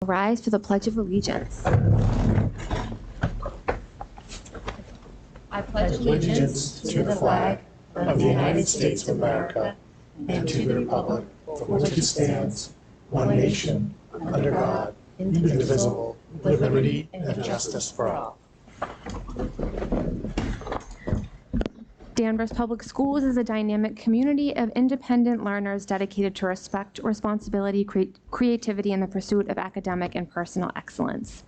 rise for the Pledge of Allegiance. I pledge allegiance to the flag of the United States of America and to the republic for which it stands, one nation, under God, indivisible, with liberty and justice for all. Danvers Public Schools is a dynamic community of independent learners dedicated to respect, responsibility, creativity, and the pursuit of academic and personal excellence.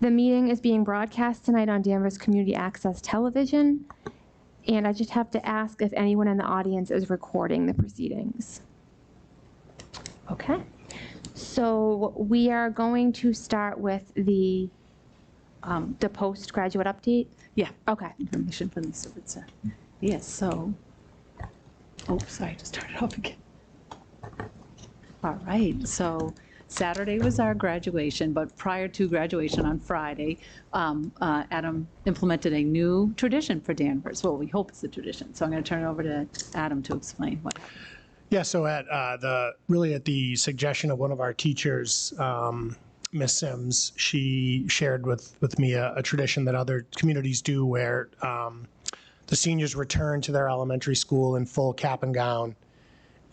The meeting is being broadcast tonight on Danvers Community Access Television, and I just have to ask if anyone in the audience is recording the proceedings. Okay, so we are going to start with the postgraduate update. Yeah. Okay. Information from the superintendent. Yes, so, oh, sorry, just turn it off again. All right, so Saturday was our graduation, but prior to graduation on Friday, Adam implemented a new tradition for Danvers. Well, we hope it's a tradition. So I'm going to turn it over to Adam to explain what happened. Yeah, so at the suggestion of one of our teachers, Miss Sims, she shared with me a tradition that other communities do where the seniors return to their elementary school in full cap and gown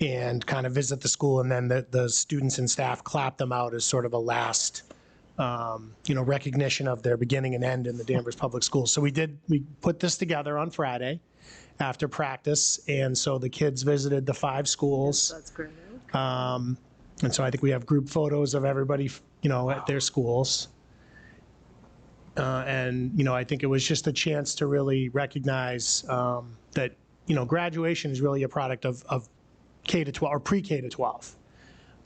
and kind of visit the school, and then the students and staff clap them out as sort of a last recognition of their beginning and end in the Danvers Public Schools. So we put this together on Friday after practice, and so the kids visited the 5 schools. That's great. And so I think we have group photos of everybody, at their schools. And I think it was just a chance to really recognize that, graduation is really a product of K to 12 or pre-K to 12.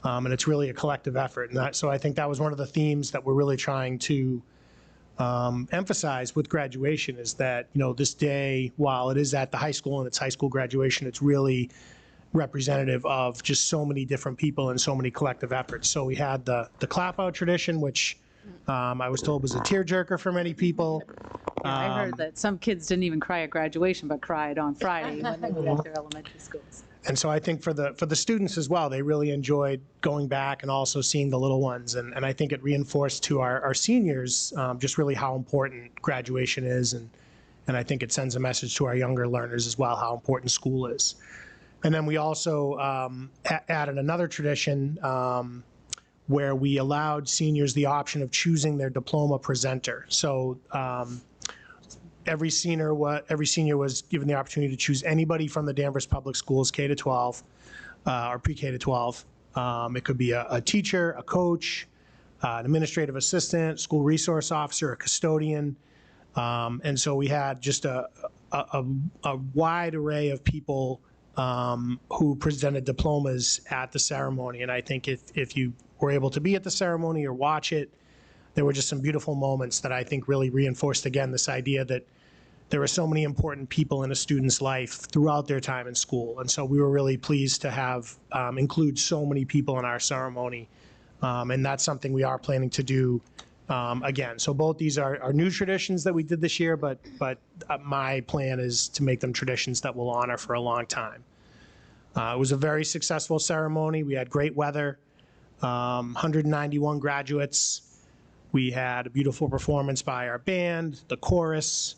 And it's really a collective effort. And so I think that was one of the themes that we're really trying to emphasize with graduation is that, this day, while it is at the high school and it's high school graduation, it's really representative of just so many different people and so many collective efforts. So we had the clap out tradition, which I was told was a tearjerker for many people. Yeah, I heard that some kids didn't even cry at graduation, but cried on Friday when they were at their elementary schools. And so I think for the students as well, they really enjoyed going back and also seeing the little ones. And I think it reinforced to our seniors just really how important graduation is. And I think it sends a message to our younger learners as well, how important school is. And then we also added another tradition where we allowed seniors the option of choosing their diploma presenter. So every senior was given the opportunity to choose anybody from the Danvers Public Schools K to 12 or pre-K to 12. It could be a teacher, a coach, an administrative assistant, school resource officer, a custodian. And so we had just a wide array of people who presented diplomas at the ceremony. And I think if you were able to be at the ceremony or watch it, there were just some beautiful moments that I think really reinforced, again, this idea that there are so many important people in a student's life throughout their time in school. And so we were really pleased to have include so many people in our ceremony. And that's something we are planning to do again. So both these are new traditions that we did this year, but my plan is to make them traditions that we'll honor for a long time. It was a very successful ceremony. We had great weather, 191 graduates. We had a beautiful performance by our band, the chorus.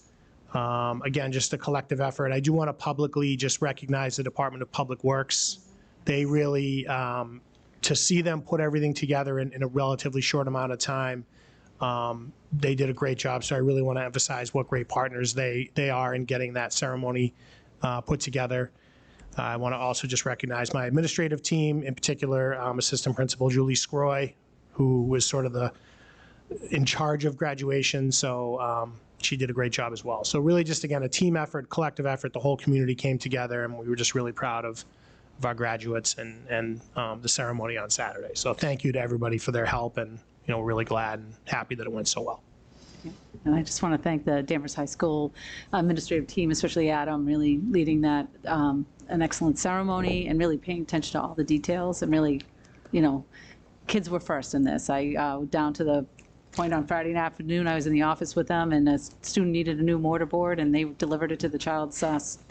Again, just a collective effort. I do want to publicly just recognize the Department of Public Works. They really, to see them put everything together in a relatively short amount of time, they did a great job. So I really want to emphasize what great partners they are in getting that ceremony put together. I want to also just recognize my administrative team, in particular, Assistant Principal Julie Scroy, who was sort of in charge of graduation. So she did a great job as well. So really just, again, a team effort, collective effort. The whole community came together, and we were just really proud of our graduates and the ceremony on Saturday. So thank you to everybody for their help, and we're really glad and happy that it went so well. And I just want to thank the Danvers High School administrative team, especially Adam, really leading that an excellent ceremony and really paying attention to all the details. And really, kids were first in this. I down to the point on Friday afternoon, I was in the office with them, and a student needed a new mortarboard, and they delivered it to the child's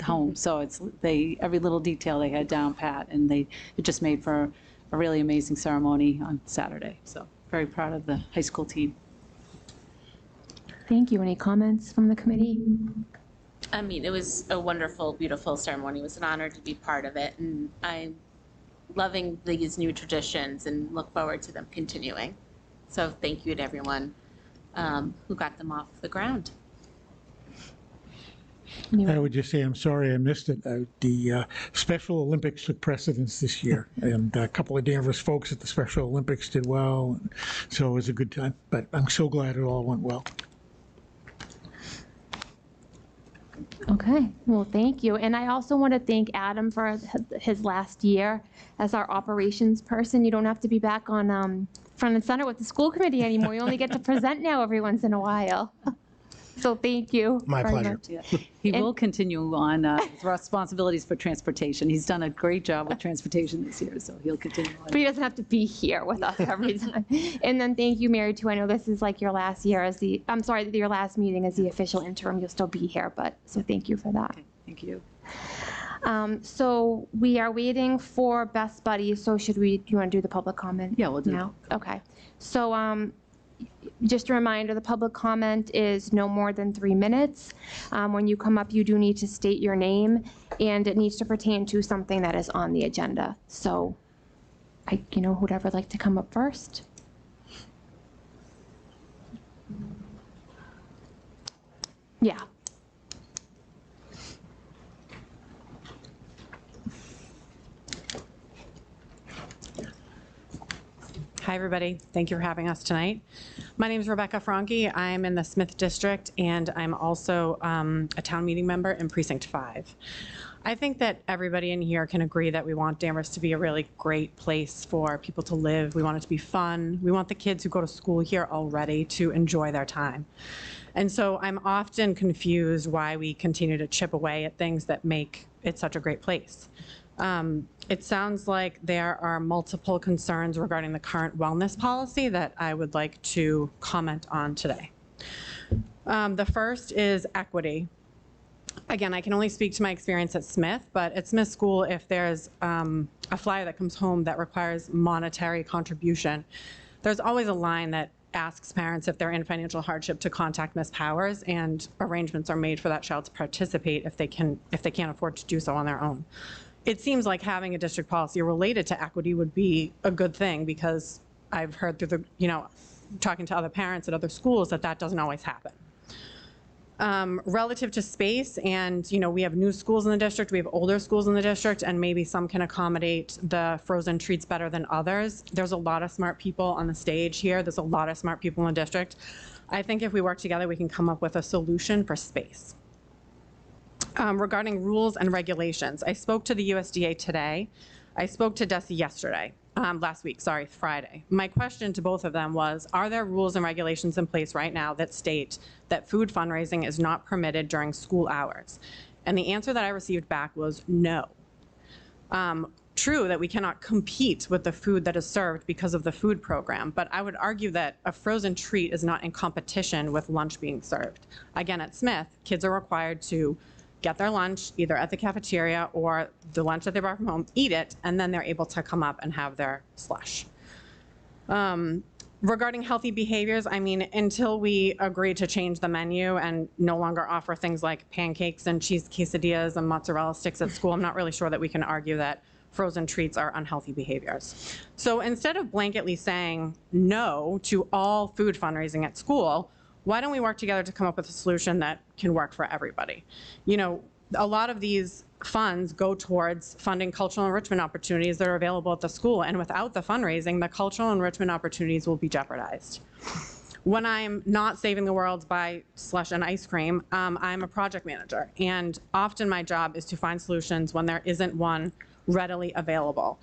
home. So every little detail they had down pat, and it just made for a really amazing ceremony on Saturday. So very proud of the high school team. Thank you. Any comments from the committee? I mean, it was a wonderful, beautiful ceremony. It was an honor to be part of it, and I'm loving these new traditions and look forward to them continuing. So thank you to everyone who got them off the ground. I would just say I'm sorry I missed it. The Special Olympics took precedence this year, and a couple of Danvers folks at the Special Olympics did well, and so it was a good time. But I'm so glad it all went well. Okay, well, thank you. And I also want to thank Adam for his last year as our operations person. You don't have to be back on front and center with the school committee anymore. You only get to present now every once in a while. So thank you. My very pleasure. much. Yeah. He will continue on his responsibilities for transportation. He's done a great job with transportation this year, so he'll continue on. But he doesn't have to be here with us every time. And then thank you, Mary, too. I know this is like your last year as your last meeting as the official interim. You'll still be here, but so thank you for that. Okay, thank you. So we are waiting for Best Buddies. So do you want to do the public comment? Yeah, we'll do now. Okay. So just a reminder, the public comment is no more than 3 minutes. When you come up, you do need to state your name, and it needs to pertain to something that is on the agenda. So, whoever would like to come up first. Yeah. Hi, everybody. Thank you for having us tonight. My name is Rebecca Franke. I'm in the Smith District, and I'm also a town meeting member in Precinct 5. I think that everybody in here can agree that we want Danvers to be a really great place for people to live. We want it to be fun. We want the kids who go to school here already to enjoy their time. And so I'm often confused why we continue to chip away at things that make it such a great place. It sounds like there are multiple concerns regarding the current wellness policy that I would like to comment on today. The first is equity. Again, I can only speak to my experience at Smith, but at Smith School, if there's a flyer that comes home that requires monetary contribution, there's always a line that asks parents if they're in financial hardship to contact Ms. Powers, and arrangements are made for that child to participate if they can't afford to do so on their own. It seems like having a district policy related to equity would be a good thing, because I've heard through talking to other parents at other schools that doesn't always happen. Relative to space, and we have new schools in the district, we have older schools in the district, and maybe some can accommodate the frozen treats better than others. There's a lot of smart people on the stage here. There's a lot of smart people in the district. I think if we work together, we can come up with a solution for space. Regarding rules and regulations, I spoke to the USDA today. I spoke to DESI yesterday, Friday. My question to both of them was, are there rules and regulations in place right now that state that food fundraising is not permitted during school hours? And the answer that I received back was no. True that we cannot compete with the food that is served because of the food program, but I would argue that a frozen treat is not in competition with lunch being served. Again, at Smith, kids are required to get their lunch either at the cafeteria or the lunch that they brought from home, eat it, and then they're able to come up and have their slush. Regarding healthy behaviors, I mean, until we agree to change the menu and no longer offer things like pancakes and cheese quesadillas and mozzarella sticks at school, I'm not really sure that we can argue that frozen treats are unhealthy behaviors. So instead of blanketly saying no to all food fundraising at school, why don't we work together to come up with a solution that can work for everybody? A lot of these funds go towards funding cultural enrichment opportunities that are available at the school, and without the fundraising, the cultural enrichment opportunities will be jeopardized. When I'm not saving the world by slush and ice cream, I'm a project manager, and often my job is to find solutions when there isn't one readily available.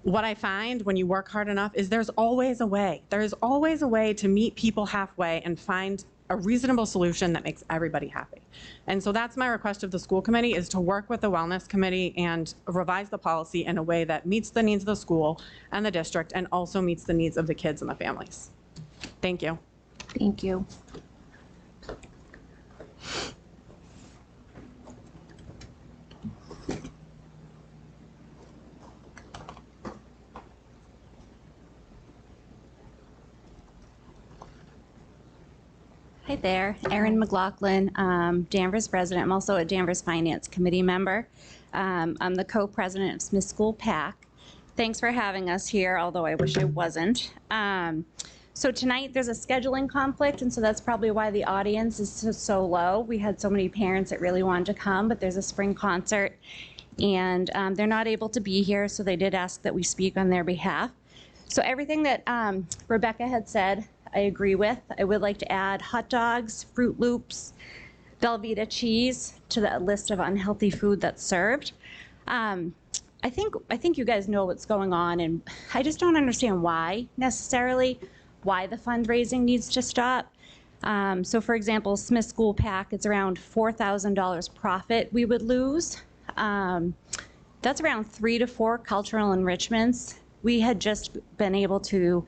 What I find when you work hard enough is there's always a way. There's always a way to meet people halfway and find a reasonable solution that makes everybody happy. And so that's my request of the school committee, is to work with the wellness committee and revise the policy in a way that meets the needs of the school and the district, and also meets the needs of the kids and the families. Thank you. Thank you. Hi there, Erin McLaughlin, Danvers resident. I'm also a Danvers Finance Committee member. I'm the co-president of Smith School PAC. Thanks for having us here, although I wish I wasn't. So tonight there's a scheduling conflict, and so that's probably why the audience is so low. We had so many parents that really wanted to come, but there's a spring concert, and they're not able to be here, so they did ask that we speak on their behalf. So everything that Rebecca had said, I agree with. I would like to add hot dogs, Fruit Loops, Velveeta cheese to the list of unhealthy food that's served. I think you guys know what's going on, and I just don't understand why necessarily, why the fundraising needs to stop. So for example, Smith School PAC, it's around $4,000 profit we would lose. That's around 3 to 4 cultural enrichments. We had just been able to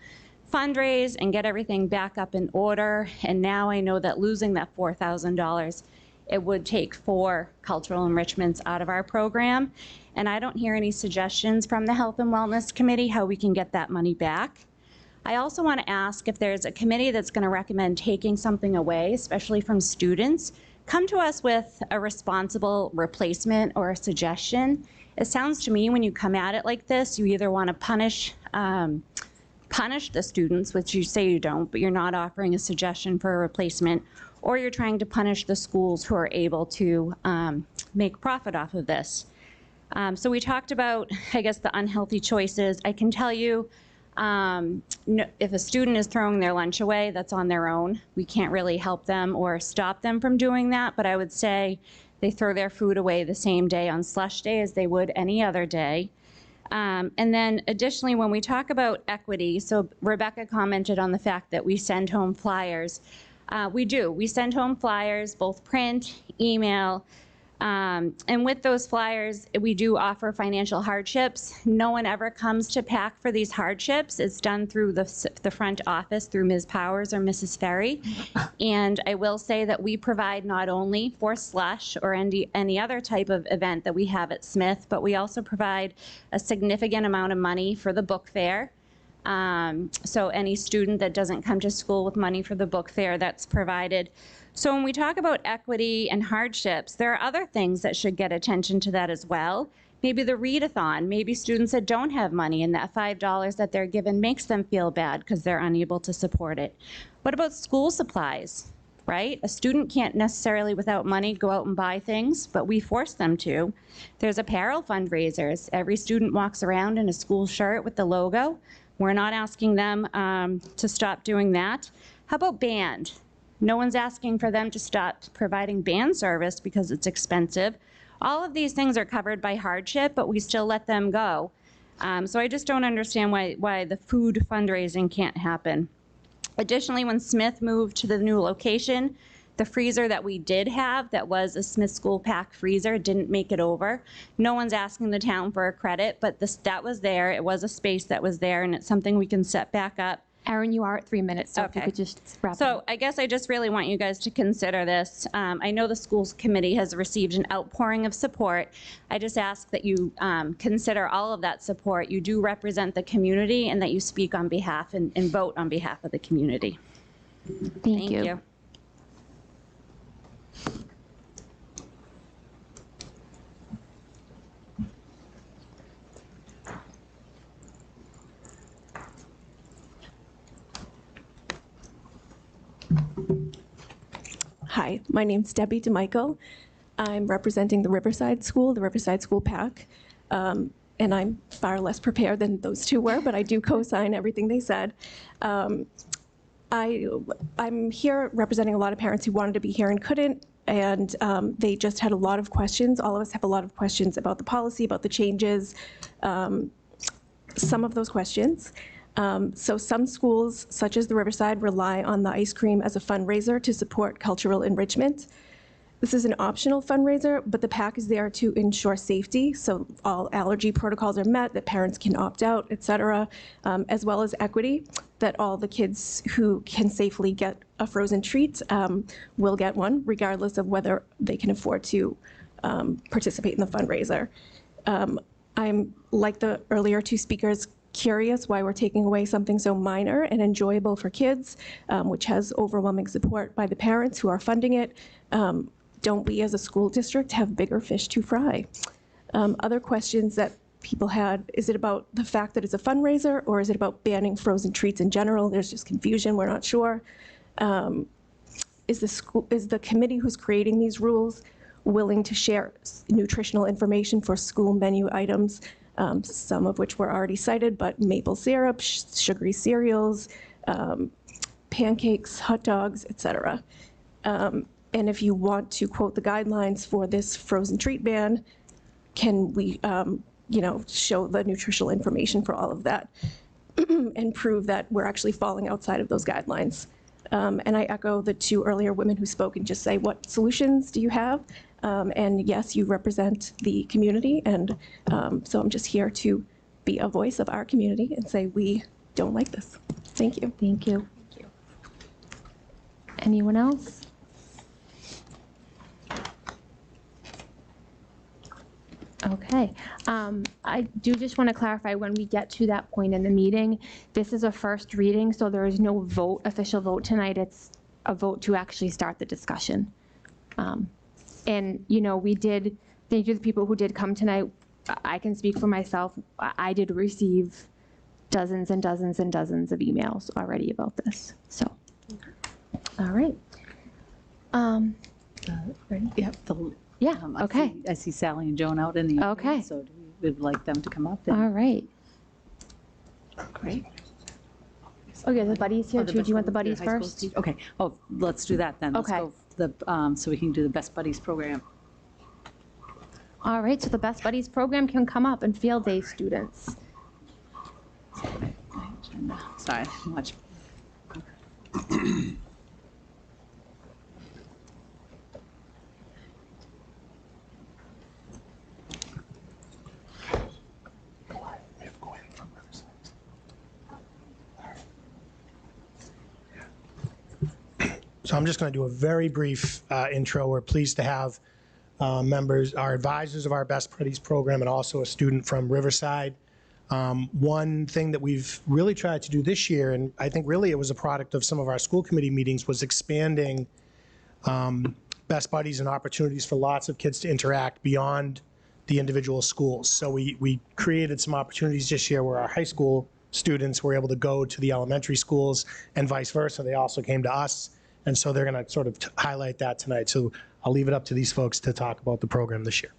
fundraise and get everything back up in order, and now I know that losing that $4,000, it would take 4 cultural enrichments out of our program, and I don't hear any suggestions from the Health and Wellness Committee how we can get that money back. I also want to ask if there's a committee that's going to recommend taking something away, especially from students, come to us with a responsible replacement or a suggestion. It sounds to me when you come at it like this, you either want to punish the students, which you say you don't, but you're not offering a suggestion for a replacement, or you're trying to punish the schools who are able to make profit off of this. So we talked about, I guess, the unhealthy choices. I can tell you, if a student is throwing their lunch away, that's on their own. We can't really help them or stop them from doing that, but I would say they throw their food away the same day on slush day as they would any other day. And then additionally, when we talk about equity, so Rebecca commented on the fact that we send home flyers. We do. We send home flyers, both print, email, and with those flyers, we do offer financial hardships. No one ever comes to PAC for these hardships. It's done through the front office, through Ms. Powers or Mrs. Ferry. And I will say that we provide not only for slush or any other type of event that we have at Smith, but we also provide a significant amount of money for the book fair. So any student that doesn't come to school with money for the book fair, that's provided. So when we talk about equity and hardships, there are other things that should get attention to that as well. Maybe the readathon, maybe students that don't have money and that $5 that they're given makes them feel bad because they're unable to support it. What about school supplies, right? A student can't necessarily without money go out and buy things, but we force them to. There's apparel fundraisers. Every student walks around in a school shirt with the logo. We're not asking them to stop doing that. How about band? No one's asking for them to stop providing band service because it's expensive. All of these things are covered by hardship, but we still let them go. So I just don't understand why the food fundraising can't happen. Additionally, when Smith moved to the new location, the freezer that we did have that was a Smith School PAC freezer didn't make it over. No one's asking the town for a credit, but that was there. It was a space that was there, and it's something we can set back up. Erin, you are at 3 minutes, so if you could just wrap up. So I guess I just really want you guys to consider this. I know the schools committee has received an outpouring of support. I just ask that you consider all of that support. You do represent the community, and that you speak on behalf and vote on behalf of the community. Thank you. Hi, my name's Debbie DeMichael. I'm representing the Riverside School PAC, and I'm far less prepared than those two were, but I do co-sign everything they said. I'm here representing a lot of parents who wanted to be here and couldn't, and they just had a lot of questions. All of us have a lot of questions about the policy, about the changes, some of those questions. So some schools, such as the Riverside, rely on the ice cream as a fundraiser to support cultural enrichment. This is an optional fundraiser, but the PAC is there to ensure safety, so all allergy protocols are met, that parents can opt out, et cetera, as well as equity, that all the kids who can safely get a frozen treat will get one, regardless of whether they can afford to participate in the fundraiser. I'm, like the earlier two speakers, curious why we're taking away something so minor and enjoyable for kids, which has overwhelming support by the parents who are funding it. Don't we as a school district have bigger fish to fry? Other questions that people had, is it about the fact that it's a fundraiser, or is it about banning frozen treats in general? There's just confusion, we're not sure. Is the committee who's creating these rules willing to share nutritional information for school menu items, some of which were already cited, but maple syrup, sugary cereals, pancakes, hot dogs, etc. And if you want to quote the guidelines for this frozen treat ban, can we, show the nutritional information for all of that and prove that we're actually falling outside of those guidelines? And I echo the two earlier women who spoke and just say, what solutions do you have? And yes, you represent the community, and so I'm just here to be a voice of our community and say we don't like this. Thank you. Thank you. Anyone else? Okay. I do just want to clarify, when we get to that point in the meeting, this is a first reading, so there is no vote, official vote tonight. It's a vote to actually start the discussion. And, we did, thank you to the people who did come tonight. I can speak for myself. I did receive dozens and dozens and dozens of emails already about this. So, all right. Ready? Yep. Yeah, okay. I see Sally and Joan out in the audience, Okay. so we would like them to come up. All right. Great. Oh, yeah, the buddies here Oh, the too. Do best you want the buddies, buddies high school first? teach- Okay, let's do that then. Okay. Let's go so we can do the Best Buddies program. All right, so the Best Buddies program can come up, and field day students. Sorry, much. So I'm just going to do a very brief intro. We're pleased to have members, our advisors of our Best Buddies program, and also a student from Riverside. One thing that we've really tried to do this year, and I think really it was a product of some of our school committee meetings, was expanding Best Buddies and opportunities for lots of kids to interact beyond the individual schools. So we created some opportunities this year where our high school students were able to go to the elementary schools and vice versa. They also came to us. And so they're going to sort of highlight that tonight. So I'll leave it up to these folks to talk about the program this year.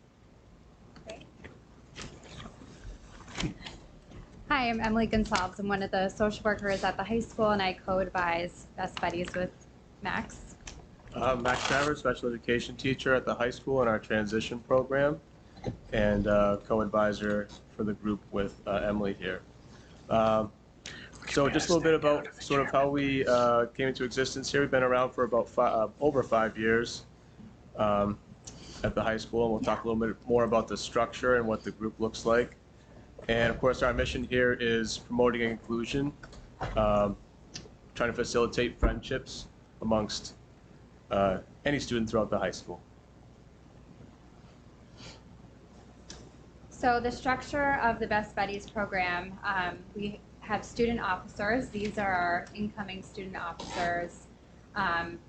Hi, I'm Emily Gonsalves. I'm one of the social workers at the high school, and I co-advise Best Buddies with Max. Max Danvers, special education teacher at the high school in our transition program, and co-advisor for the group with Emily here. So just a little bit about sort of how we came into existence here. We've been around for about over 5 years at the high school, and we'll talk a little bit more about the structure and what the group looks like. And of course, our mission here is promoting inclusion, trying to facilitate friendships amongst any student throughout the high school. So the structure of the Best Buddies program, we have student officers. These are our incoming student officers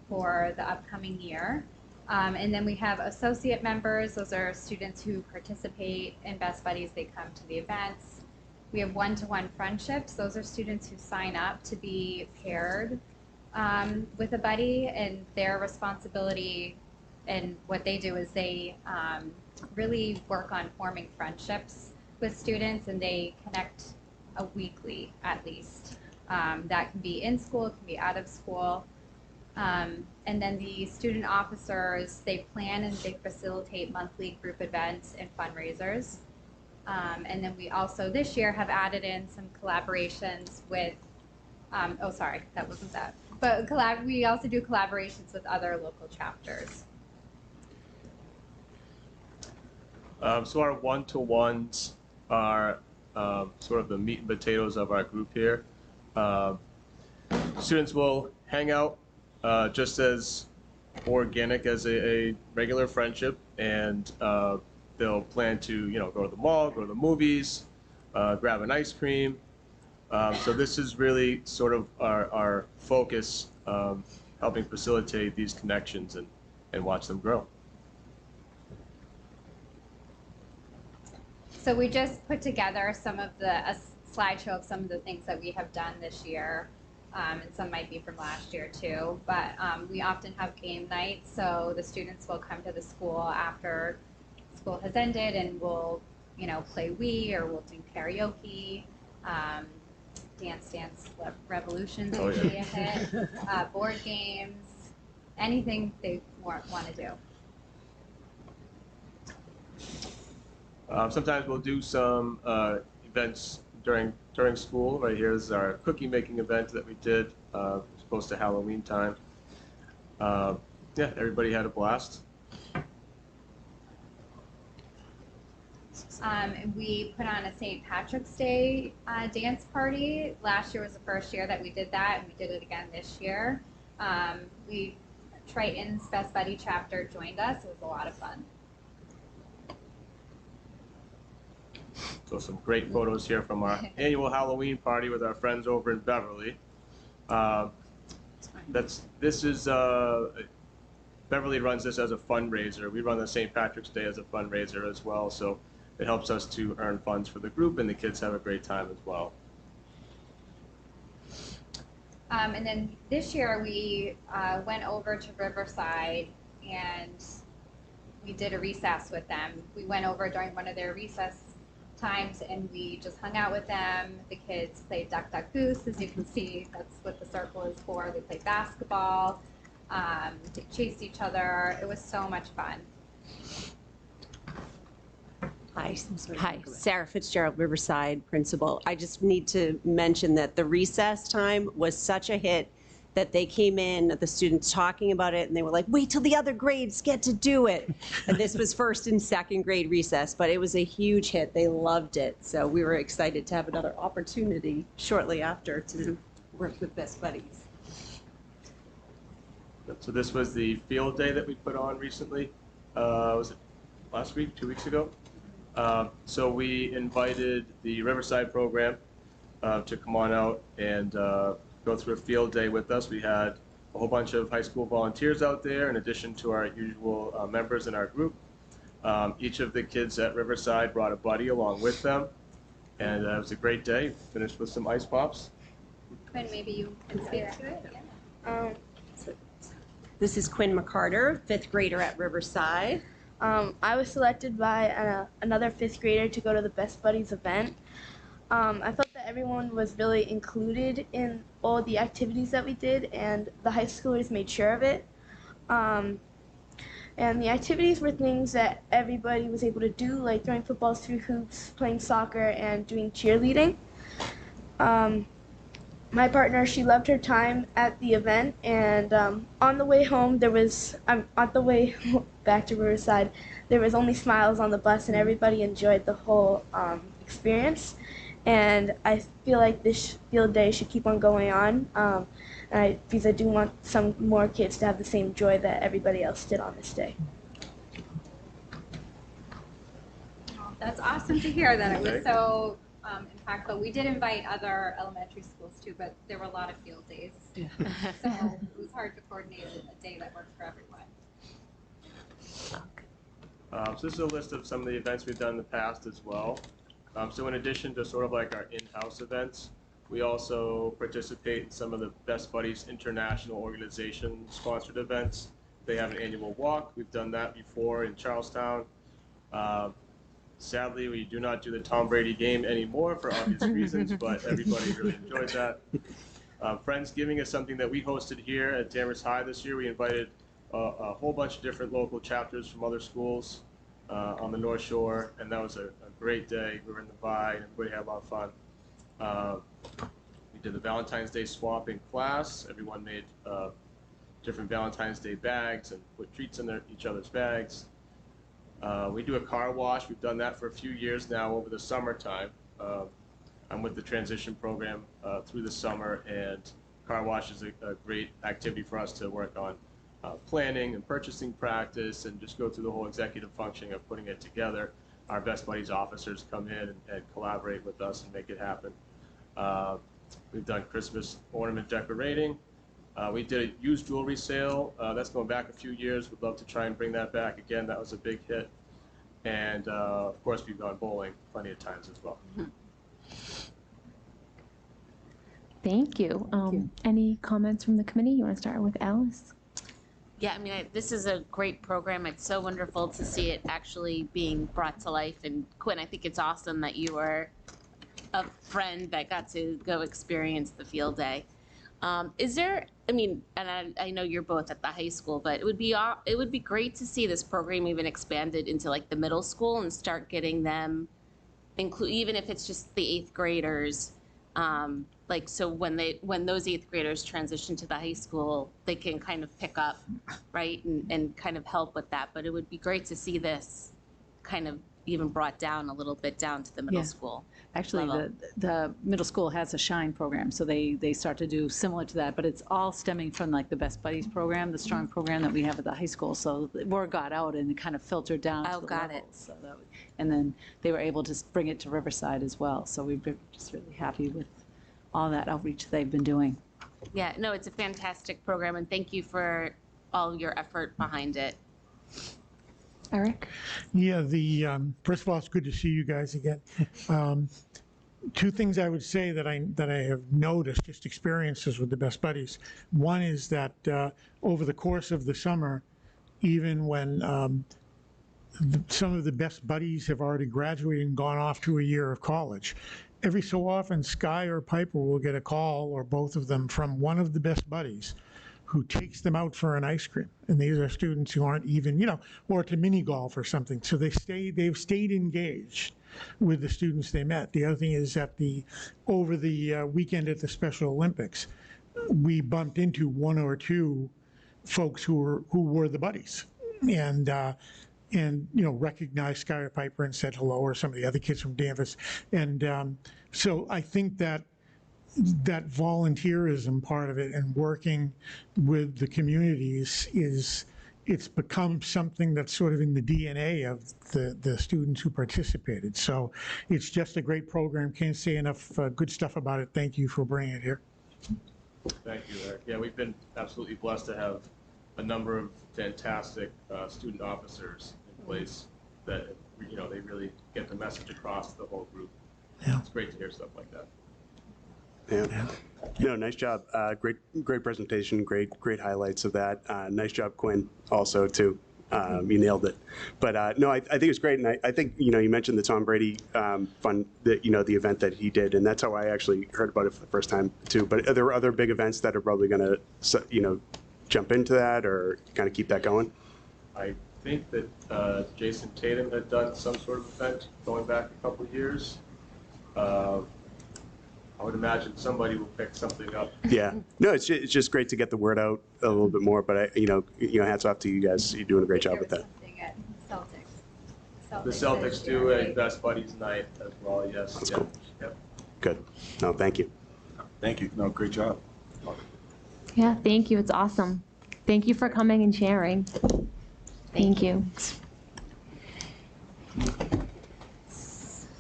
for the upcoming year. And then we have associate members. Those are students who participate in Best Buddies. They come to the events. We have one-to-one friendships. Those are students who sign up to be paired with a buddy, and their responsibility and what they do is they really work on forming friendships with students, and they connect weekly at least. That can be in school, it can be out of school. And then the student officers, they plan and they facilitate monthly group events and fundraisers. And then we also this year have added in some collaborations with, oh sorry, that wasn't that. But we also do collaborations with other local chapters. So our one-to-ones are sort of the meat and potatoes of our group here. Students will hang out just as organic as a regular friendship, and they'll plan to go to the mall, go to the movies, grab an ice cream, So this is really sort of our focus, helping facilitate these connections and watch them grow. So we just put together some of a slideshow of some of the things that we have done this year. And some might be from last year too, but we often have game nights, so the students will come to the school after school has ended and we'll, play Wii, or we'll do karaoke, Dance Revolution's usually a hit, board games, anything they want to do. Sometimes we'll do some events during school. Right here is our cookie making event that we did. It's close to Halloween time. Yeah, everybody had a blast. We put on a St. Patrick's Day dance party. Last year was the first year that we did that, and we did it again this year. Triton's Best Buddy chapter joined us. It was a lot of fun. So some great photos here from our annual Halloween party with our friends over in Beverly. Beverly runs this as a fundraiser. We run the St. Patrick's Day as a fundraiser as well, so it helps us to earn funds for the group, and the kids have a great time as well. And then this year we went over to Riverside and we did a recess with them. We went over during one of their recess times and we just hung out with them. The kids played Duck Duck Goose, as you can see. That's what the circle is for. They played basketball. They chased each other. It was so much fun. Hi, Sarah Fitzgerald, Riverside principal. I just need to mention that the recess time was such a hit that they came in, the students talking about it, and they were like, wait till the other grades get to do it. And this was first and second grade recess, but it was a huge hit. They loved it. So we were excited to have another opportunity shortly after to work with Best Buddies. So this was the field day that we put on recently. Was it last week, 2 weeks ago? So we invited the Riverside program to come on out and go through a field day with us. We had a whole bunch of high school volunteers out there in addition to our usual members in our group. Each of the kids at Riverside brought a buddy along with them, and it was a great day. Finished with some ice pops. Quinn, maybe you can speak to it. Yeah. This is Quinn McCarter, fifth grader at Riverside. I was selected by another fifth grader to go to the Best Buddies event. I felt that everyone was really included in all the activities that we did, and the high schoolers made sure of it. And the activities were things that everybody was able to do, like throwing footballs through hoops, playing soccer, and doing cheerleading. My partner, she loved her time at the event, and on the way home, on the way back to Riverside, there was only smiles on the bus, and everybody enjoyed the whole experience. And I feel like this field day should keep on going on, because I do want some more kids to have the same joy that everybody else did on this day. That's awesome to hear that it was so impactful. We did invite other elementary schools too, but there were a lot of field days. Yeah. So it was hard to coordinate a day that worked for everyone. So this is a list of some of the events we've done in the past as well. So in addition to sort of like our in-house events, we also participate in some of the Best Buddies International Organization sponsored events. They have an annual walk. We've done that before in Charlestown. Sadly, we do not do the Tom Brady game anymore for obvious reasons, but everybody really enjoyed that. Friendsgiving is something that we hosted here at Danvers High this year. We invited a whole bunch of different local chapters from other schools on the North Shore, and that was a great day. We were in the Vine, and everybody had a lot of fun. We did the Valentine's Day swap in class. Everyone made different Valentine's Day bags and put treats in each other's bags. We do a car wash. We've done that for a few years now over the summertime. I'm with the transition program through the summer, and car wash is a great activity for us to work on planning and purchasing practice and just go through the whole executive functioning of putting it together. Our Best Buddies officers come in and collaborate with us and make it happen. We've done Christmas ornament decorating. We did a used jewelry sale. That's going back a few years. We'd love to try and bring that back again. That was a big hit. And of course, we've gone bowling plenty of times as well. Thank you. Any comments from the committee? You want to start with Alice? Yeah, I mean, this is a great program. It's so wonderful to see it actually being brought to life. And Quinn, I think it's awesome that you were a friend that got to go experience the field day. Is there, I mean, and I know you're both at the high school, but it would be great to see this program even expanded into like the middle school and start getting them include, even if it's just the 8th graders. Like, so when those 8th graders transition to the high school, they can kind of pick up, right, and kind of help with that. But it would be great to see this kind of even brought down a little bit down to the middle school. Actually, level. the middle school has a Shine program, so they start to do similar to that, but it's all stemming from like the Best Buddies program, the strong program that we have at the high school. So the word got out and it kind of filtered down to the got levels. it. So and then they were able to bring it to Riverside as well. So we've been just really happy with all that outreach they've been doing. Yeah, no, it's a fantastic program, and thank you for all your effort behind it. Eric? Yeah, first of all, it's good to see you guys again. Two things I would say that I have noticed, just experiences with the Best Buddies. One is that over the course of the summer, even when some of the Best Buddies have already graduated and gone off to a year of college, every so often Sky or Piper will get a call, or both of them, from one of the Best Buddies who takes them out for an ice cream. And these are students who aren't even, or to mini golf or something. So they've stayed engaged with the students they met. The other thing is that over the weekend at the Special Olympics, we bumped into one or two folks who were the buddies. And recognized Sky or Piper and said hello, or some of the other kids from Danvers. And so I think that volunteerism part of it and working with the communities it's become something that's sort of in the DNA of the students who participated. So it's just a great program. Can't say enough good stuff about it. Thank you for bringing it here. Thank you, Eric. Yeah, we've been absolutely blessed to have a number of fantastic student officers in place that, they really get the message across to the whole group. Yeah. It's great to hear stuff like that. Yeah. Nice job. Great presentation. Great highlights of that. Nice job, Quinn, also, too. You nailed it. But no, I think it's great. And I think, you mentioned the Tom Brady fund, the event that he did. And that's how I actually heard about it for the first time, too. But are there other big events that are probably going to, jump into that or kind of keep that going? I think that Jason Tatum had done some sort of event going back a couple of years. I would imagine somebody will pick something up. Yeah. No, it's just great to get the word out a little bit more. But hats off to you guys. You're doing a great job with that. At Celtics. The Celtics do a Best Buddies night as well. Yes. That's yeah. cool. Yep. Good. No, thank you. Thank you. No, great job. Yeah, thank you. It's awesome. Thank you for coming and sharing. Thank you.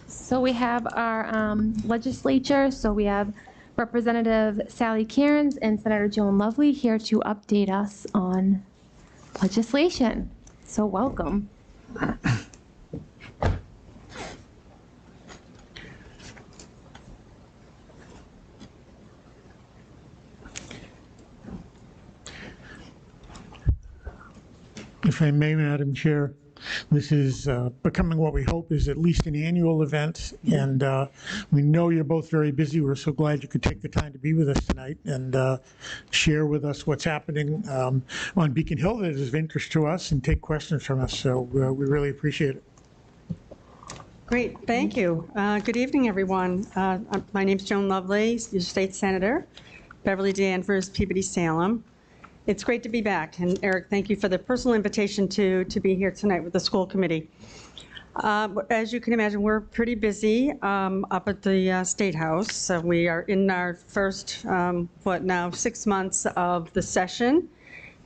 So we have our legislature. So we have Representative Sally Cairns and Senator Joan Lovely here to update us on legislation. So welcome. If I may, Madam Chair, this is becoming what we hope is at least an annual event, and we know you're both very busy. We're so glad you could take the time to be with us tonight and share with us what's happening on Beacon Hill that is of interest to us and take questions from us. So we really appreciate it. Great, thank you. Good evening, everyone. My name's Joan Lovely, your state senator, Beverly Danvers, Peabody Salem. It's great to be back, and Eric, thank you for the personal invitation to be here tonight with the school committee. As you can imagine, we're pretty busy up at the State House. So we are in our first, 6 months of the session.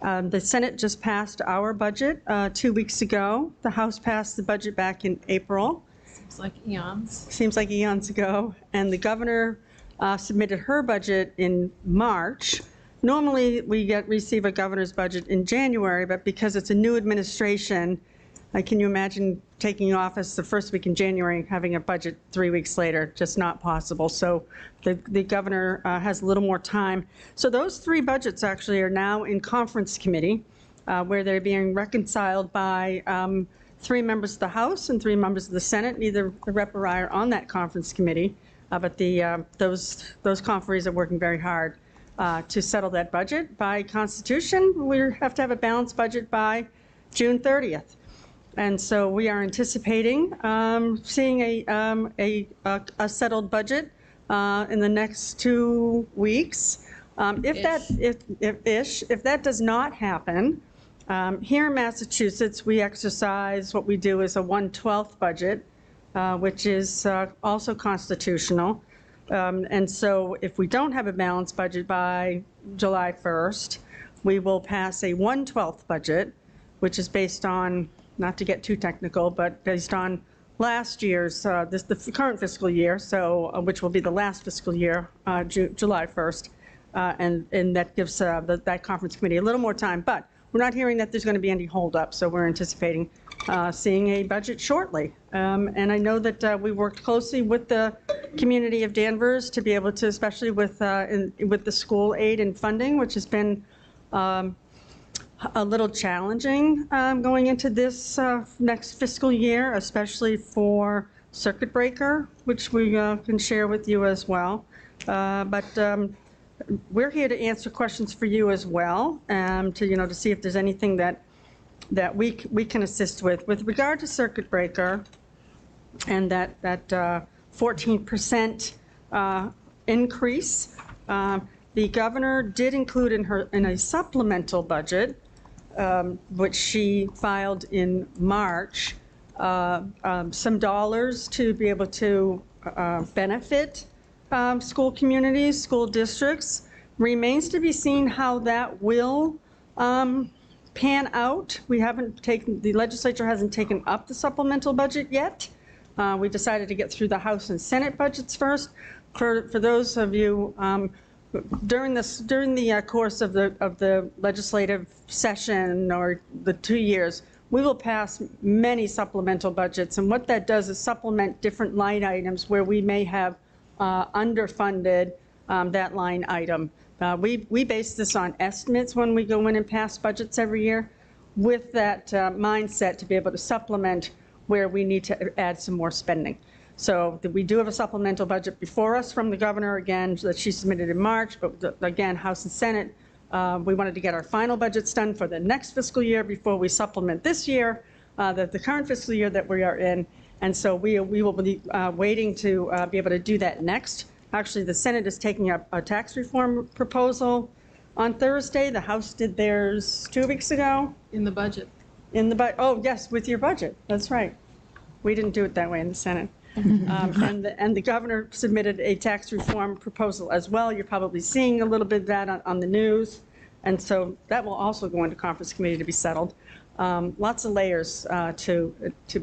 The Senate just passed our budget 2 weeks ago. The House passed the budget back in April. Seems like eons. Seems like eons ago. And the governor submitted her budget in March. Normally, we receive a governor's budget in January, but because it's a new administration, can you imagine taking office the first week in January, having a budget 3 weeks later? Just not possible. So the governor has a little more time. So those 3 budgets actually are now in conference committee, where they're being reconciled by 3 members of the House and 3 members of the Senate. Neither the rep or I are on that conference committee, but those conferees are working very hard to settle that budget. By Constitution, we have to have a balanced budget by June 30th. And so we are anticipating seeing a settled budget in the next 2 weeks. If that does not happen, here in Massachusetts, we exercise what we do is a 1/12 budget, which is also constitutional. And so if we don't have a balanced budget by July 1st, we will pass a 1/12 budget, which is based on, not to get too technical, but based on last year's, the current fiscal year, so which will be the last fiscal year, July 1st. And that gives that conference committee a little more time. But we're not hearing that there's going to be any holdup, so we're anticipating seeing a budget shortly. And I know that we worked closely with the community of Danvers to be able to, especially with the school aid and funding, which has been a little challenging going into this next fiscal year, especially for circuit breaker, which we can share with you as well. But we're here to answer questions for you as well, to see if there's anything that we can assist with. With regard to circuit breaker and that 14% increase, the governor did include in a supplemental budget, which she filed in March, some dollars to be able to benefit school communities, school districts. Remains to be seen how that will pan out. The legislature hasn't taken up the supplemental budget yet. We decided to get through the House and Senate budgets first. For those of you, during the course of the legislative session or the 2 years, we will pass many supplemental budgets, and what that does is supplement different line items where we may have underfunded that line item. We base this on estimates when we go in and pass budgets every year, with that mindset to be able to supplement where we need to add some more spending. So we do have a supplemental budget before us from the governor, again, that she submitted in March, but again, House and Senate, we wanted to get our final budgets done for the next fiscal year before we supplement this year, the current fiscal year that we are in. And so we will be waiting to be able to do that next. Actually, the Senate is taking up a tax reform proposal on Thursday. The House did theirs 2 weeks ago. In the budget. Oh, yes, with your budget. That's right. We didn't do it that way in the Senate. And the governor submitted a tax reform proposal as well. You're probably seeing a little bit of that on the news. And so that will also go into conference committee to be settled. Lots of layers to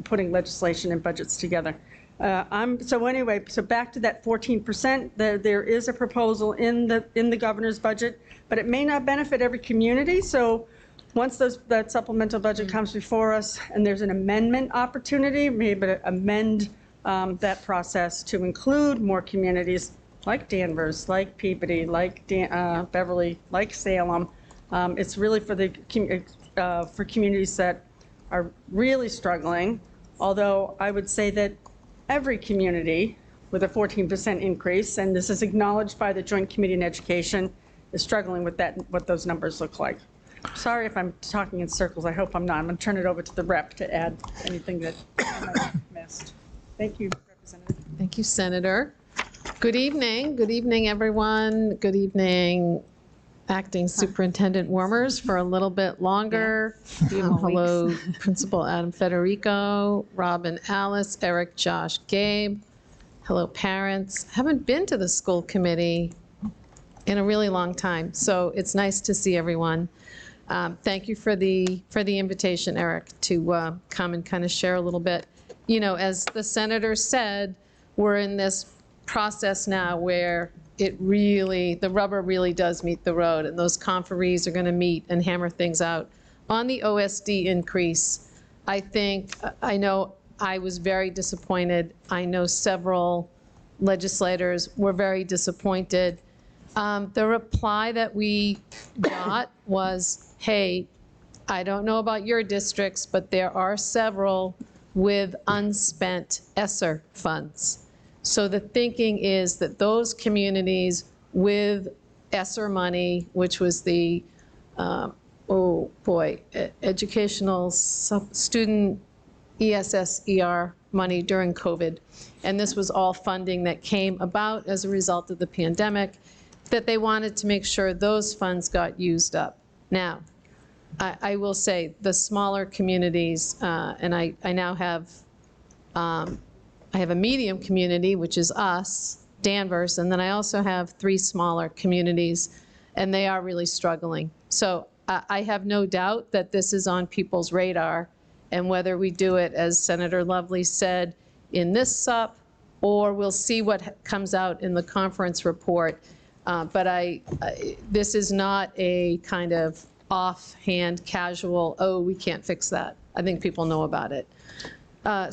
putting legislation and budgets together. So back to that 14%, there is a proposal in the governor's budget, but it may not benefit every community. So once that supplemental budget comes before us and there's an amendment opportunity, we're able to amend that process to include more communities like Danvers, like Peabody, like Beverly, like Salem. It's really for communities that are really struggling, although I would say that every community with a 14% increase, and this is acknowledged by the Joint Committee on Education, is struggling with what those numbers look like. Sorry if I'm talking in circles. I hope I'm not. I'm going to turn it over to the rep to add anything that I might have missed. Thank you, Representative. Thank you, Senator. Good evening. Good evening, everyone. Good evening, Acting Superintendent Wormers for a little bit longer. Hello, Principal Adam Federico, Robin, Alice, Eric, Josh, Gabe. Hello, parents. Haven't been to the school committee in a really long time, so it's nice to see everyone. Thank you for the invitation, Eric, to come and kind of share a little bit. You know, as the senator said, we're in this process now where the rubber really does meet the road, and those conferees are going to meet and hammer things out. On the OSD increase, I know I was very disappointed. I know several legislators were very disappointed. The reply that we got was, hey, I don't know about your districts, but there are several with unspent ESSER funds. So the thinking is that those communities with ESSER money, which was the, educational student ESSER money during COVID, and this was all funding that came about as a result of the pandemic, that they wanted to make sure those funds got used up. Now, I will say the smaller communities, and I now have, I have a medium community, which is us, Danvers, and then I also have 3 smaller communities, and they are really struggling. So I have no doubt that this is on people's radar, and whether we do it, as Senator Lovely said, in this SUP, or we'll see what comes out in the conference report. But this is not a kind of offhand, casual, oh, we can't fix that. I think people know about it.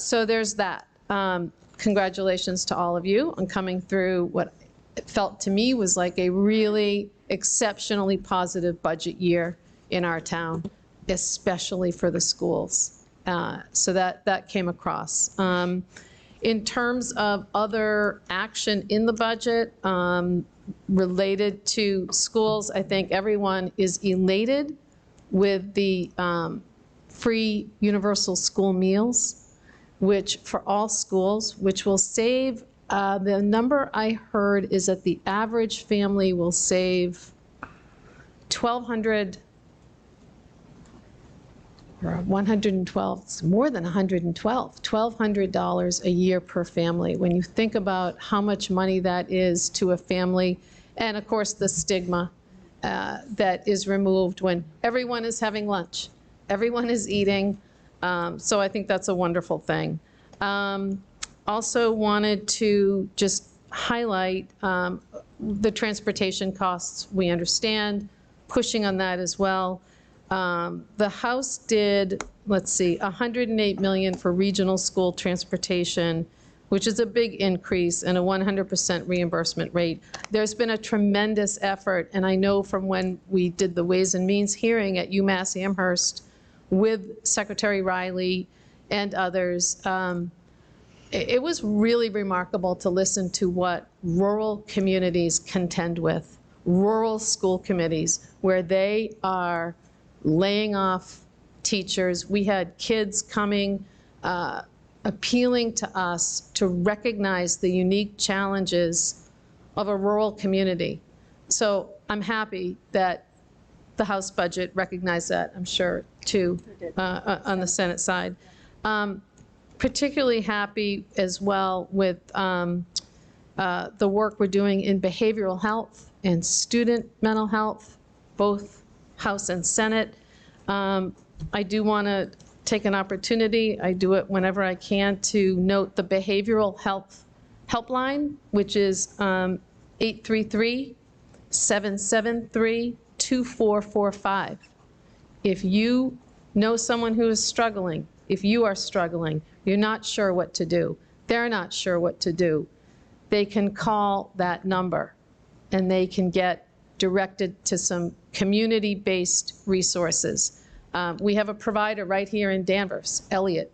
So there's that. Congratulations to all of you on coming through what it felt to me was like a really exceptionally positive budget year in our town, especially for the schools. So that came across. In terms of other action in the budget, related to schools, I think everyone is elated with the free universal school meals, which for all schools, which will save, the number I heard is that the average family will save $1,200 or 112, it's more than 112, $1,200 a year per family. When you think about how much money that is to a family, and of course the stigma that is removed when everyone is having lunch, everyone is eating. So I think that's a wonderful thing. Also wanted to just highlight the transportation costs. We understand, pushing on that as well. The House did, let's see, $108 million for regional school transportation, which is a big increase and a 100% reimbursement rate. There's been a tremendous effort, and I know from when we did the Ways and Means hearing at UMass Amherst with Secretary Riley and others, it was really remarkable to listen to what rural communities contend with, rural school committees, where they are laying off teachers. We had kids coming, appealing to us to recognize the unique challenges of a rural community. So I'm happy that the House budget recognized that, I'm sure, too, on the Senate side. Particularly happy as well with the work we're doing in behavioral health and student mental health, both House and Senate. I do want to take an opportunity, I do it whenever I can, to note the behavioral health helpline, which is 833-773-2445. If you know someone who is struggling, if you are struggling, you're not sure what to do, they're not sure what to do, they can call that number and they can get directed to some community-based resources. We have a provider right here in Danvers, Elliott,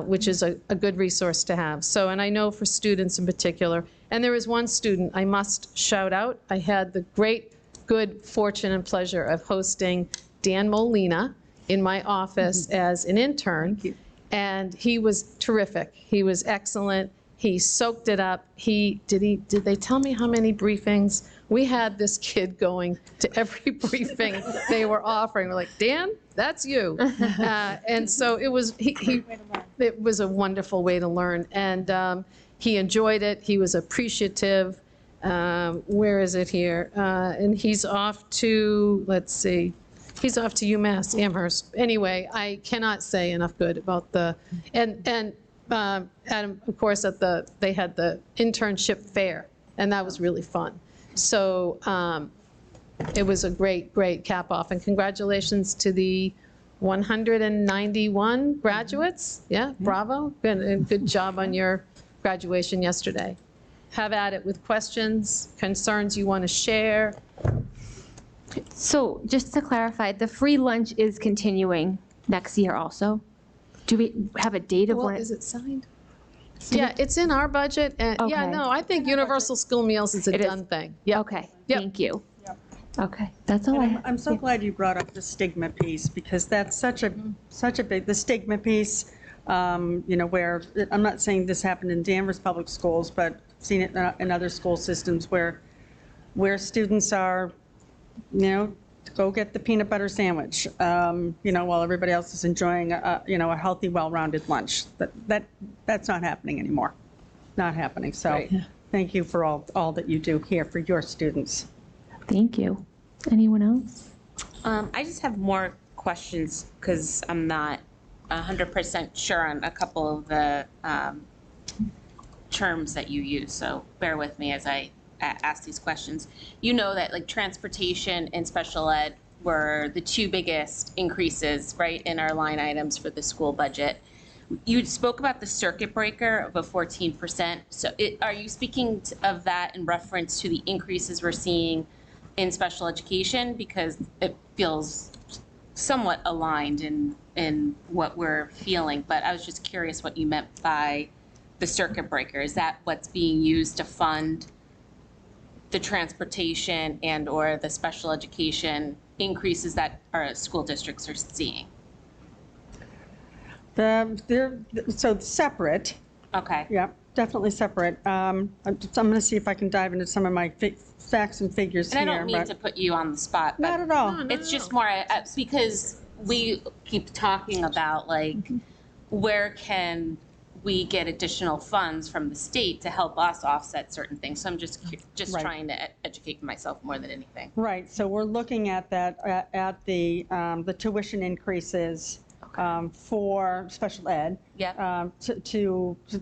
which is a good resource to have. So, and I know for students in particular, and there is one student I must shout out. I had the great, good fortune and pleasure of hosting Dan Molina in my office as an intern, and he was terrific. He was excellent. He soaked it up. Did they tell me how many briefings? We had this kid going to every briefing they were offering. We're like, Dan, that's you. And so it was, it was a wonderful way to learn. And he enjoyed it. He was appreciative. Where is it here? And he's off to, let's see, he's off to UMass Amherst. Anyway, I cannot say enough good about the, and Adam, of course, they had the internship fair and that was really fun. So it was a great, great cap off, and congratulations to the 191 graduates. Yeah, bravo. Good job on your graduation yesterday. Have at it with questions, concerns you want to share. So just to clarify, the free lunch is continuing next year also? Do we have a date of Well, when? is it signed? Yeah, it's in our budget, and yeah, Okay. no, I think universal school meals is a done thing. Yeah. Okay, Yep. thank you. Okay, that's all And I I'm, have. I'm so glad you brought up the stigma piece, because that's such a big, the stigma piece, where, I'm not saying this happened in Danvers Public Schools, but I've seen it in other school systems where students are, go get the peanut butter sandwich, while everybody else is enjoying a healthy, well-rounded lunch. That's not happening anymore. Not happening. So thank you for all that you do here for your students. Thank you. Anyone else? I just have more questions because I'm not 100% sure on a couple of the terms that you use. So bear with me as I ask these questions. You know that like transportation and special ed were the two biggest increases, right, in our line items for the school budget. You spoke about the circuit breaker of a 14%. So are you speaking of that in reference to the increases we're seeing in special education? Because it feels somewhat aligned in what we're feeling, but I was just curious what you meant by the circuit breaker. Is that what's being used to fund the transportation and or the special education increases that our school districts are seeing? They're so separate. Okay. Yeah, definitely separate. I'm going to see if I can dive into some of my facts and figures And here. I don't mean to put you on the spot, but Not at all. it's just more because we keep talking about like where can we get additional funds from the state to help us offset certain things. So I'm just Right. trying to educate myself more than anything. Right, so we're looking at that, at the tuition increases for special ed. Yep.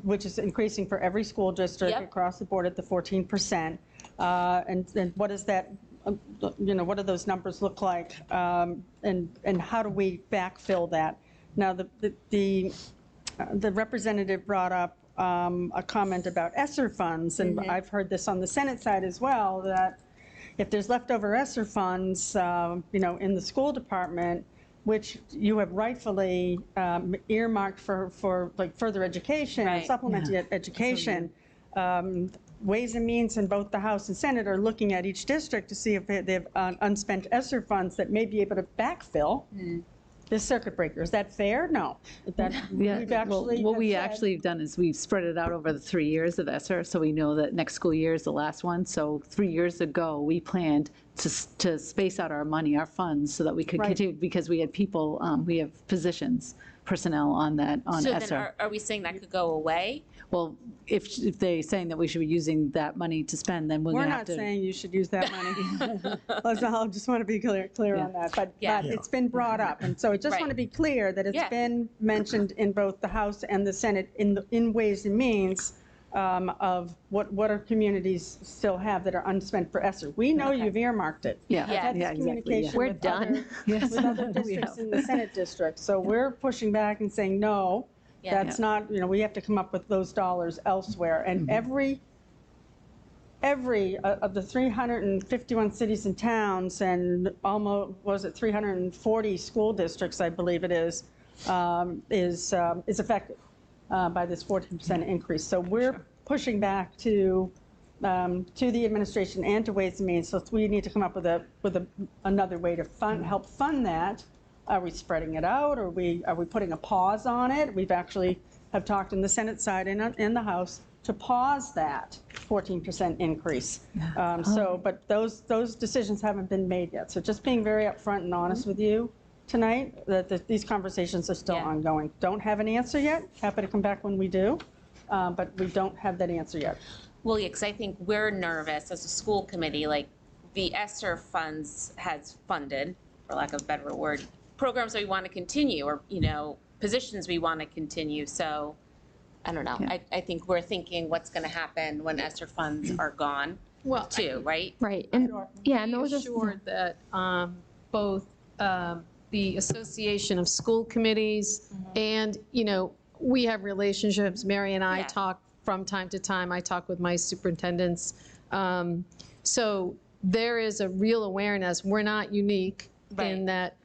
Which is increasing for every school district Yep. across the board at the 14%. And what is that, what do those numbers look like? And how do we backfill that? Now, the representative brought up a comment about ESSER funds, and I've heard this on the Senate side as well, that if there's leftover ESSER funds, in the school department, which you have rightfully earmarked for like further education, Right. supplemental education, Ways and Means in both the House and Senate are looking at each district to see if they have unspent ESSER funds that may be able to backfill this circuit breaker. Is that fair? No. Yeah, We've actually what we have said- actually have done is we've spread it out over the 3 years of ESSER, so we know that next school year is the last one. So 3 years ago, we planned to space out our money, our funds, so that we could Right. continue, because we had people, we have personnel on that, on So ESSER. then are we saying that could go away? Well, if they're saying that we should be using that money to spend, then we're We're going to not have to. saying you should use that money. I just want to be clear on that. But Yeah. it's been brought up, and so I just Right. want to be clear that it's Yeah. been mentioned in both the House and the Senate in Ways and Means of what our communities still have that are unspent for ESSER. We know you've earmarked it. Yeah, I've had this yeah, exactly, yeah. communication We're with done. with other districts in the Senate district. So we're pushing back and saying, no, Yeah. that's not, we have to come up with those dollars elsewhere. And every of the 351 cities and towns and almost, was it 340 school districts, I believe it is affected by this 14% increase. So we're pushing back to the administration and to Ways and Means. So we need to come up with another way to help fund that. Are we spreading it out? Are we putting a pause on it? We've actually have talked in the Senate side and in the House to pause that 14% increase. But those decisions haven't been made yet. So just being very upfront and honest with you tonight, that these conversations are still ongoing. Don't have an answer yet. Happy to come back when we do, but we don't have that answer yet. Well, yeah, because I think we're nervous as a school committee, like the ESSER funds has funded, for lack of a better word, programs that we want to continue or, positions we want to continue. So I don't know. Yeah. I think we're thinking what's going to happen when ESSER funds are gone, Well, too, right? Right, and, yeah, and Be those are. assured that both the Association of School Committees and, we have relationships. Mary and I Yeah. talk from time to time. I talk with my superintendents. So there is a real awareness. We're not unique in that,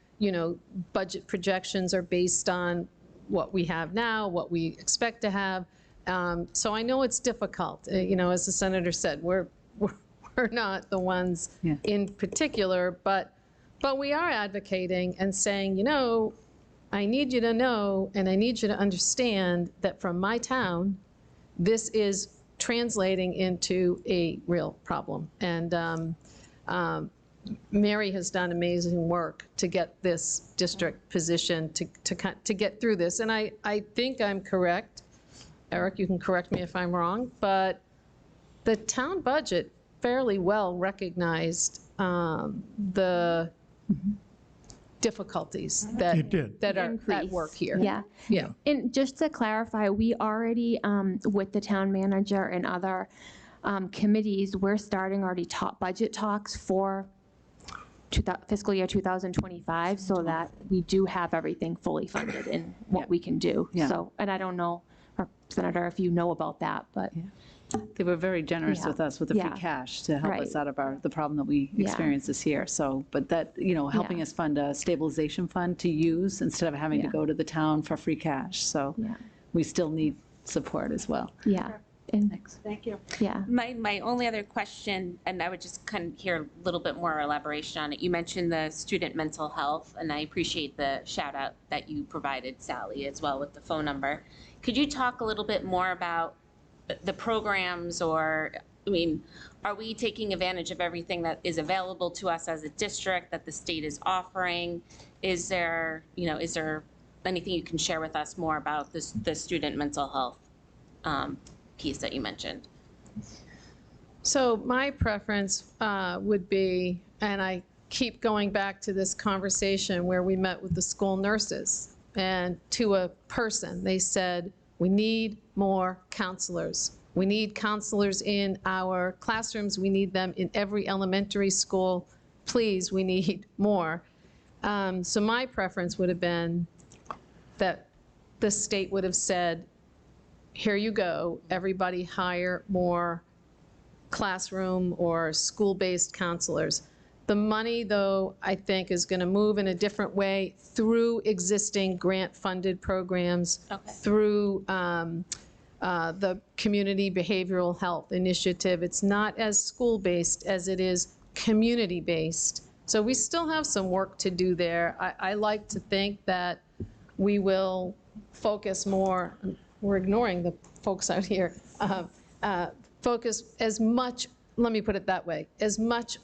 budget projections are based on what we have now, what we expect to have. So I know it's difficult. As the senator said, we're not the ones in particular, but we are advocating and saying, I need you to know and I need you to understand that from my town, this is translating into a real problem. And Mary has done amazing work to get this district positioned to get through this. And I think I'm correct. Eric, you can correct me if I'm wrong, but the town budget fairly well recognized the difficulties that are at work here. Yeah. Yeah. And just to clarify, we already, with the town manager and other committees, we're starting already budget talks for fiscal year 2025, so that we do have everything fully funded in what we can do. Yeah. So, and I don't know, Senator, if you know about that, but. They were very generous Yeah. with us with the free Yeah. cash to help Right. us out of the problem that we Yeah. experienced this year. So, but that, helping Yeah. us fund a stabilization fund to use instead of having to Yeah. go to the town for free cash. So Yeah. we still need support as well. Yeah. And, Thank you. yeah. My only other question, and I would just kind of hear a little bit more elaboration on it. You mentioned the student mental health, and I appreciate the shout out that you provided, Sally, as well with the phone number. Could you talk a little bit more about the programs, or, are we taking advantage of everything that is available to us as a district that the state is offering? Is there anything you can share with us more about the student mental health piece that you mentioned? So my preference would be, and I keep going back to this conversation where we met with the school nurses, and to a person, they said, we need more counselors. We need counselors in our classrooms. We need them in every elementary school. Please, we need more. So my preference would have been that the state would have said, here you go, everybody hire more classroom or school-based counselors. The money, though, I think is going to move in a different way through existing grant-funded programs, through the Community Behavioral Health Initiative. It's not as school-based as it is community-based. So we still have some work to do there. I like to think that we will focus more, we're ignoring the folks out here, focus as much, let me put it that way, as much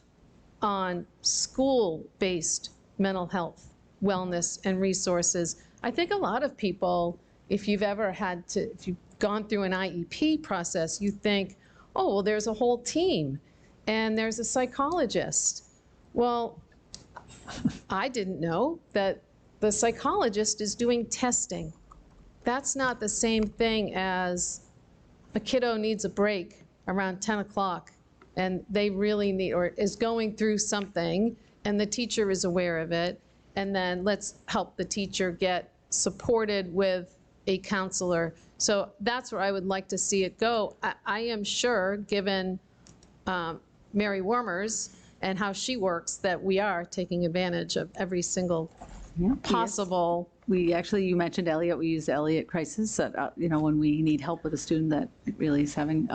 on school-based mental health, wellness, and resources. I think a lot of people, if you've gone through an IEP process, you think, oh, well, there's a whole team, and there's a psychologist. Well, I didn't know that the psychologist is doing testing. That's not the same thing as a kiddo needs a break around 10 o'clock and they really need, or is going through something and the teacher is aware of it, and then let's help the teacher get supported with a counselor. So that's where I would like to see it go. I am sure, given Mary Wormers and how she works, that we are taking advantage of every single possible. You mentioned Elliot. We use Elliot Crisis, when we need help with a student that really is having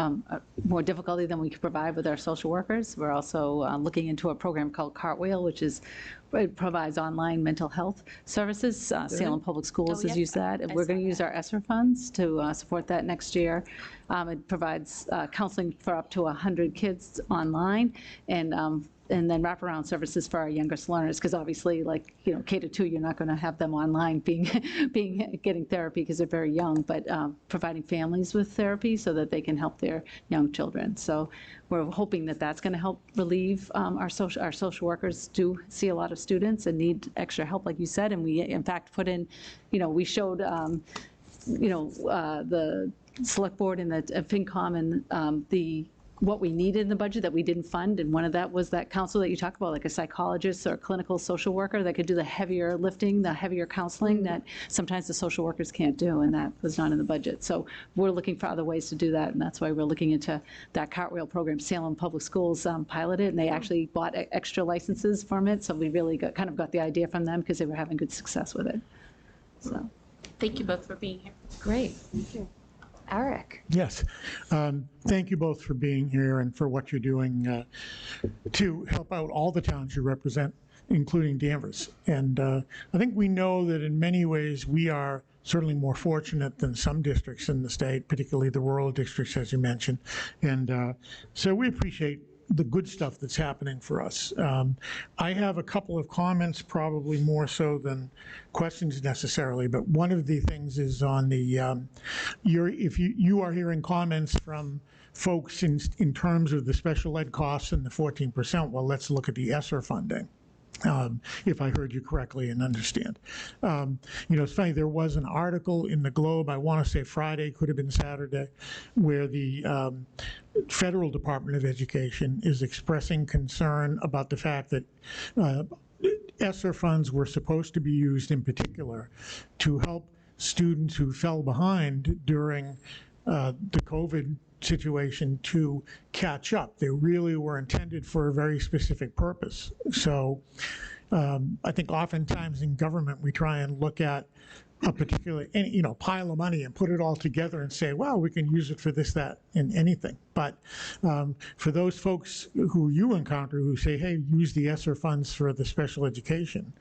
more difficulty than we could provide with our social workers. We're also looking into a program called Cartwheel, it provides online mental health services. Salem Public Schools has used that. And we're going to use our ESSER funds to support that next year. It provides counseling for up to 100 kids online, and then wraparound services for our youngest learners, because obviously, K-2, you're not going to have them online getting therapy because they're very young, but providing families with therapy so that they can help their young children. So we're hoping that that's going to help relieve our social workers do see a lot of students and need extra help, like you said, and we in fact put in, we showed the select board and the FinCom and what we needed in the budget that we didn't fund, and one of that was that counselor that you talk about, like a psychologist or a clinical social worker that could do the heavier lifting, the heavier counseling that sometimes the social workers can't do, and that was not in the budget. So we're looking for other ways to do that, and that's why we're looking into that cartwheel program. Salem Public Schools piloted, and they actually bought extra licenses from it, so we really kind of got the idea from them because they were having good success with it. So, Thank you both for being here. Great. Thank you. Eric. Yes. Thank you both for being here and for what you're doing to help out all the towns you represent, including Danvers. And I think we know that in many ways we are certainly more fortunate than some districts in the state, particularly the rural districts, as you mentioned. And so we appreciate the good stuff that's happening for us. I have a couple of comments, probably more so than questions necessarily, but one of the things is on the, if you are hearing comments from folks in terms of the special ed costs and the 14%, well, let's look at the ESSER funding. If I heard you correctly and understand. It's funny, there was an article in the Globe, I want to say Friday, could have been Saturday, where the Federal Department of Education is expressing concern about the fact that ESSER funds were supposed to be used in particular to help students who fell behind during the COVID situation to catch up. They really were intended for a very specific purpose. So I think oftentimes in government we try and look at a particular pile of money and put it all together and say, well, we can use it for this, that, and anything. But for those folks who you encounter who say, hey, use the ESSER funds for the special education,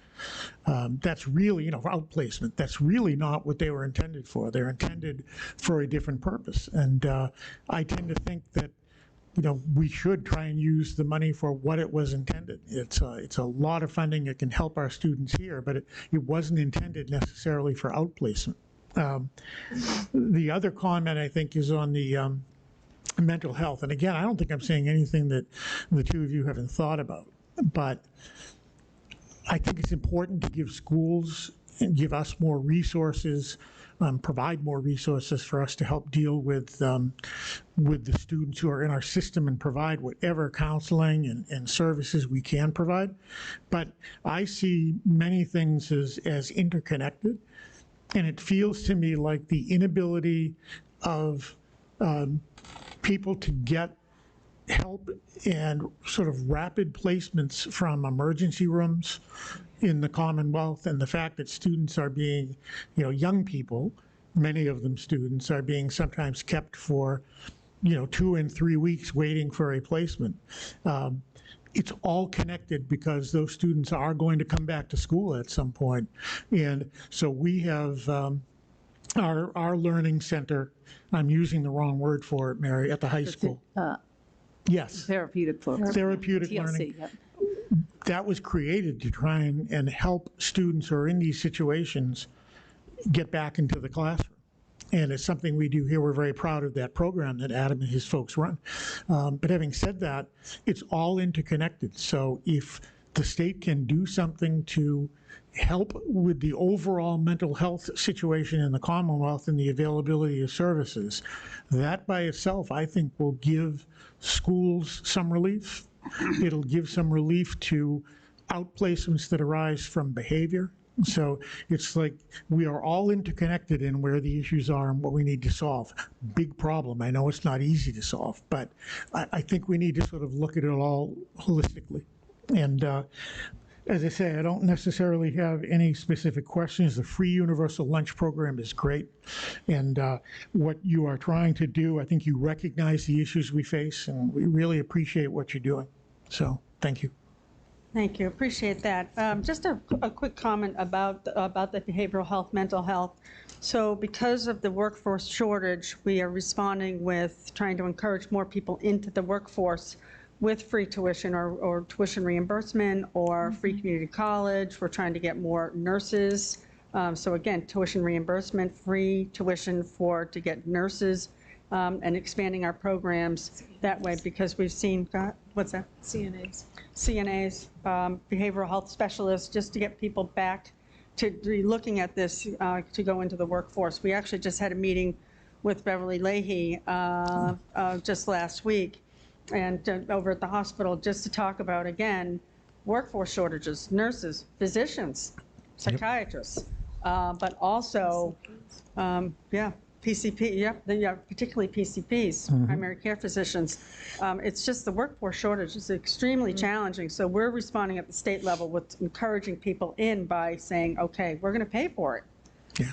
that's really, for outplacement, that's really not what they were intended for. They're intended for a different purpose. And I tend to think that we should try and use the money for what it was intended. It's a lot of funding. It can help our students here, but it wasn't intended necessarily for outplacement. The other comment, I think, is on the mental health. And again, I don't think I'm saying anything that the two of you haven't thought about, but I think it's important to give schools and give us more resources, provide more resources for us to help deal with the students who are in our system and provide whatever counseling and services we can provide. But I see many things as interconnected, and it feels to me like the inability of people to get help and sort of rapid placements from emergency rooms in the Commonwealth, and the fact that students are being, young people, many of them students, are being sometimes kept for, 2 and 3 weeks waiting for a placement. It's all connected because those students are going to come back to school at some point. And so we have our learning center, I'm using the wrong word for it, Mary, at the high school. Yes. Therapeutic folks. Therapeutic TLC, learning. Yep. That was created to try and help students who are in these situations get back into the classroom. And it's something we do here. We're very proud of that program that Adam and his folks run. But having said that, it's all interconnected. So if the state can do something to help with the overall mental health situation in the Commonwealth and the availability of services, that by itself, I think, will give schools some relief. It'll give some relief to outplacements that arise from behavior. So it's like we are all interconnected in where the issues are and what we need to solve. Big problem. I know it's not easy to solve, but I think we need to sort of look at it all holistically. And as I say, I don't necessarily have any specific questions. The free universal lunch program is great. And what you are trying to do, I think you recognize the issues we face, and we really appreciate what you're doing. So thank you. Thank you, appreciate that. Just a quick comment about the behavioral health, mental health. So because of the workforce shortage, we are responding with trying to encourage more people into the workforce with free tuition or tuition reimbursement or free community college. We're trying to get more nurses. So again, tuition reimbursement, free tuition to get nurses, and expanding our programs that way because we've seen, what's that? CNAs, behavioral health specialists, just to get people back to be looking at this to go into the workforce. We actually just had a meeting with Beverly Leahy just last week, and over at the hospital, just to talk about, again, workforce shortages, nurses, physicians, psychiatrists, but also, PCP, particularly PCPs, primary care physicians. It's just the workforce shortage is extremely challenging. So we're responding at the state level with encouraging people in by saying, okay, we're going to pay for it.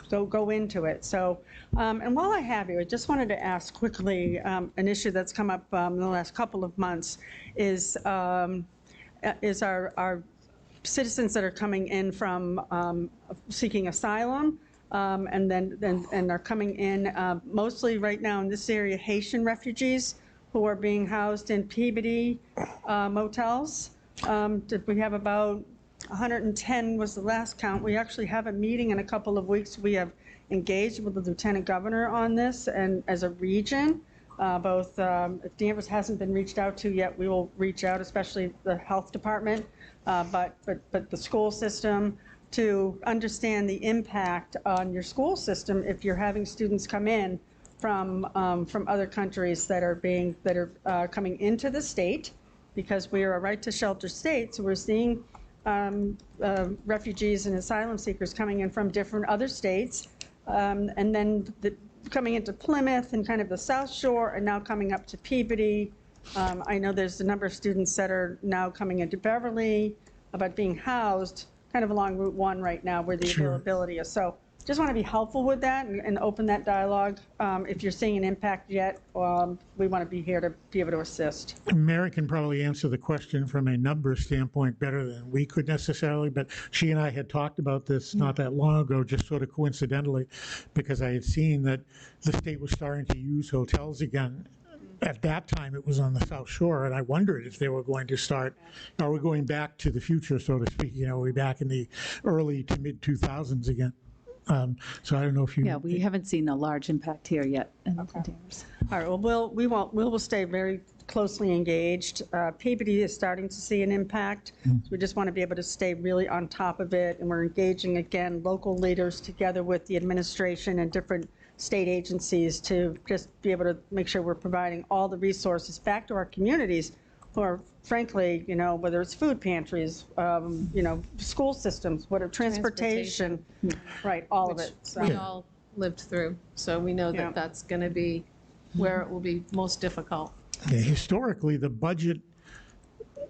So go into it. So, and while I have you, I just wanted to ask quickly, an issue that's come up in the last couple of months is our citizens that are coming in from seeking asylum, and are coming in mostly right now in this area, Haitian refugees who are being housed in Peabody motels. We have about 110 was the last count. We actually have a meeting in a couple of weeks. We have engaged with the Lieutenant Governor on this, and as a region, both, if Danvers hasn't been reached out to yet, we will reach out, especially the health department, but the school system, to understand the impact on your school system if you're having students come in from other countries that are coming into the state, because we are a right to shelter state, so we're seeing refugees and asylum seekers coming in from different other states, and then coming into Plymouth and kind of the South Shore, and now coming up to Peabody. I know there's a number of students that are now coming into Beverly, but being housed kind of along Route 1 right now where the availability is. So just want to be helpful with that and open that dialogue. If you're seeing an impact yet, we want to be here to be able to assist. Mary can probably answer the question from a numbers standpoint better than we could necessarily, but she and I had talked about this not that long ago, just sort of coincidentally, because I had seen that the state was starting to use hotels again. At that time, it was on the South Shore, and I wondered if they were going to start, are we going back to the future, so to speak? Are we back in the early to mid-2000s again? So I don't know if you... Yeah, we haven't seen a large impact here yet in Danvers. All right, well, we will stay very closely engaged. Peabody is starting to see an impact, so we just want to be able to stay really on top of it, and we're engaging, again, local leaders together with the administration and different state agencies to just be able to make sure we're providing all the resources back to our communities who are, frankly, whether it's food pantries, school systems, transportation, right, all of it. So. We all lived through, so we know that that's going to be where it will be most difficult. Yeah, historically, the budget,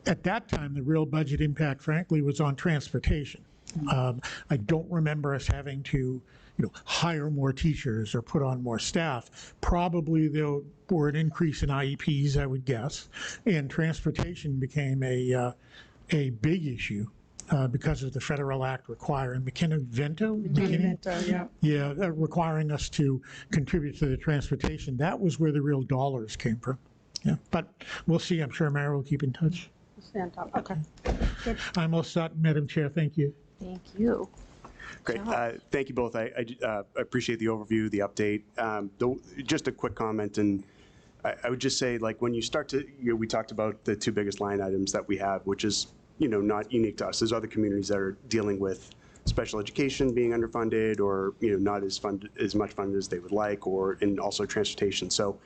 at that time, the real budget impact, frankly, was on transportation. I don't remember us having to hire more teachers or put on more staff. Probably there were an increase in IEPs, I would guess, and transportation became a big issue because of the federal act requiring McKinney-Vento, requiring us to contribute to the transportation. That was where the real dollars came from. Yeah, but we'll see. I'm sure Mary will keep in touch. Stay on top. Okay. Good. I'm all set, Madam Chair. Thank you. Thank you. Great. Thank you both. I appreciate the overview, the update. Just a quick comment, and I would just say, like, when you start to, we talked about the two biggest line items that we have, which is, not unique to us. There's other communities that are dealing with special education being underfunded, or, not as much funded as they would like, and also transportation. So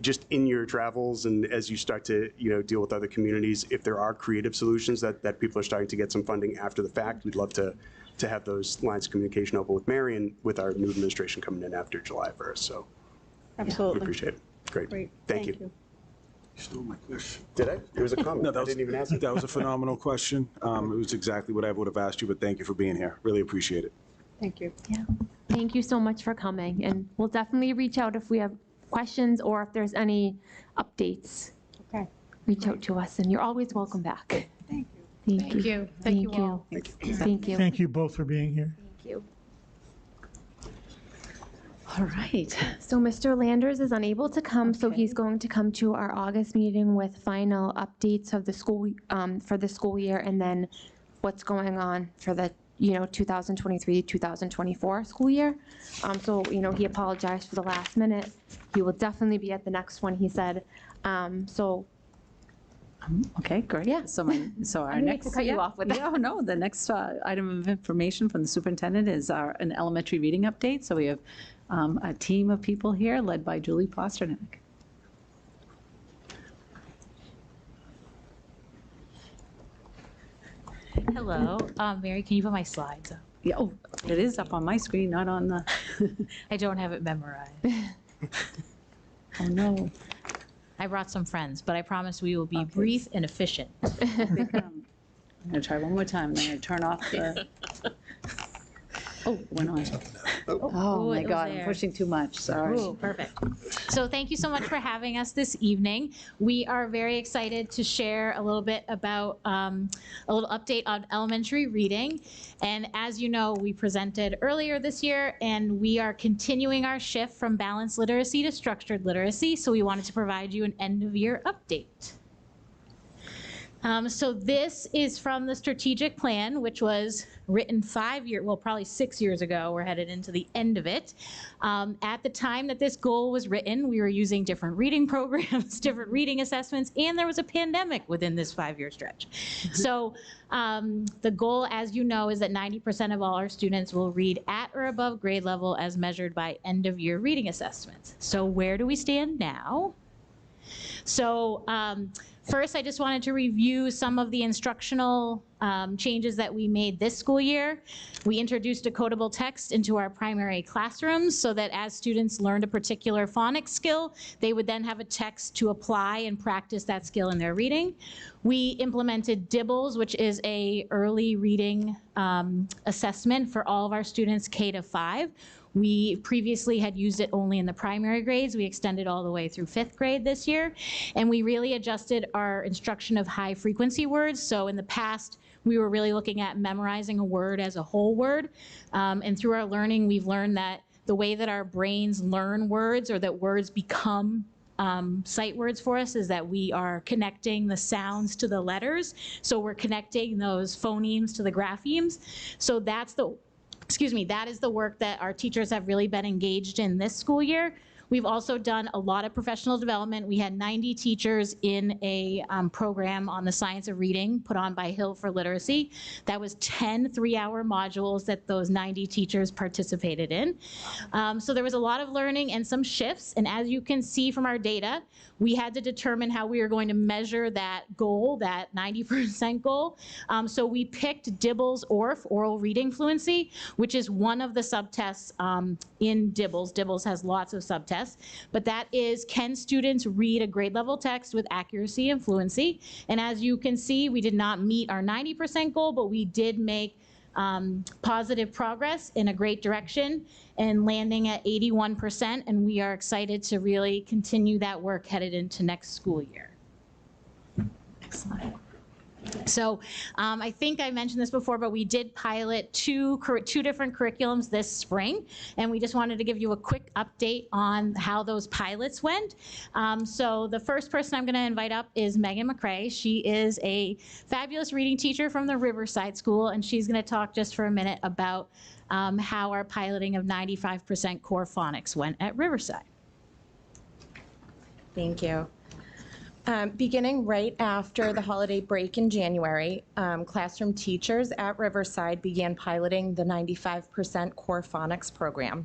just in your travels and as you start to, deal with other communities, if there are creative solutions that people are starting to get some funding after the fact, we'd love to have those lines of communication open with Mary and with our new administration coming in after July 1st. So absolutely. We appreciate it. Great. Thank you. You stole my question. Did I? It was a comment. No, I didn't even ask it. That was a phenomenal question. It was exactly what I would have asked you, but thank you for being here. Really appreciate it. Thank you. Yeah. Thank you so much for coming, and we'll definitely reach out if we have questions or if there's any updates. Okay. Reach out to us, and you're always welcome back. Thank you. Thank you. Thank you all. Thank you. Thank you both for being here. Thank you. All right. So Mr. Landers is unable to come, so he's going to come to our August meeting with final updates of the school, for the school year, and then what's going on for the 2023-2024 school year. So, he apologized for the last minute. He will definitely be at the next one, he said. Okay, great. Yeah. So our I next. hate to cut you off with that. Yeah, no, the next item of information from the superintendent is an elementary reading update. So we have a team of people here led by Julie Posternak. Hello, Mary, can you put my slides up? Yeah, oh, it is up on my screen, not on the, I don't have it memorized. oh no. I brought some friends, but I promise we will be brief and efficient. I'm gonna try one more time, then I'm gonna turn off the, oh, it went on. Oh it my was God, I'm there. pushing too much, sorry. Ooh, perfect. So thank you so much for having us this evening. We are very excited to share a little bit about a little update on elementary reading. And as you know, we presented earlier this year, and we are continuing our shift from balanced literacy to structured literacy. So we wanted to provide you an end-of-year update. So this is from the strategic plan, which was written probably 6 years ago. We're headed into the end of it. At the time that this goal was written, we were using different reading programs, different reading assessments, and there was a pandemic within this 5-year stretch. So the goal, as you know, is that 90% of all our students will read at or above grade level as measured by end-of-year reading assessments. So where do we stand now? So first, I just wanted to review some of the instructional changes that we made this school year. We introduced decodable text into our primary classrooms so that as students learned a particular phonics skill, they would then have a text to apply and practice that skill in their reading. We implemented DIBELS, which is a early reading assessment for all of our students K to 5. We previously had used it only in the primary grades. We extended all the way through 5th grade this year. And we really adjusted our instruction of high frequency words. So in the past, we were really looking at memorizing a word as a whole word. And through our learning, we've learned that the way that our brains learn words, or that words become sight words for us, is that we are connecting the sounds to the letters. So we're connecting those phonemes to the graphemes. So that is the work that our teachers have really been engaged in this school year. We've also done a lot of professional development. We had 90 teachers in a program on the science of reading put on by Hill for Literacy. That was 10 3-hour modules that those 90 teachers participated in. So there was a lot of learning and some shifts. And as you can see from our data, we had to determine how we were going to measure that goal, that 90% goal. So we picked DIBELS ORF, oral reading fluency, which is one of the subtests in DIBELS. DIBELS has lots of subtests. But that is, can students read a grade level text with accuracy and fluency? And as you can see, we did not meet our 90% goal, but we did make positive progress in a great direction and landing at 81%. And we are excited to really continue that work headed into next school year. Next slide. So I think I mentioned this before, but we did pilot two different curriculums this spring, and we just wanted to give you a quick update on how those pilots went. So the first person I'm going to invite up is Megan McCrae. She is a fabulous reading teacher from the Riverside School, and she's going to talk just for a minute about how our piloting of 95% core phonics went at Riverside. Thank you. Beginning right after the holiday break in January, classroom teachers at Riverside began piloting the 95% core phonics program.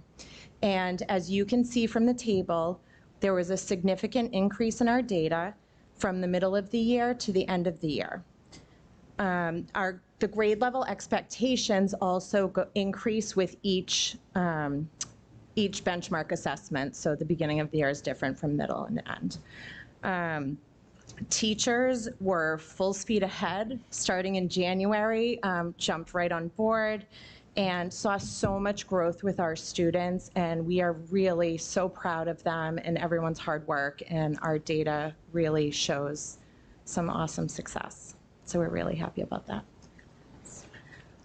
And as you can see from the table, there was a significant increase in our data from the middle of the year to the end of the year. The grade level expectations also increase with each benchmark assessment. So the beginning of the year is different from middle and end. Teachers were full speed ahead starting in January, jumped right on board and saw so much growth with our students, and we are really so proud of them and everyone's hard work, and our data really shows some awesome success. So we're really happy about that.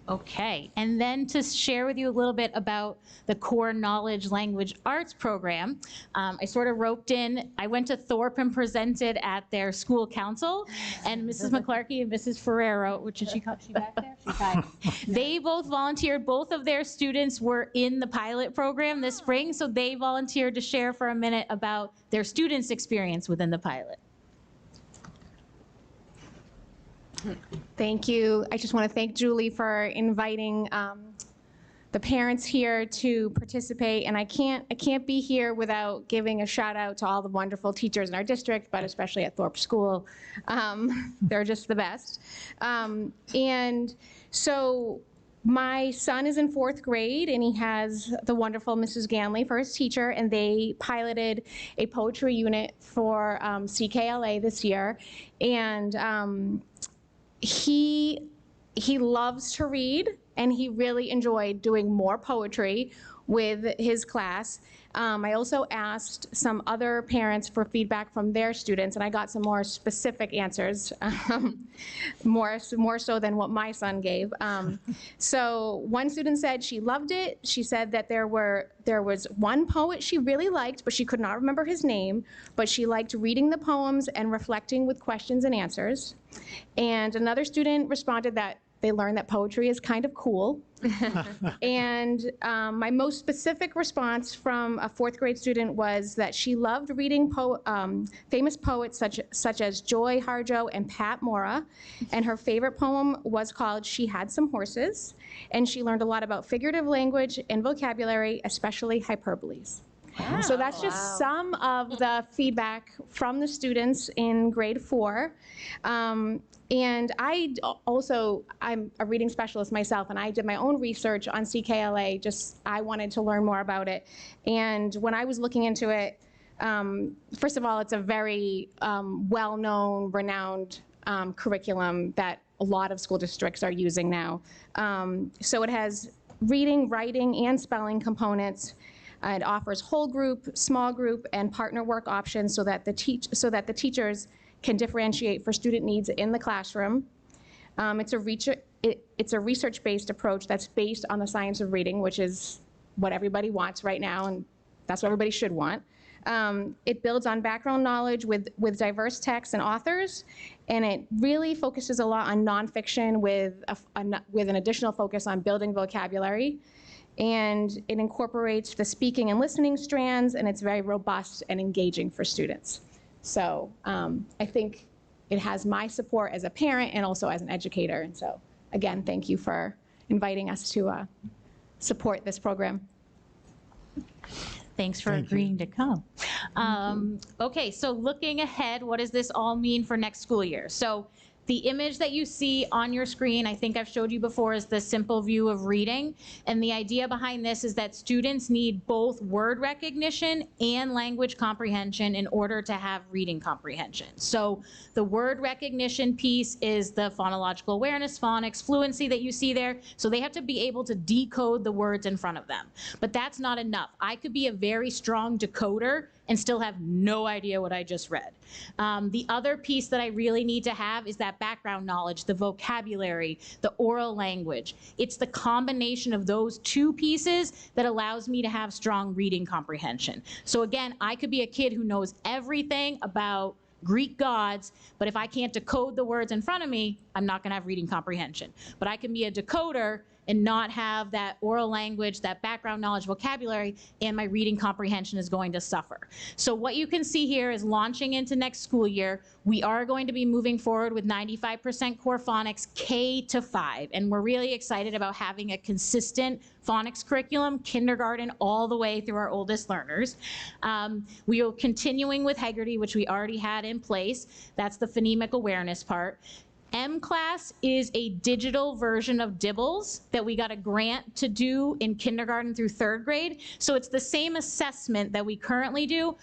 Okay, and then to share with you a little bit about the Core Knowledge Language Arts program, I sort of roped in, I went to Thorpe and presented at their school council, and Mrs. McClarkey and Mrs. Ferrero, which is she back there? She's hiding. They both volunteered, both of their students were in the pilot program this spring, so they volunteered to share for a minute about their students' experience within the pilot. Thank you. I just want to thank Julie for inviting the parents here to participate, and I can't be here without giving a shout out to all the wonderful teachers in our district, but especially at Thorpe School. They're just the best. And so my son is in 4th grade, and he has the wonderful Mrs. Ganley for his teacher, and they piloted a poetry unit for CKLA this year. And he loves to read, and he really enjoyed doing more poetry with his class. I also asked some other parents for feedback from their students, and I got some more specific answers, more so than what my son gave. So one student said she loved it. She said that there was one poet she really liked, but she could not remember his name, but she liked reading the poems and reflecting with questions and answers. And another student responded that they learned that poetry is kind of cool. And my most specific response from a 4th grade student was that she loved reading famous poets such as Joy Harjo and Pat Mora. And her favorite poem was called She Had Some Horses. And she learned a lot about figurative language and vocabulary, especially hyperboles. Wow. So that's just some of the feedback from the students in grade 4. And I'm a reading specialist myself, and I did my own research on CKLA, I wanted to learn more about it. And when I was looking into it, first of all, it's a very well-known, renowned curriculum that a lot of school districts are using now. So it has reading, writing, and spelling components. It offers whole group, small group, and partner work options so that the teachers can differentiate for student needs in the classroom. It's a research-based approach that's based on the science of reading, which is what everybody wants right now, and that's what everybody should want. It builds on background knowledge with diverse texts and authors, and it really focuses a lot on nonfiction with an additional focus on building vocabulary. And it incorporates the speaking and listening strands, and it's very robust and engaging for students. So I think it has my support as a parent and also as an educator. And so, again, thank you for inviting us to support this program. Thanks for agreeing to come. Okay, so looking ahead, what does this all mean for next school year? So the image that you see on your screen, I think I've showed you before, is the simple view of reading. And the idea behind this is that students need both word recognition and language comprehension in order to have reading comprehension. So the word recognition piece is the phonological awareness, phonics, fluency that you see there. So they have to be able to decode the words in front of them. But that's not enough. I could be a very strong decoder and still have no idea what I just read. The other piece that I really need to have is that background knowledge, the vocabulary, the oral language. It's the combination of those two pieces that allows me to have strong reading comprehension. So again, I could be a kid who knows everything about Greek gods, but if I can't decode the words in front of me, I'm not gonna have reading comprehension. But I can be a decoder and not have that oral language, that background knowledge, vocabulary, and my reading comprehension is going to suffer. So what you can see here is launching into next school year, we are going to be moving forward with 95% core phonics K-5, and we're really excited about having a consistent phonics curriculum, kindergarten all the way through our oldest learners. We are continuing with Heggerty, which we already had in place. That's the phonemic awareness part. M-Class is a digital version of Dibbles that we got a grant to do in kindergarten through 3rd grade. So it's the same assessment that we currently do,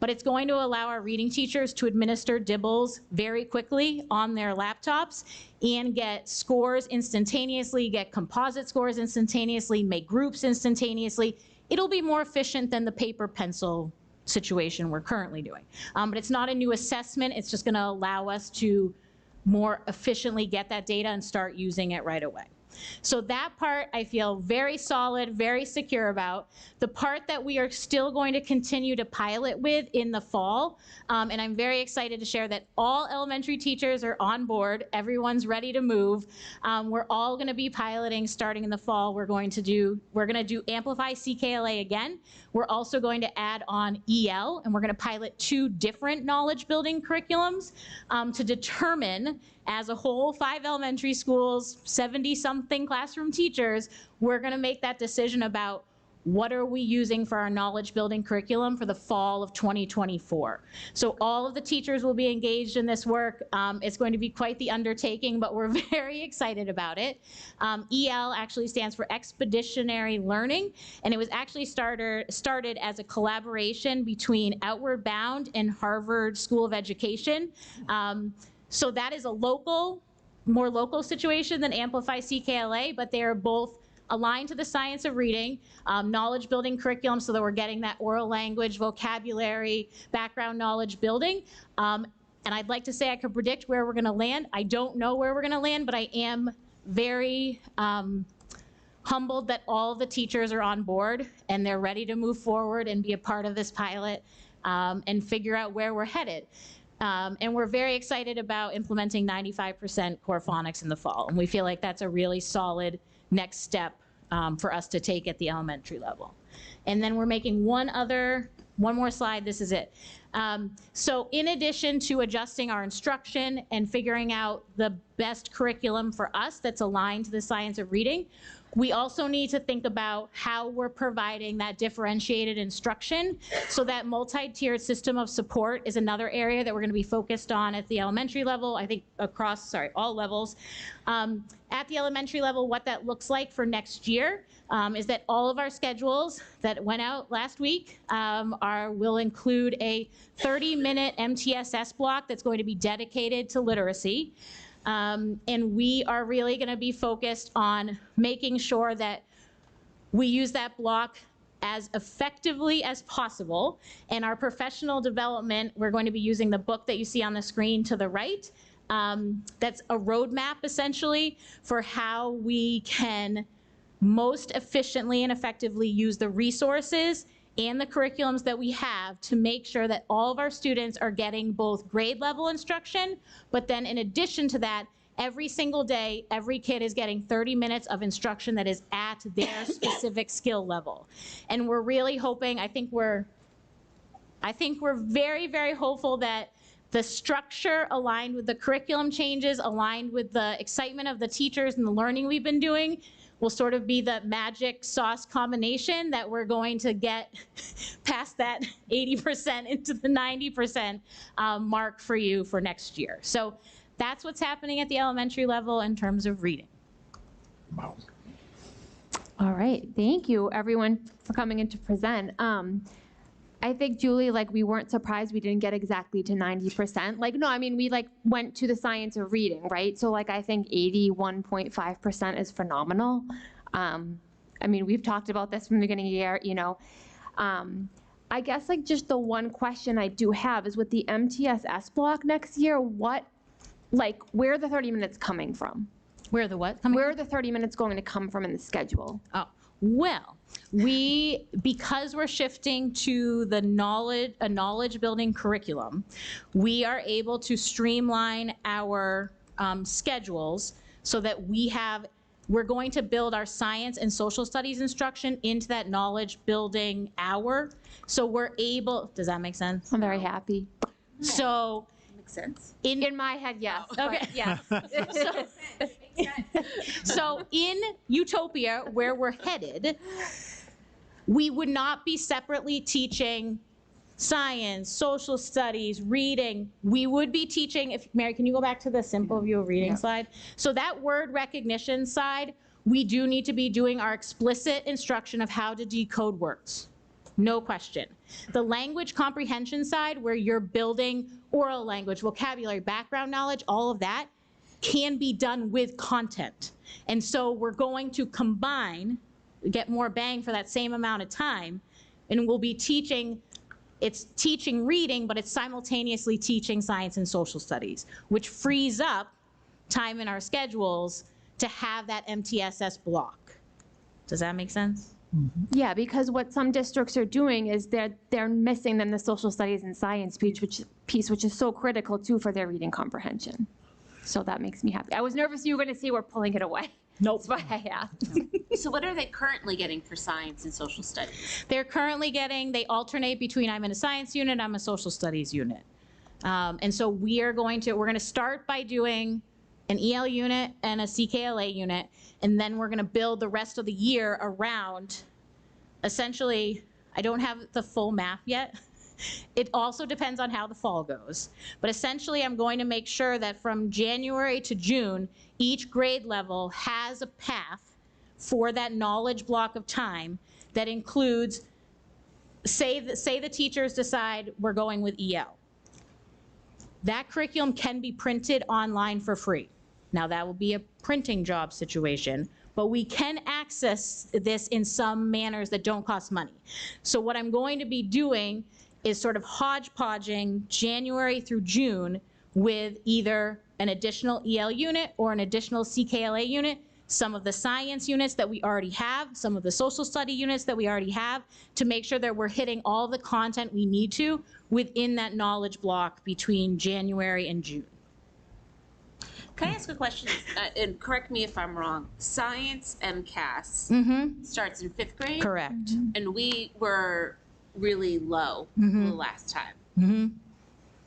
but it's going to allow our reading teachers to administer Dibbles very quickly on their laptops and get scores instantaneously, get composite scores instantaneously, make groups instantaneously. It'll be more efficient than the paper pencil situation we're currently doing. But it's not a new assessment. It's just going to allow us to more efficiently get that data and start using it right away. So that part I feel very solid, very secure about. The part that we are still going to continue to pilot with in the fall, and I'm very excited to share that all elementary teachers are on board, everyone's ready to move. We're all gonna be piloting starting in the fall. We're gonna do Amplify CKLA again. We're also going to add on EL, and we're gonna pilot 2 different knowledge building curriculums to determine as a whole, 5 elementary schools, 70-something classroom teachers, we're going to make that decision about what are we using for our knowledge building curriculum for the fall of 2024. So all of the teachers will be engaged in this work. It's going to be quite the undertaking, but we're very excited about it. EL actually stands for Expeditionary Learning, and it was actually started as a collaboration between Outward Bound and Harvard School of Education. So that is a more local situation than Amplify CKLA, but they are both aligned to the science of reading, knowledge building curriculum, so that we're getting that oral language, vocabulary, background knowledge building. And I'd like to say I could predict where we're gonna land. I don't know where we're gonna land, but I am very humbled that all of the teachers are on board and they're ready to move forward and be a part of this pilot and figure out where we're headed. And we're very excited about implementing 95% core phonics in the fall. And we feel like that's a really solid next step for us to take at the elementary level. And then we're making one more slide, this is it. So in addition to adjusting our instruction and figuring out the best curriculum for us that's aligned to the science of reading, we also need to think about how we're providing that differentiated instruction. So that multi-tiered system of support is another area that we're going to be focused on at the elementary level, I think across, all levels. At the elementary level, what that looks like for next year is that all of our schedules that went out last week will include a 30-minute MTSS block that's going to be dedicated to literacy. And we are really going to be focused on making sure that we use that block as effectively as possible. And our professional development, we're going to be using the book that you see on the screen to the right. That's a roadmap, essentially, for how we can most efficiently and effectively use the resources and the curriculums that we have to make sure that all of our students are getting both grade level instruction, but then in addition to that, every single day, every kid is getting 30 minutes of instruction that is at their specific skill level. And we're really hoping, I think we're very, very hopeful that the structure aligned with the curriculum changes, aligned with the excitement of the teachers and the learning we've been doing, will sort of be the magic sauce combination that we're going to get past that 80% into the 90% mark for you for next year. So that's what's happening at the elementary level in terms of reading. Wow. All right, thank you everyone for coming in to present. I think, Julie, we weren't surprised we didn't get exactly to 90%. No, I mean, we went to the science of reading, right? So I think 81.5% is phenomenal. I mean, we've talked about this from the beginning of the year, I guess just the one question I do have is with the MTSS block next year, where are the 30 minutes coming from? Where are the what? Where are the 30 minutes going to come from in the schedule? Oh, well, because we're shifting to a knowledge building curriculum, we are able to streamline our schedules so that we're going to build our science and social studies instruction into that knowledge building hour. So we're able, does that make sense? I'm very happy. So Makes sense. In my head, yes. Okay. Yes. So in Utopia, where we're headed, we would not be separately teaching science, social studies, reading. We would be teaching, Mary, can you go back to the simple view of reading slide? So that word recognition side, we do need to be doing our explicit instruction of how to decode words. No question. The language comprehension side, where you're building oral language, vocabulary, background knowledge, all of that can be done with content. And so we're going to combine, get more bang for that same amount of time, and we'll be teaching, it's teaching reading, but it's simultaneously teaching science and social studies, which frees up time in our schedules to have that MTSS block. Does that make sense? Yeah, because what some districts are doing is they're missing then the social studies and science piece, which is so critical too for their reading comprehension. So that makes me happy. I was nervous you were going to say we're pulling it away. Nope. That's why I asked. So what are they currently getting for science and social studies? They're currently getting, they alternate between I'm in a science unit, I'm a social studies unit. And so we're going to start by doing an EL unit and a CKLA unit, and then we're going to build the rest of the year around, essentially, I don't have the full math yet. It also depends on how the fall goes. But essentially, I'm going to make sure that from January to June, each grade level has a path for that knowledge block of time that includes, say the teachers decide we're going with EL. That curriculum can be printed online for free. Now, that will be a printing job situation, but we can access this in some manners that don't cost money. So what I'm going to be doing is sort of hodgepodging January through June with either an additional EL unit or an additional CKLA unit, some of the science units that we already have, some of the social study units that we already have, to make sure that we're hitting all the content we need to within that knowledge block between January and June. Can I ask a question? And correct me if I'm wrong. Science MCAS starts in 5th grade? Correct. And we were really low the last time.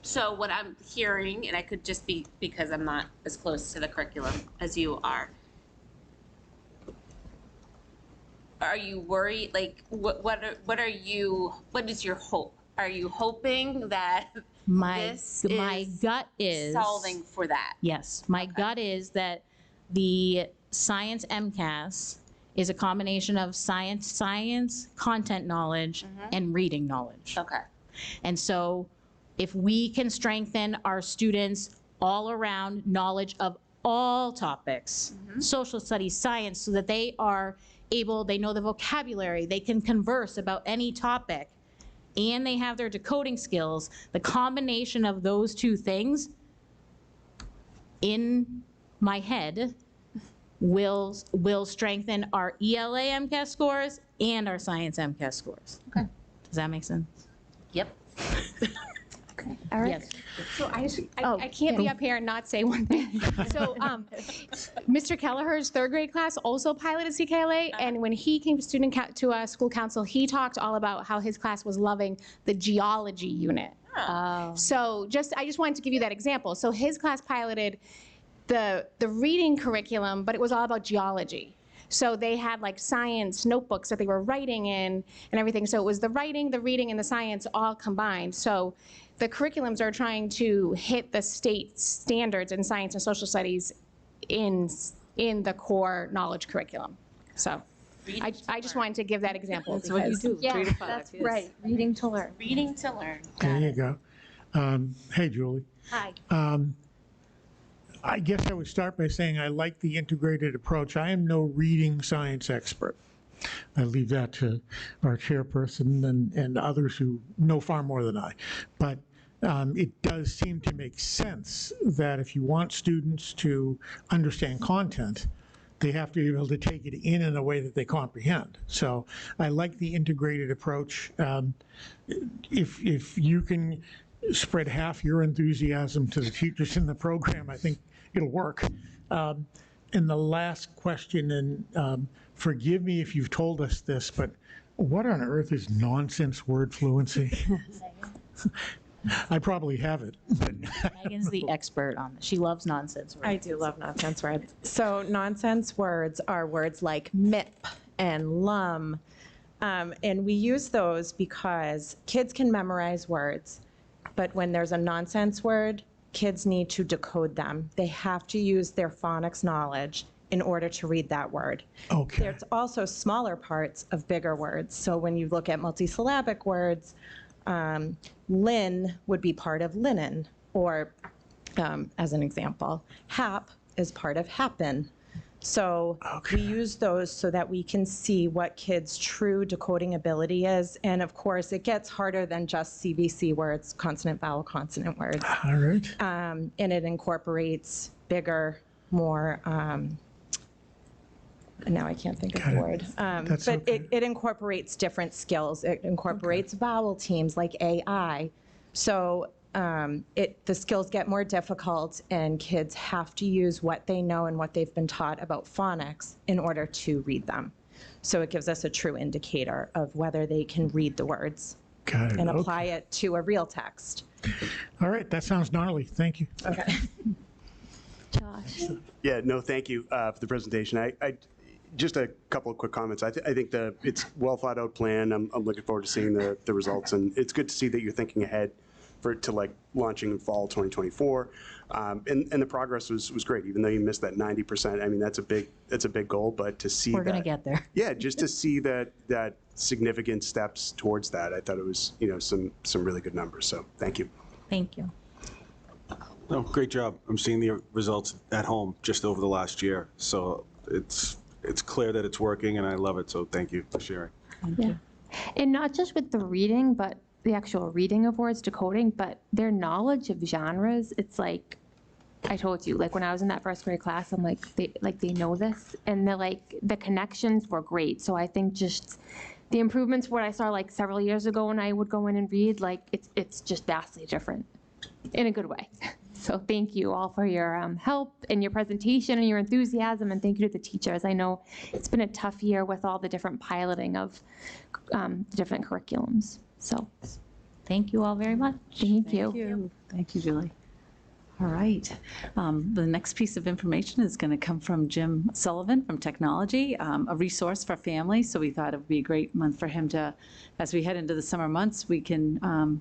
So what I'm hearing, and I could just be because I'm not as close to the curriculum as you are you worried? Like, what is your hope? Are you hoping that My is gut is solving for that? Yes, my gut is that the science MCAS is a combination of science, content knowledge, and reading knowledge. Okay. And so if we can strengthen our students' all around knowledge of all topics, social studies, science, so that they are able, they know the vocabulary, they can converse about any topic, and they have their decoding skills, the combination of those two things in my head will strengthen our ELA MCAS scores and our science MCAS scores. Okay. Does that make sense? Yep. Eric? Yes. So I can't be up here and not say one thing. So Mr. Kelleher's 3rd grade class also piloted CKLA, and when he came to school council, he talked all about how his class was loving the geology unit. So I just wanted to give you that example. So his class piloted the reading curriculum, but it was all about geology. So they had like science notebooks that they were writing in and everything. So it was the writing, the reading, and the science all combined. So the curriculums are trying to hit the state standards in science and social studies in the core knowledge curriculum. So I just wanted to give that example. That's what you do. Yeah, 3 to 5. that's yes. right. Reading to learn. Reading to learn. There you go. Hey, Julie. Hi. I guess I would start by saying I like the integrated approach. I am no reading science expert. I leave that to our chairperson and others who know far more than I. But it does seem to make sense that if you want students to understand content, they have to be able to take it in a way that they comprehend. So I like the integrated approach. If you can spread half your enthusiasm to the teachers in the program, I think it'll work. And the last question, and forgive me if you've told us this, but what on earth is nonsense word fluency? I probably have it. Megan's the expert on this. She loves nonsense words. I do love nonsense words. So nonsense words are words like MIP and LUM. And we use those because kids can memorize words, but when there's a nonsense word, kids need to decode them. They have to use their phonics knowledge in order to read that word. Okay. There's also smaller parts of bigger words. So when you look at multisyllabic words, lin would be part of linen, or as an example, hap is part of happen. So we use those so that we can see what kids' true decoding ability is. And of course, it gets harder than just CVC words, consonant, vowel, consonant words. All right. And it incorporates bigger, more, now I can't think of the word. But it incorporates different skills. It incorporates vowel teams like AI. So the skills get more difficult, and kids have to use what they know and what they've been taught about phonics in order to read them. So it gives us a true indicator of whether they can read the words and apply it to a real text. All right, that sounds gnarly. Thank you. Okay. Josh. Yeah, no, thank you for the presentation. I just a couple of quick comments. I think it's well thought out plan. I'm looking forward to seeing the results, and it's good to see that you're thinking ahead to like launching in fall 2024. And the progress was great, even though you missed that 90%. I mean, that's a big goal, but to see We're going to get there. Yeah, just to see that significant steps towards that, I thought it was some really good numbers. So thank you. Thank you. No, great job. I'm seeing the results at home just over the last year. So it's clear that it's working, and I love it. So thank you for sharing. Yeah. And not just with the reading, but the actual reading of words, decoding, but their knowledge of genres. It's like, I told you, like when I was in that first grade class, I'm like, they know this, and the connections were great. So I think just the improvements, what I saw like several years ago when I would go in and read, like it's just vastly different in a good way. So thank you all for your help and your presentation and your enthusiasm, and thank you to the teachers. I know it's been a tough year with all the different piloting of the different curriculums. So thank you all very much. Thank you. Thank you, Julie. All right. The next piece of information is going to come from Jim Sullivan from Technology, a resource for families. So we thought it would be a great month for him to, as we head into the summer months, we can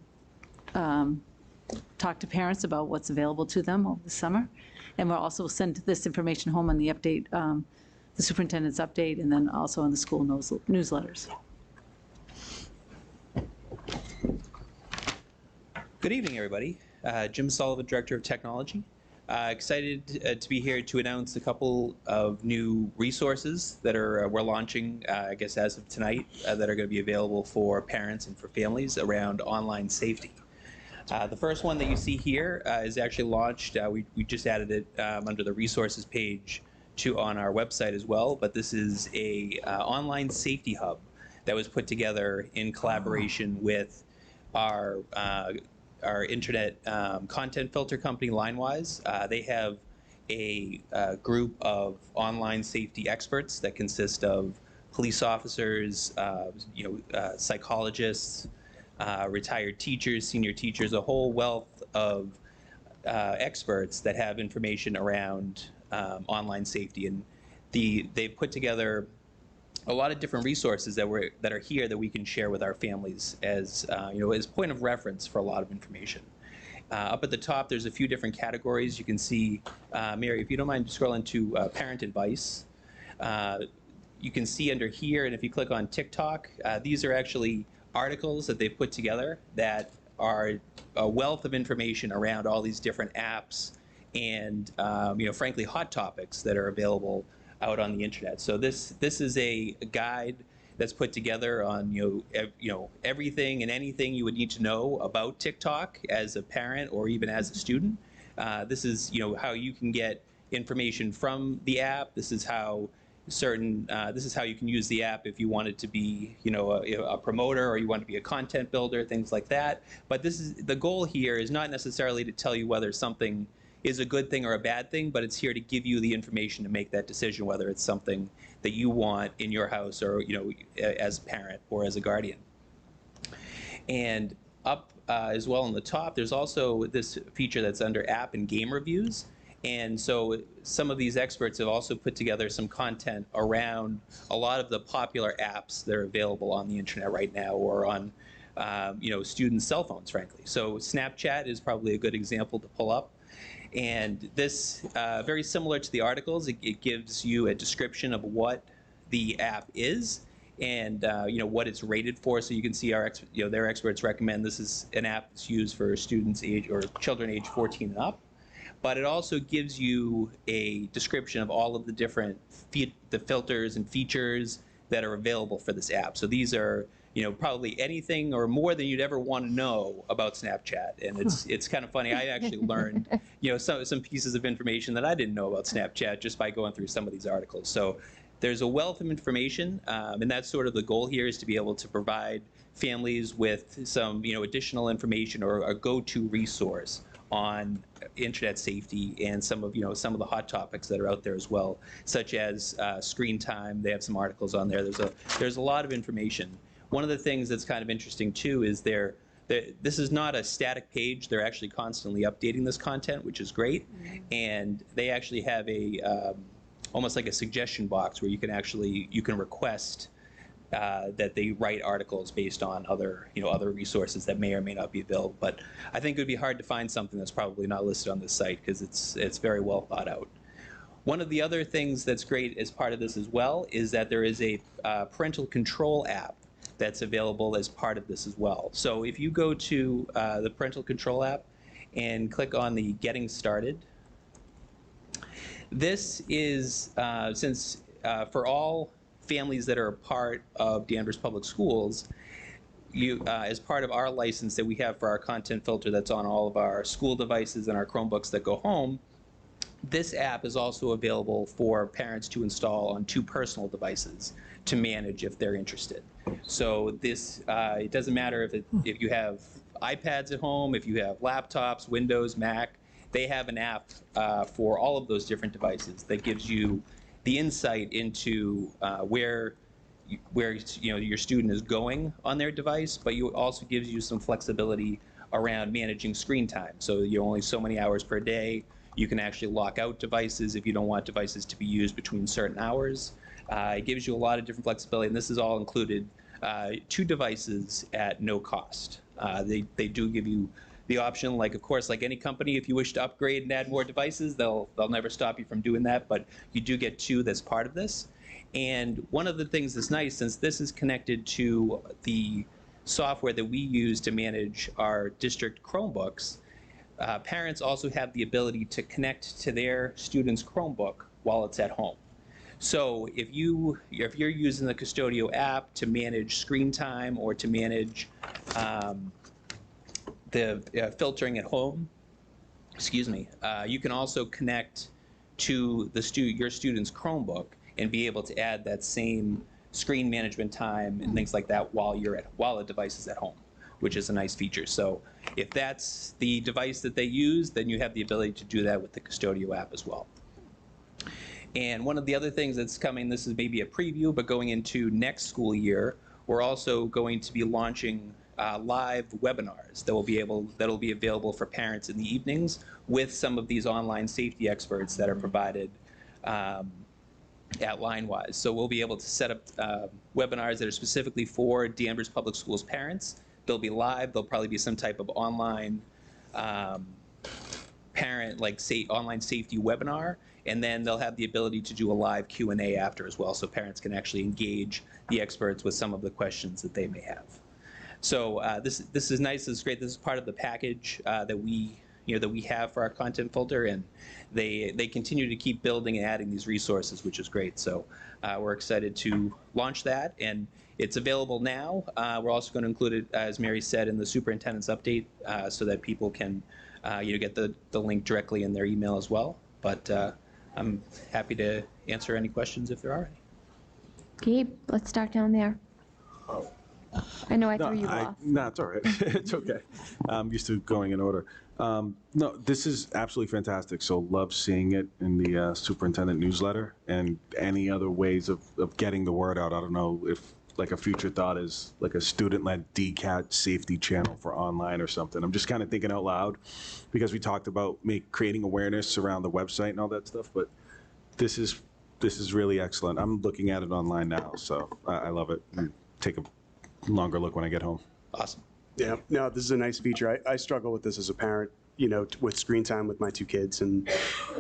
talk to parents about what's available to them over the summer. And we'll also send this information home on the update, the superintendent's update, and then also on the school newsletters. Good evening, everybody. Jim Sullivan, Director of Technology. Excited to be here to announce a couple of new resources that we're launching, I guess as of tonight, that are going to be available for parents and for families around online safety. The first one that you see here is actually launched. We just added it under the resources page on our website as well, but this is a online safety hub that was put together in collaboration with our internet content filter company, Linewise. They have a group of online safety experts that consist of police officers, psychologists, retired teachers, senior teachers, a whole wealth of experts that have information around online safety. And they've put together a lot of different resources that are here that we can share with our families as as point of reference for a lot of information. Up at the top, there's a few different categories. You can see, Mary, if you don't mind scrolling to parent advice. You can see under here, and if you click on TikTok, these are actually articles that they've put together that are a wealth of information around all these different apps and frankly hot topics that are available out on the internet. So this is a guide that's put together on everything and anything you would need to know about TikTok as a parent or even as a student. This is how you can get information from the app. This is how this is how you can use the app if you wanted to be a promoter or you want to be a content builder, things like that. But the goal here is not necessarily to tell you whether something is a good thing or a bad thing, but it's here to give you the information to make that decision whether it's something that you want in your house or as a parent or as a guardian. And up as well on the top, there's also this feature that's under app and game reviews. And so some of these experts have also put together some content around a lot of the popular apps that are available on the internet right now or on students' cell phones, frankly. So Snapchat is probably a good example to pull up. And this, very similar to the articles, it gives you a description of what the app is and what it's rated for. So you can see their experts recommend this is an app that's used for students age or children age 14 and up. But it also gives you a description of all of the different the filters and features that are available for this app. So these are probably anything or more than you'd ever want to know about Snapchat. And it's kind of funny. I actually learned some pieces of information that I didn't know about Snapchat just by going through some of these articles. So there's a wealth of information, and that's sort of the goal here, is to be able to provide families with some additional information or a go-to resource on internet safety and some of the hot topics that are out there as well, such as screen time. They have some articles on there. There's a lot of information. One of the things that's kind of interesting too is they're this is not a static page. They're actually constantly updating this content, which is great. And they actually have a almost like a suggestion box where you can request that they write articles based on other resources that may or may not be available. But I think it would be hard to find something that's probably not listed on this site because it's very well thought out. One of the other things that's great as part of this as well is that there is a parental control app that's available as part of this as well. So if you go to the parental control app and click on the Getting Started, this is, since for all families that are a part of Danvers Public Schools, as part of our license that we have for our content filter that's on all of our school devices and our Chromebooks that go home, this app is also available for parents to install on 2 personal devices to manage if they're interested. So this, it doesn't matter if you have iPads at home, if you have laptops, Windows, Mac, they have an app for all of those different devices that gives you the insight into where your student is going on their device, but you also gives you some flexibility around managing screen time. So you're only so many hours per day. You can actually lock out devices if you don't want devices to be used between certain hours. It gives you a lot of different flexibility, and this is all included 2 devices at no cost. They do give you the option, like of course, like any company, if you wish to upgrade and add more devices, they'll never stop you from doing that, but you do get 2 that's part of this. And one of the things that's nice, since this is connected to the software that we use to manage our district Chromebooks, parents also have the ability to connect to their student's Chromebook while it's at home. So if you're using the Custodio app to manage screen time or to manage the filtering at home, you can also connect to your student's Chromebook and be able to add that same screen management time and things like that while the device is at home, which is a nice feature. So if that's the device that they use, then you have the ability to do that with the Custodio app as well. And one of the other things that's coming, this is maybe a preview, but going into next school year, we're also going to be launching live webinars that'll be available for parents in the evenings with some of these online safety experts that are provided at LineWise. So we'll be able to set up webinars that are specifically for Danvers Public Schools parents. They'll be live. There'll probably be some type of online parent, online safety webinar, and then they'll have the ability to do a live Q&A after as well, so parents can actually engage the experts with some of the questions that they may have. So this is nice. This is great. This is part of the package that we have for our content filter, and they continue to keep building and adding these resources, which is great. So we're excited to launch that, and it's available now. We're also going to include it, as Mary said, in the superintendent's update, so that people can get the link directly in their email as well. But I'm happy to answer any questions if there are any. Gabe, let's start down there. I know I threw you off. No, it's all right. It's okay. I'm used to going in order. No, this is absolutely fantastic. So love seeing it in the superintendent newsletter and any other ways of getting the word out. I don't know if like a future thought is like a student-led DCAT safety channel for online or something. I'm just kind of thinking out loud because we talked about creating awareness around the website and all that stuff, but this is really excellent. I'm looking at it online now, so I love it. Take a longer look when I get home. Awesome. Yeah, no, this is a nice feature. I struggle with this as a parent, with screen time with my 2 kids, and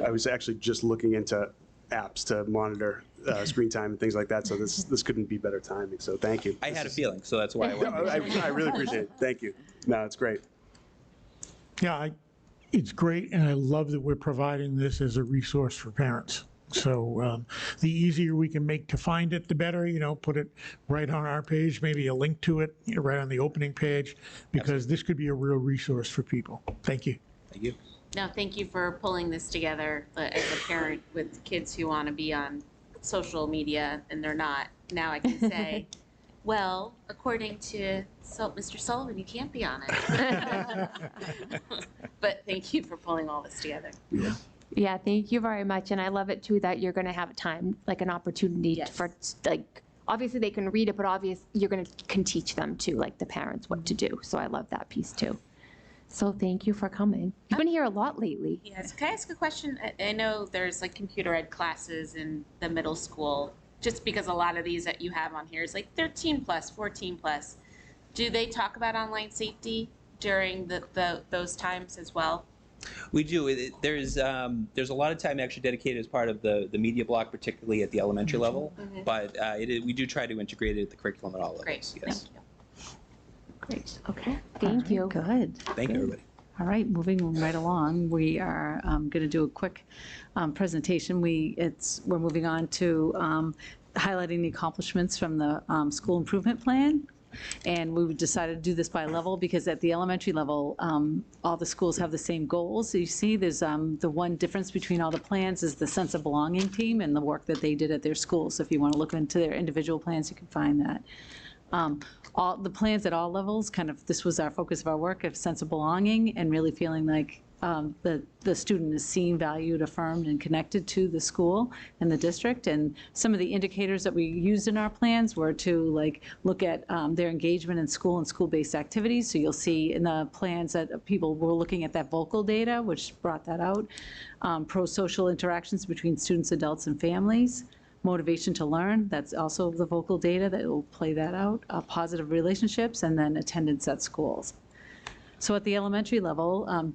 I was actually just looking into apps to monitor screen time and things like that, so this couldn't be better timing, so thank you. I had a feeling, so that's why I went. I really appreciate it. Thank you. No, it's great. Yeah, it's great, and I love that we're providing this as a resource for parents. So the easier we can make to find it, the better. Put it right on our page, maybe a link to it right on the opening page, because this could be a real resource for people. Thank you. Thank you. No, thank you for pulling this together as a parent with kids who want to be on social media and they're not. Now I can say, well, according to Mr. Sullivan, you can't be on it. But thank you for pulling all this together. Yeah, thank you very much. And I love it too that you're going to have a time, like an opportunity for obviously they can read it, but you're going to can teach them too, like the parents, what to do. So I love that piece too. So thank you for coming. You've been here a lot lately. Yes. Can I ask a question? I know there's like computer ed classes in the middle school, just because a lot of these that you have on here is like 13 plus, 14 plus. Do they talk about online safety during those times as well? We do. There's a lot of time actually dedicated as part of the media block, particularly at the elementary level. Mhm. But we do try to integrate it at the curriculum at all levels. Great. Yes. Thank you. Great, okay. Thank you. Good. Thank you, everybody. All right, moving right along, we are going to do a quick presentation. We're moving on to highlighting the accomplishments from the school improvement plan. And we decided to do this by level because at the elementary level, all the schools have the same goals. So you see there's the one difference between all the plans is the sense of belonging team and the work that they did at their schools. So if you want to look into their individual plans, you can find that. All the plans at all levels, this was our focus of our work, of sense of belonging and really feeling like the student is seen, valued, affirmed, and connected to the school and the district. And some of the indicators that we used in our plans were to look at their engagement in school and school-based activities. So you'll see in the plans that people were looking at that vocal data, which brought that out. Pro-social interactions between students, adults, and families. Motivation to learn, that's also the vocal data that will play that out. Positive relationships, and then attendance at schools. So at the elementary level,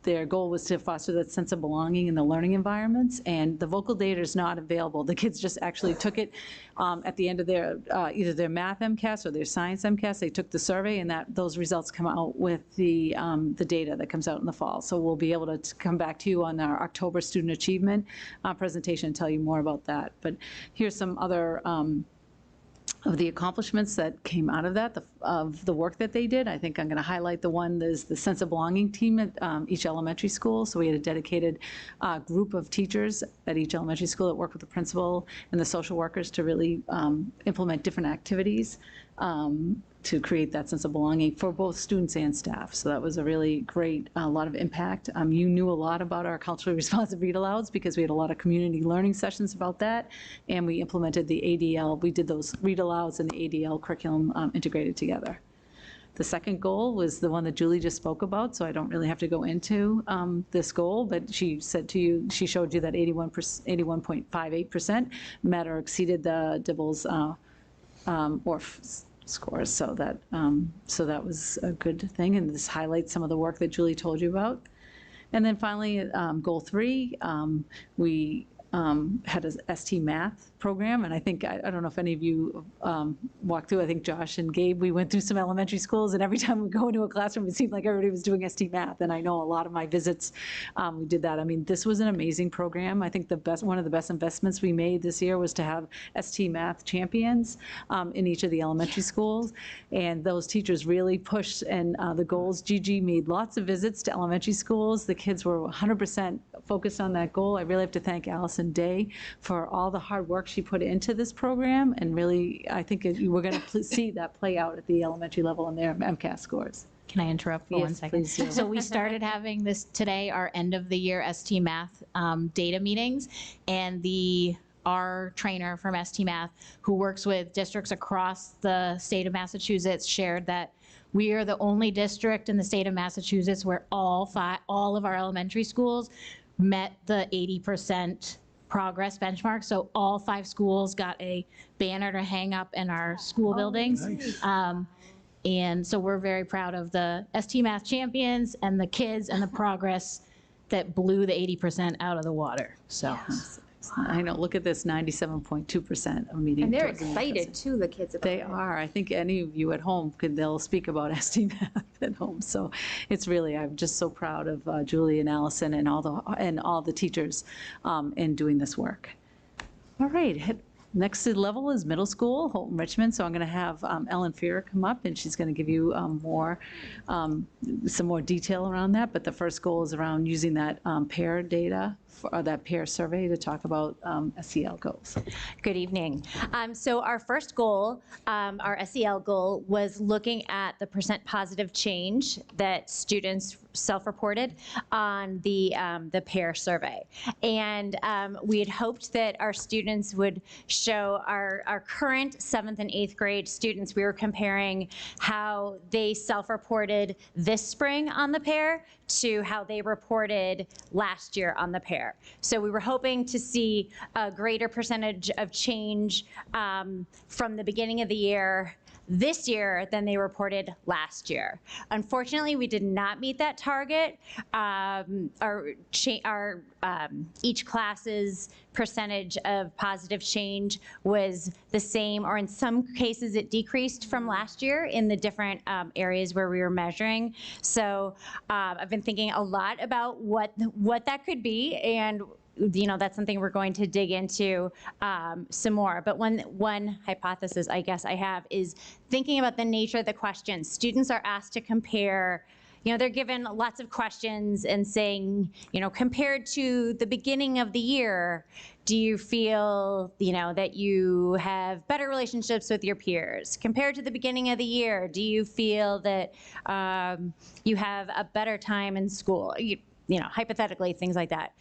their goal was to foster that sense of belonging in the learning environments, and the vocal data is not available. The kids just actually took it at the end of their either their math MCAS or their science MCAS. They took the survey, and those results come out with the data that comes out in the fall. So we'll be able to come back to you on our October student achievement presentation and tell you more about that. But here's some other of the accomplishments that came out of that, of the work that they did. I think I'm going to highlight the one, there's the sense of belonging team at each elementary school. So we had a dedicated group of teachers at each elementary school that worked with the principal and the social workers to really implement different activities to create that sense of belonging for both students and staff. So that was a really great, lot of impact. You knew a lot about our culturally responsive read alouds because we had a lot of community learning sessions about that, and we implemented the ADL. We did those read alouds and the ADL curriculum integrated together. The second goal was the one that Julie just spoke about, so I don't really have to go into this goal, but she said to you, she showed you that 81.58% met or exceeded the DIBELS ORF scores, so that was a good thing, and this highlights some of the work that Julie told you about. And then finally, goal 3, we had a ST Math program, and I think, I don't know if any of you walked through, I think Josh and Gabe, we went through some elementary schools, and every time we go into a classroom, it seemed like everybody was doing ST Math, and I know a lot of my visits, we did that. I mean, this was an amazing program. I think one of the best investments we made this year was to have ST Math champions in each of the elementary schools, and those teachers really pushed and the goals. Gigi made lots of visits to elementary schools. The kids were 100% focused on that goal. I really have to thank Allison Day for all the hard work she put into this program, and really, I think we're going to see that play out at the elementary level in their MCAS scores. Can I interrupt for 1 Yes, second? please do. So we started having this today, our end of the year ST Math data meetings, and our trainer from ST Math, who works with districts across the state of Massachusetts, shared that we are the only district in the state of Massachusetts where all of our elementary schools met the 80% progress benchmark. So all 5 schools got a banner to hang up in our school buildings. Nice. And so we're very proud of the ST Math champions and the kids and the progress that blew the 80% out of the water. So. I know, look at this, 97.2% of meeting. And they're towards the excited too, the kids. They are. I think any of you at home they'll speak about ST Math at home. So it's really, I'm just so proud of Julie and Allison and all the teachers in doing this work. All right, next level is middle school, Holton Richmond. So I'm going to have Ellen Fear come up, and she's going to give you some more detail around that. But the first goal is around using that pair data for that peer survey to talk about SEL goals. Good evening. So our first goal, our SEL goal, was looking at the percent positive change that students self-reported on the peer survey. And we had hoped that our students would show our current 7th and 8th grade students. We were comparing how they self-reported this spring on the pair to how they reported last year on the pair. So we were hoping to see a greater percentage of change from the beginning of the year this year than they reported last year. Unfortunately, we did not meet that target. Each class's percentage of positive change was the same, or in some cases it decreased from last year in the different areas where we were measuring. So I've been thinking a lot about what that could be, and that's something we're going to dig into some more. But one hypothesis I guess I have is thinking about the nature of the questions. Students are asked to compare, they're given lots of questions and saying, compared to the beginning of the year, do you feel, that you have better relationships with your peers? Compared to the beginning of the year, do you feel that you have a better time in school? Hypothetically, things like that.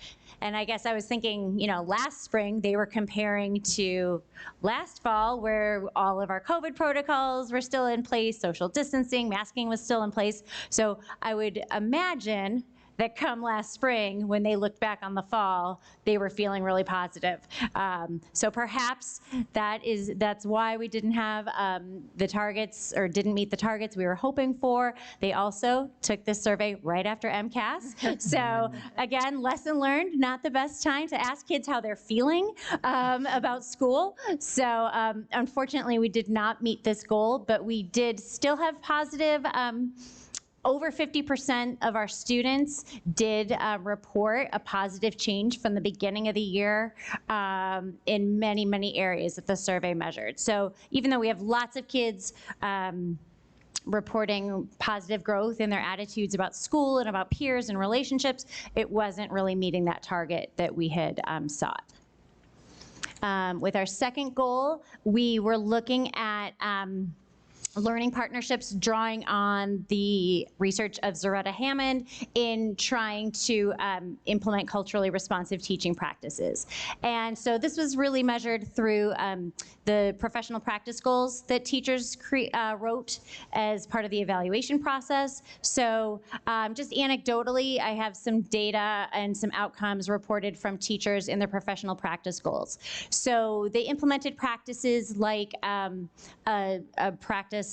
And I guess I was thinking, last spring they were comparing to last fall, where all of our COVID protocols were still in place, social distancing, masking was still in place. So I would imagine that come last spring, when they looked back on the fall, they were feeling really positive. So perhaps that's why we didn't have the targets, or didn't meet the targets we were hoping for. They also took this survey right after MCAS. So again, lesson learned, not the best time to ask kids how they're feeling about school. So unfortunately, we did not meet this goal, but we did still have positive. Over 50% of our students did report a positive change from the beginning of the year in many, many areas that the survey measured. So even though we have lots of kids reporting positive growth in their attitudes about school and about peers and relationships, it wasn't really meeting that target that we had sought. With our second goal, we were looking at learning partnerships, drawing on the research of Zaretta Hammond in trying to implement culturally responsive teaching practices. And so this was really measured through the professional practice goals that teachers wrote as part of the evaluation process. So just anecdotally, I have some data and some outcomes reported from teachers in their professional practice goals. So they implemented practices like a practice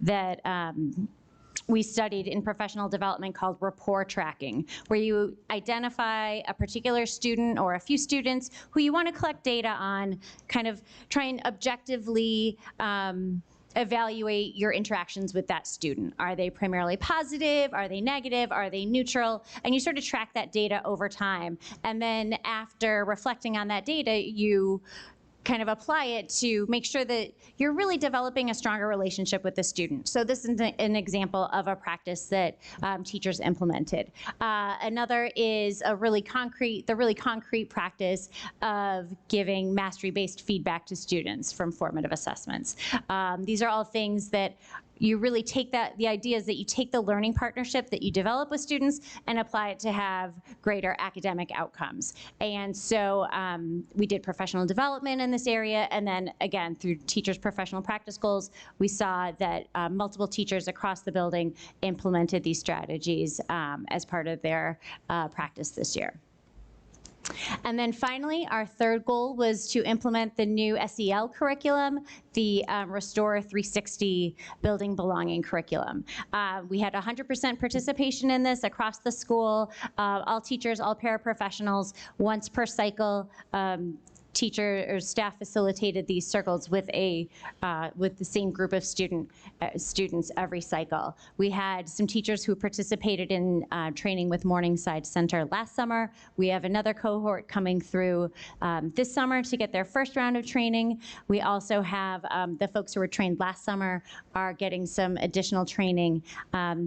that we studied in professional development called rapport tracking, where you identify a particular student or a few students who you want to collect data on, kind of try and objectively evaluate your interactions with that student. Are they primarily positive? Are they negative? Are they neutral? And you sort of track that data over time. And then after reflecting on that data, you kind of apply it to make sure that you're really developing a stronger relationship with the student. So this is an example of a practice that teachers implemented. Another is the really concrete practice of giving mastery-based feedback to students from formative assessments. These are all things that you really take the idea is that you take the learning partnership that you develop with students and apply it to have greater academic outcomes. And so we did professional development in this area, and then again, through teachers' professional practice goals, we saw that multiple teachers across the building implemented these strategies as part of their practice this year. And then finally, our third goal was to implement the new SEL curriculum, the Restore 360 Building Belonging curriculum. We had 100% participation in this across the school, all teachers, all paraprofessionals, once per cycle. teacher or staff facilitated these circles with with the same group of students every cycle. We had some teachers who participated in training with Morningside Center last summer. We have another cohort coming through this summer to get their first round of training. We also have the folks who were trained last summer are getting some additional training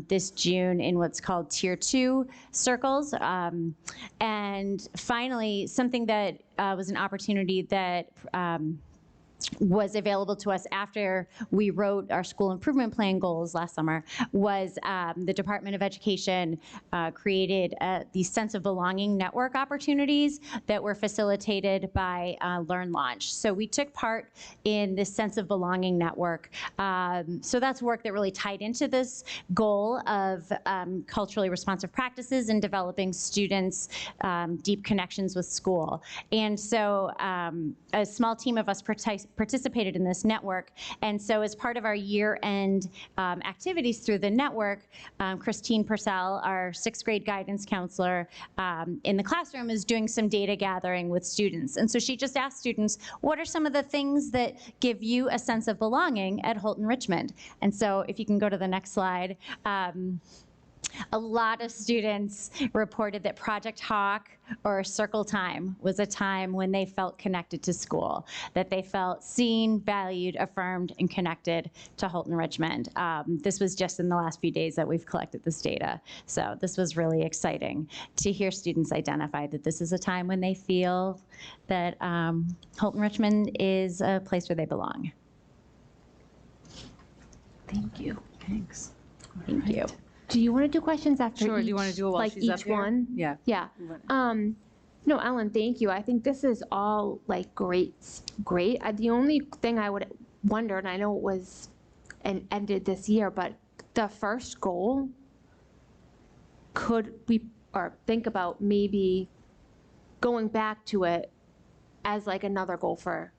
this June in what's called Tier 2 circles. And finally, something that was an opportunity that was available to us after we wrote our school improvement plan goals last summer was the Department of Education created these sense of belonging network opportunities that were facilitated by Learn Launch. So we took part in this sense of belonging network. So that's work that really tied into this goal of culturally responsive practices and developing students' deep connections with school. And so a small team of us participated in this network. And so as part of our year-end activities through the network, Christine Purcell, our 6th grade guidance counselor in the classroom, is doing some data gathering with students. And so she just asked students, what are some of the things that give you a sense of belonging at Holton Richmond? And so if you can go to the next slide. A lot of students reported that Project Hawk or Circle Time was a time when they felt connected to school, that they felt seen, valued, affirmed, and connected to Holton Richmond. This was just in the last few days that we've collected this data. So this was really exciting to hear students identify that this is a time when they feel that Holton Richmond is a place where they belong. Thank you. Thanks. Thank you. Do you want to do questions after Sure. each, Do you want to do it while like she's each up here? one? Yeah. Yeah. No, Ellen, thank you. I think this is all like great. The only thing I would wonder, and I know it was and ended this year, but the first goal, could we or think about maybe going back to it as like another goal for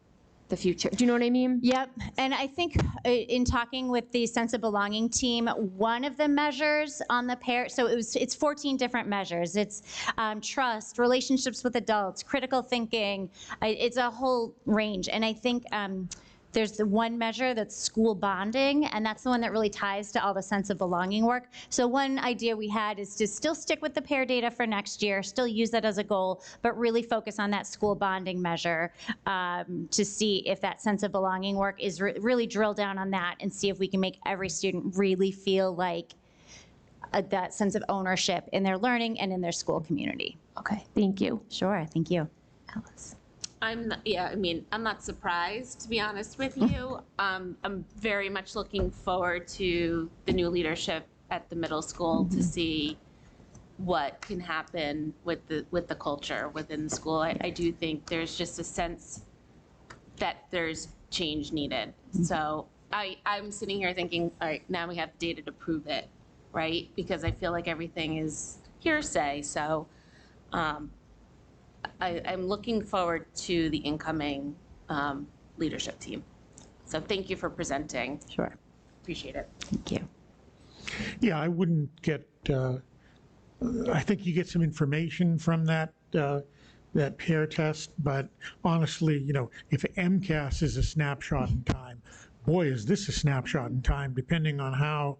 the future? Do you know what I mean? Yep, and I think in talking with the Sense of Belonging team, one of the measures on the pair, so it's 14 different measures. It's trust, relationships with adults, critical thinking. It's a whole range, and I think there's the one measure that's school bonding, and that's the one that really ties to all the sense of belonging work. So one idea we had is to still stick with the pair data for next year, still use that as a goal, but really focus on that school bonding measure to see if that sense of belonging work is really drill down on that and see if we can make every student really feel like that sense of ownership in their learning and in their school community. Okay, thank you. Sure, thank you. Alice. I'm not surprised, to be honest with you. I'm very much looking forward to the new leadership at the middle school to see what can happen with the culture within the school. I do think there's just a sense that there's change needed. So I'm sitting here thinking, all right, now we have data to prove it, right? Because I feel like everything is hearsay. So I'm looking forward to the incoming leadership team. So thank you for presenting. Sure. Appreciate it. Thank you. Yeah, I wouldn't get, I think you get some information from that pair test, but honestly, if MCAS is a snapshot in time, boy, is this a snapshot in time, depending on how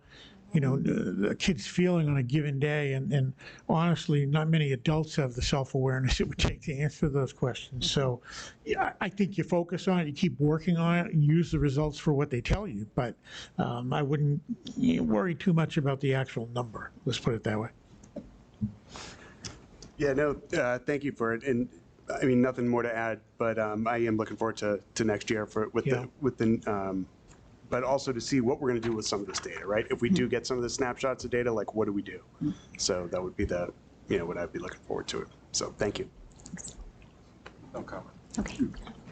the kid's feeling on a given day. And honestly, not many adults have the self-awareness it would take to answer those questions. So yeah, I think you focus on it, you keep working on it, and use the results for what they tell you. But I wouldn't worry too much about the actual number. Let's put it that way. Yeah, no, thank you for it. And I mean, nothing more to add, but I am looking forward to next year but also to see what we're going to do with some of this data, right? If we do get some of the snapshots of data, like what do we do? So that would be what I'd be looking forward to it. So thank you. No comment. Okay.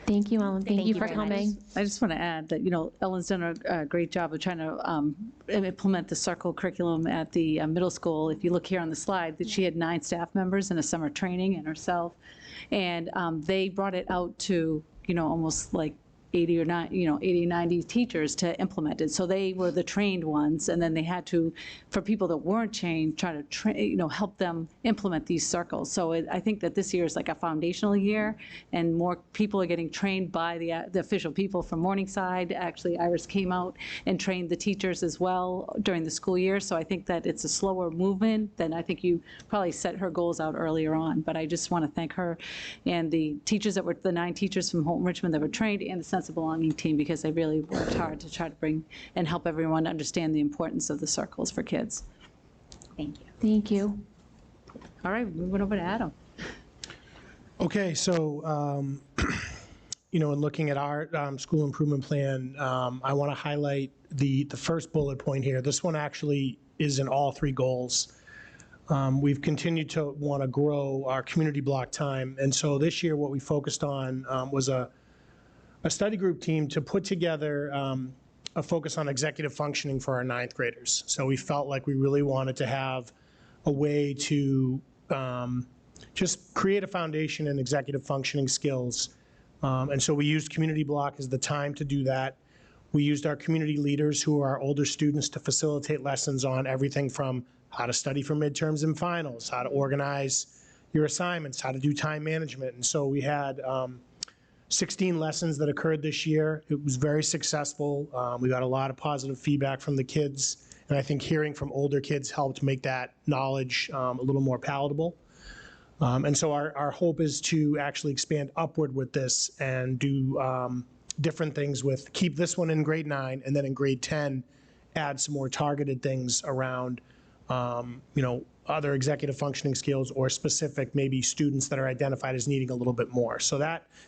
Thank you, Ellen. Thank you for very coming. much. I just want to add that, Ellen's done a great job of trying to implement the circle curriculum at the middle school. If you look here on the slide, that she had 9 staff members in a summer training and herself. And they brought it out to, almost like 80 or 90 teachers to implement it. So they were the trained ones, and then they had to, for people that weren't trained, try to help them implement these circles. So I think that this year is like a foundational year, and more people are getting trained by the official people from Morningside. Actually, Iris came out and trained the teachers as well during the school year. So I think that it's a slower movement than I think you probably set her goals out earlier on. But I just want to thank her and the teachers that were, the 9 teachers from Holton Richmond that were trained, and the Sense of Belonging team, because they really worked hard to try to bring and help everyone understand the importance of the circles for kids. Thank you. Thank you. All right, moving over to Adam. Okay, so, in looking at our school improvement plan, I want to highlight the first bullet point here. This one actually is in all 3 goals. We've continued to want to grow our community block time, and so this year what we focused on was a study group team to put together a focus on executive functioning for our 9th graders. So we felt like we really wanted to have a way to just create a foundation in executive functioning skills. And so we used community block as the time to do that. We used our community leaders, who are our older students, to facilitate lessons on everything from how to study for midterms and finals, how to organize your assignments, how to do time management. And so we had 16 lessons that occurred this year. It was very successful. We got a lot of positive feedback from the kids, and I think hearing from older kids helped make that knowledge a little more palatable. And so our hope is to actually expand upward with this and do different things with, keep this one in grade 9, and then in grade 10, add some more targeted things around, other executive functioning skills, or specific maybe students that are identified as needing a little bit more. So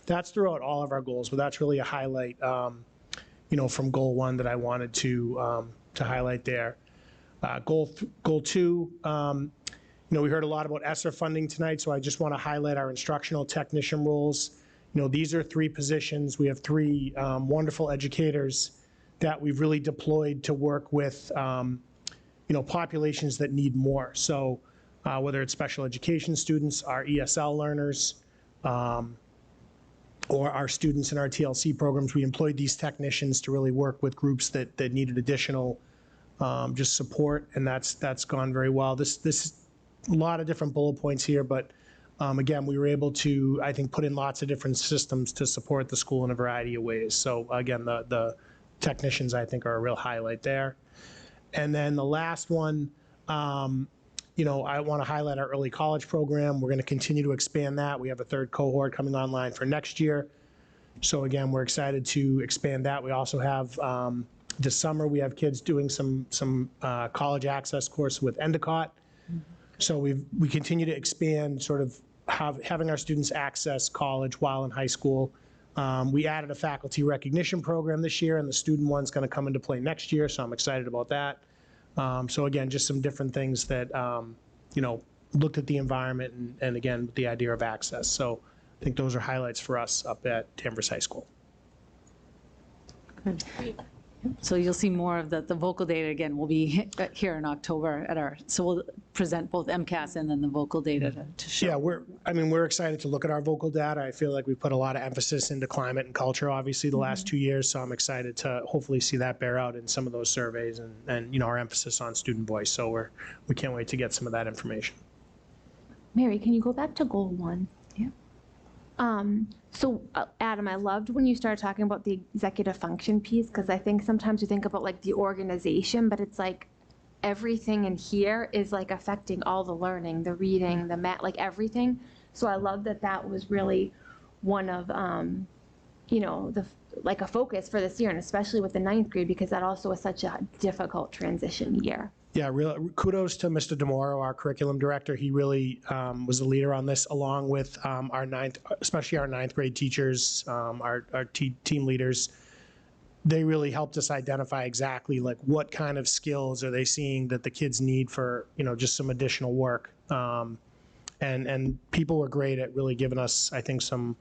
that's throughout all of our goals, but that's really a highlight, from goal 1 that I wanted to highlight there. Goal 2, we heard a lot about ESSER funding tonight, so I just want to highlight our instructional technician roles. These are 3 positions. We have 3 wonderful educators that we've really deployed to work with populations that need more. So whether it's special education students, our ESL learners, or our students in our TLC programs, we employed these technicians to really work with groups that needed additional just support, and that's gone very well. This a lot of different bullet points here, but again, we were able to, I think, put in lots of different systems to support the school in a variety of ways. So again, the technicians, I think, are a real highlight there. And then the last one, I want to highlight our early college program. We're going to continue to expand that. We have a 3rd cohort coming online for next year. So again, we're excited to expand that. We also have, this summer, we have kids doing some college access course with Endicott. So we continue to expand sort of having our students access college while in high school. We added a faculty recognition program this year, and the student one's going to come into play next year, so I'm excited about that. So again, just some different things that, looked at the environment and again, with the idea of access. So I think those are highlights for us up at Danvers High School. Good. So you'll see more of the vocal data again. We'll be here in October so we'll present both MCAS and then the vocal data to show. Yeah, we're excited to look at our vocal data. I feel like we put a lot of emphasis into climate and culture, obviously, the last 2 years. So I'm excited to hopefully see that bear out in some of those surveys and our emphasis on student voice. So we can't wait to get some of that information. Mary, can you go back to goal 1? Yeah. So Adam, I loved when you started talking about the executive function piece, because I think sometimes you think about like the organization, but it's like everything in here is like affecting all the learning, the reading, the math, like everything. So I love that was really one of, like a focus for this year, and especially with the 9th grade, because that also was such a difficult transition year. Yeah, kudos to Mr. DeMoro, our curriculum director. He really was the leader on this, along with especially our 9th grade teachers, our team leaders. They really helped us identify exactly like what kind of skills are they seeing that the kids need for, just some additional work. And people were great at really giving us, I think, some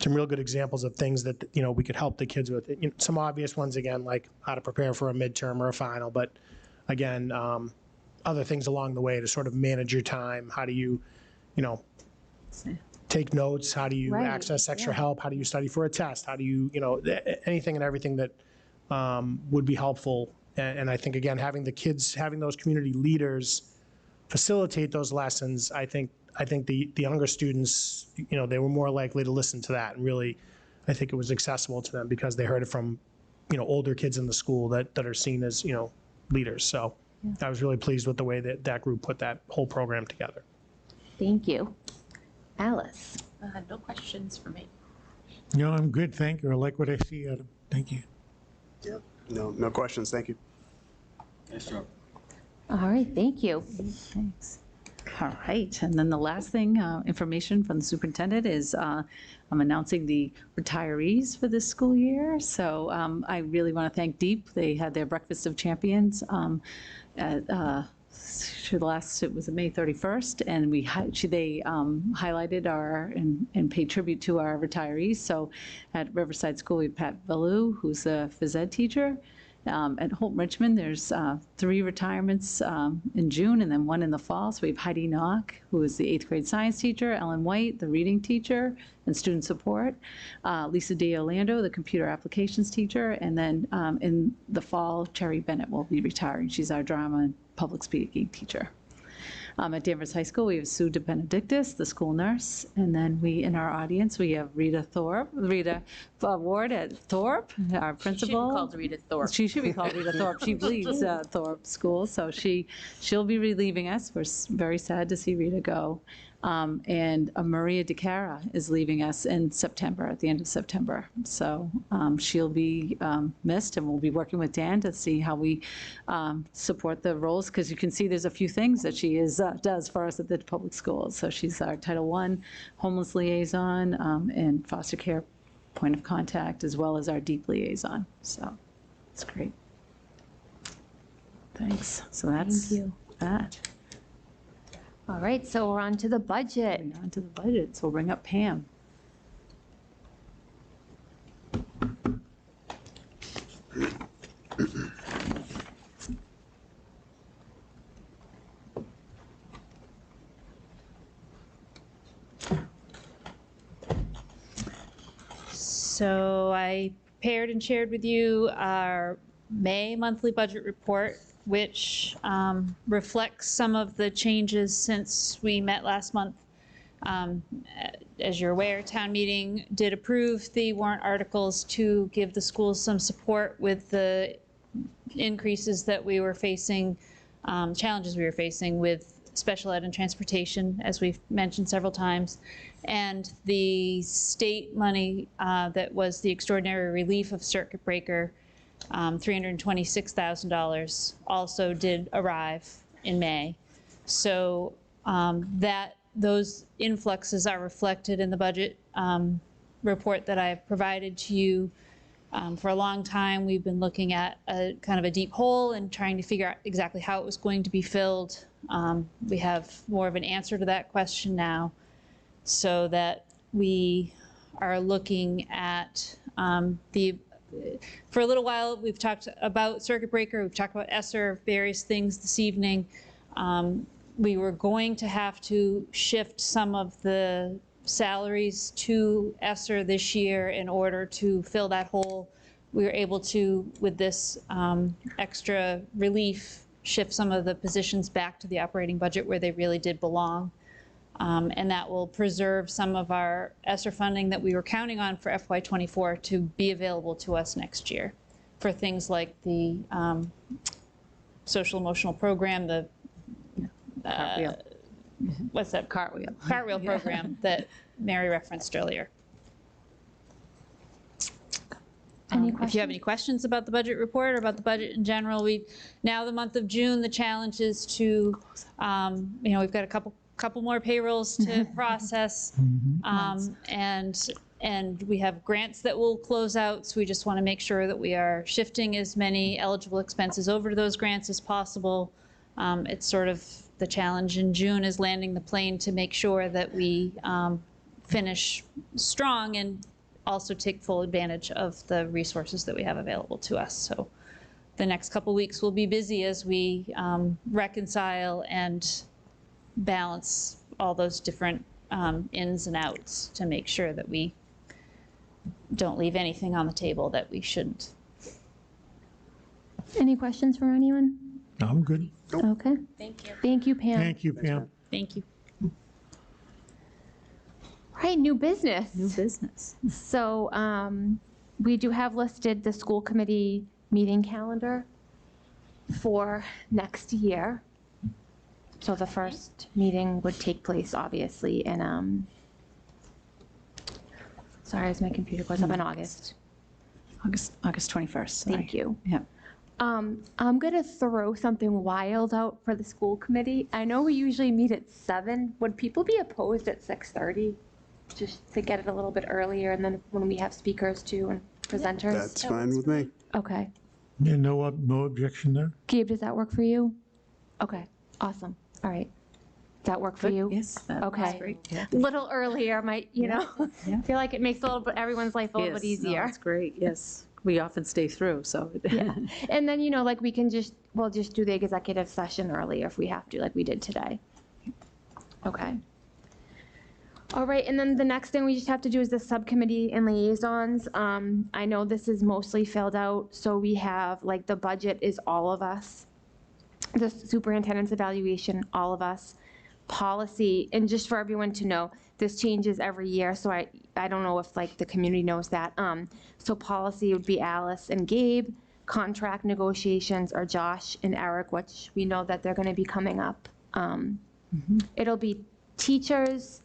real good examples of things that, we could help the kids with. Some obvious ones, again, like how to prepare for a midterm or a final, but again, other things along the way to sort of manage your time. How do you, take notes? How do you Right, access extra yeah. help? How do you study for a test? How do you, anything and everything that would be helpful. And I think, again, having the kids, having those community leaders facilitate those lessons, I think the younger students, they were more likely to listen to that. And really, I think it was accessible to them because they heard it from, older kids in the school that are seen as, leaders. So I was really pleased with the way that group put that whole program together. Thank you. Alice? No questions for me. No, I'm good, thank you. I like what I see, Adam. Thank you. Yep. No questions. Thank you. Nice job. All right, thank you. Thanks. All right, and then the last thing, information from the superintendent is I'm announcing the retirees for this school year. So I really want to thank DEEP. They had their Breakfast of Champions at it was May 31st, and they highlighted and paid tribute to our retirees. So at Riverside School, we had Pat Ballou, who's a phys ed teacher. At Holt Richmond, there's 3 retirements in June and then 1 in the fall. So we have Heidi Knock, who is the 8th grade science teacher, Ellen White, the reading teacher and student support, Lisa D. Orlando, the computer applications teacher, and then in the fall, Cherry Bennett will be retiring. She's our drama and public speaking teacher. At Danvers High School, we have Sue De Benedictis, the school nurse, and then in our audience, we have Rita Ward at Thorpe, our principal. She should be called Rita Thorpe. She should be called Rita Thorpe. She leaves Thorpe School, so she'll be relieving us. We're very sad to see Rita go. And Maria DeCara is leaving us in September, at the end of September. So she'll be missed, and we'll be working with Dan to see how we support the roles, because you can see there's a few things that she does for us at the public schools. So she's our Title I homeless liaison and foster care point of contact, as well as our DEEP liaison. So it's great. Thanks. So that's that. All right, so we're on to the budget. On to the budget. So we'll bring up Pam. So I prepared and shared with you our May monthly budget report, which reflects some of the changes since we met last month. As you're aware, town meeting did approve the warrant articles to give the schools some support with the increases that we were facing, challenges we were facing with special ed and transportation, as we've mentioned several times. And the state money that was the extraordinary relief of circuit breaker, $326,000, also did arrive in May. So those influxes are reflected in the budget report that I've provided to you. For a long time, we've been looking at a kind of a deep hole and trying to figure out exactly how it was going to be filled. We have more of an answer to that question now, so that we are looking at for a little while, we've talked about circuit breaker, we've talked about ESSER, various things this evening. We were going to have to shift some of the salaries to ESSER this year in order to fill that hole. We were able to, with this extra relief, shift some of the positions back to the operating budget where they really did belong. And that will preserve some of our ESSER funding that we were counting on for FY24 to be available to us next year for things like the social emotional program, the what's that? Cartwheel program that Mary referenced earlier. If you have any questions about the budget report or about the budget in general, now the month of June, the challenge is to, we've got a couple more payrolls to process, and we have grants that will close out, so we just want to make sure that we are shifting as many eligible expenses over to those grants as possible. It's sort of the challenge in June is landing the plane to make sure that we finish strong and also take full advantage of the resources that we have available to us. So the next couple weeks will be busy as we reconcile and balance all those different ins and outs to make sure that we don't leave anything on the table that we shouldn't. Any questions from anyone? I'm good. Okay. Thank you. Thank you, Pam. Thank you, Pam. Thank you. Right, new business. New business. So we do have listed the school committee meeting calendar for next year. So the first meeting would take place, obviously, in, sorry, as my computer goes up, in August. August 21st. Sorry. Thank you. Yeah. I'm gonna throw something wild out for the school committee. I know we usually meet at 7. Would people be opposed at 6:30? Just to get it a little bit earlier, and then when we have speakers too and presenters? That's fine with me. Okay. Yeah, no objection there. Gabe, does that work for you? Okay, awesome. All right. Does that work for you? Yes, that's Okay. great. Yeah. A little earlier might, I feel like it makes a little bit, everyone's life a little bit Yes, no, easier. that's great, yes. We often stay through, so. Yeah. And then, like we'll just do the executive session earlier if we have to, like we did today. Okay. All right, and then the next thing we just have to do is the subcommittee and liaisons. I know this is mostly filled out, so we have, like, the budget is all of us. The superintendent's evaluation, all of us. Policy, and just for everyone to know, this changes every year, so I don't know if, like, the community knows that. So policy would be Alice and Gabe. Contract negotiations are Josh and Eric, which we know that they're gonna be coming up. It'll be teachers,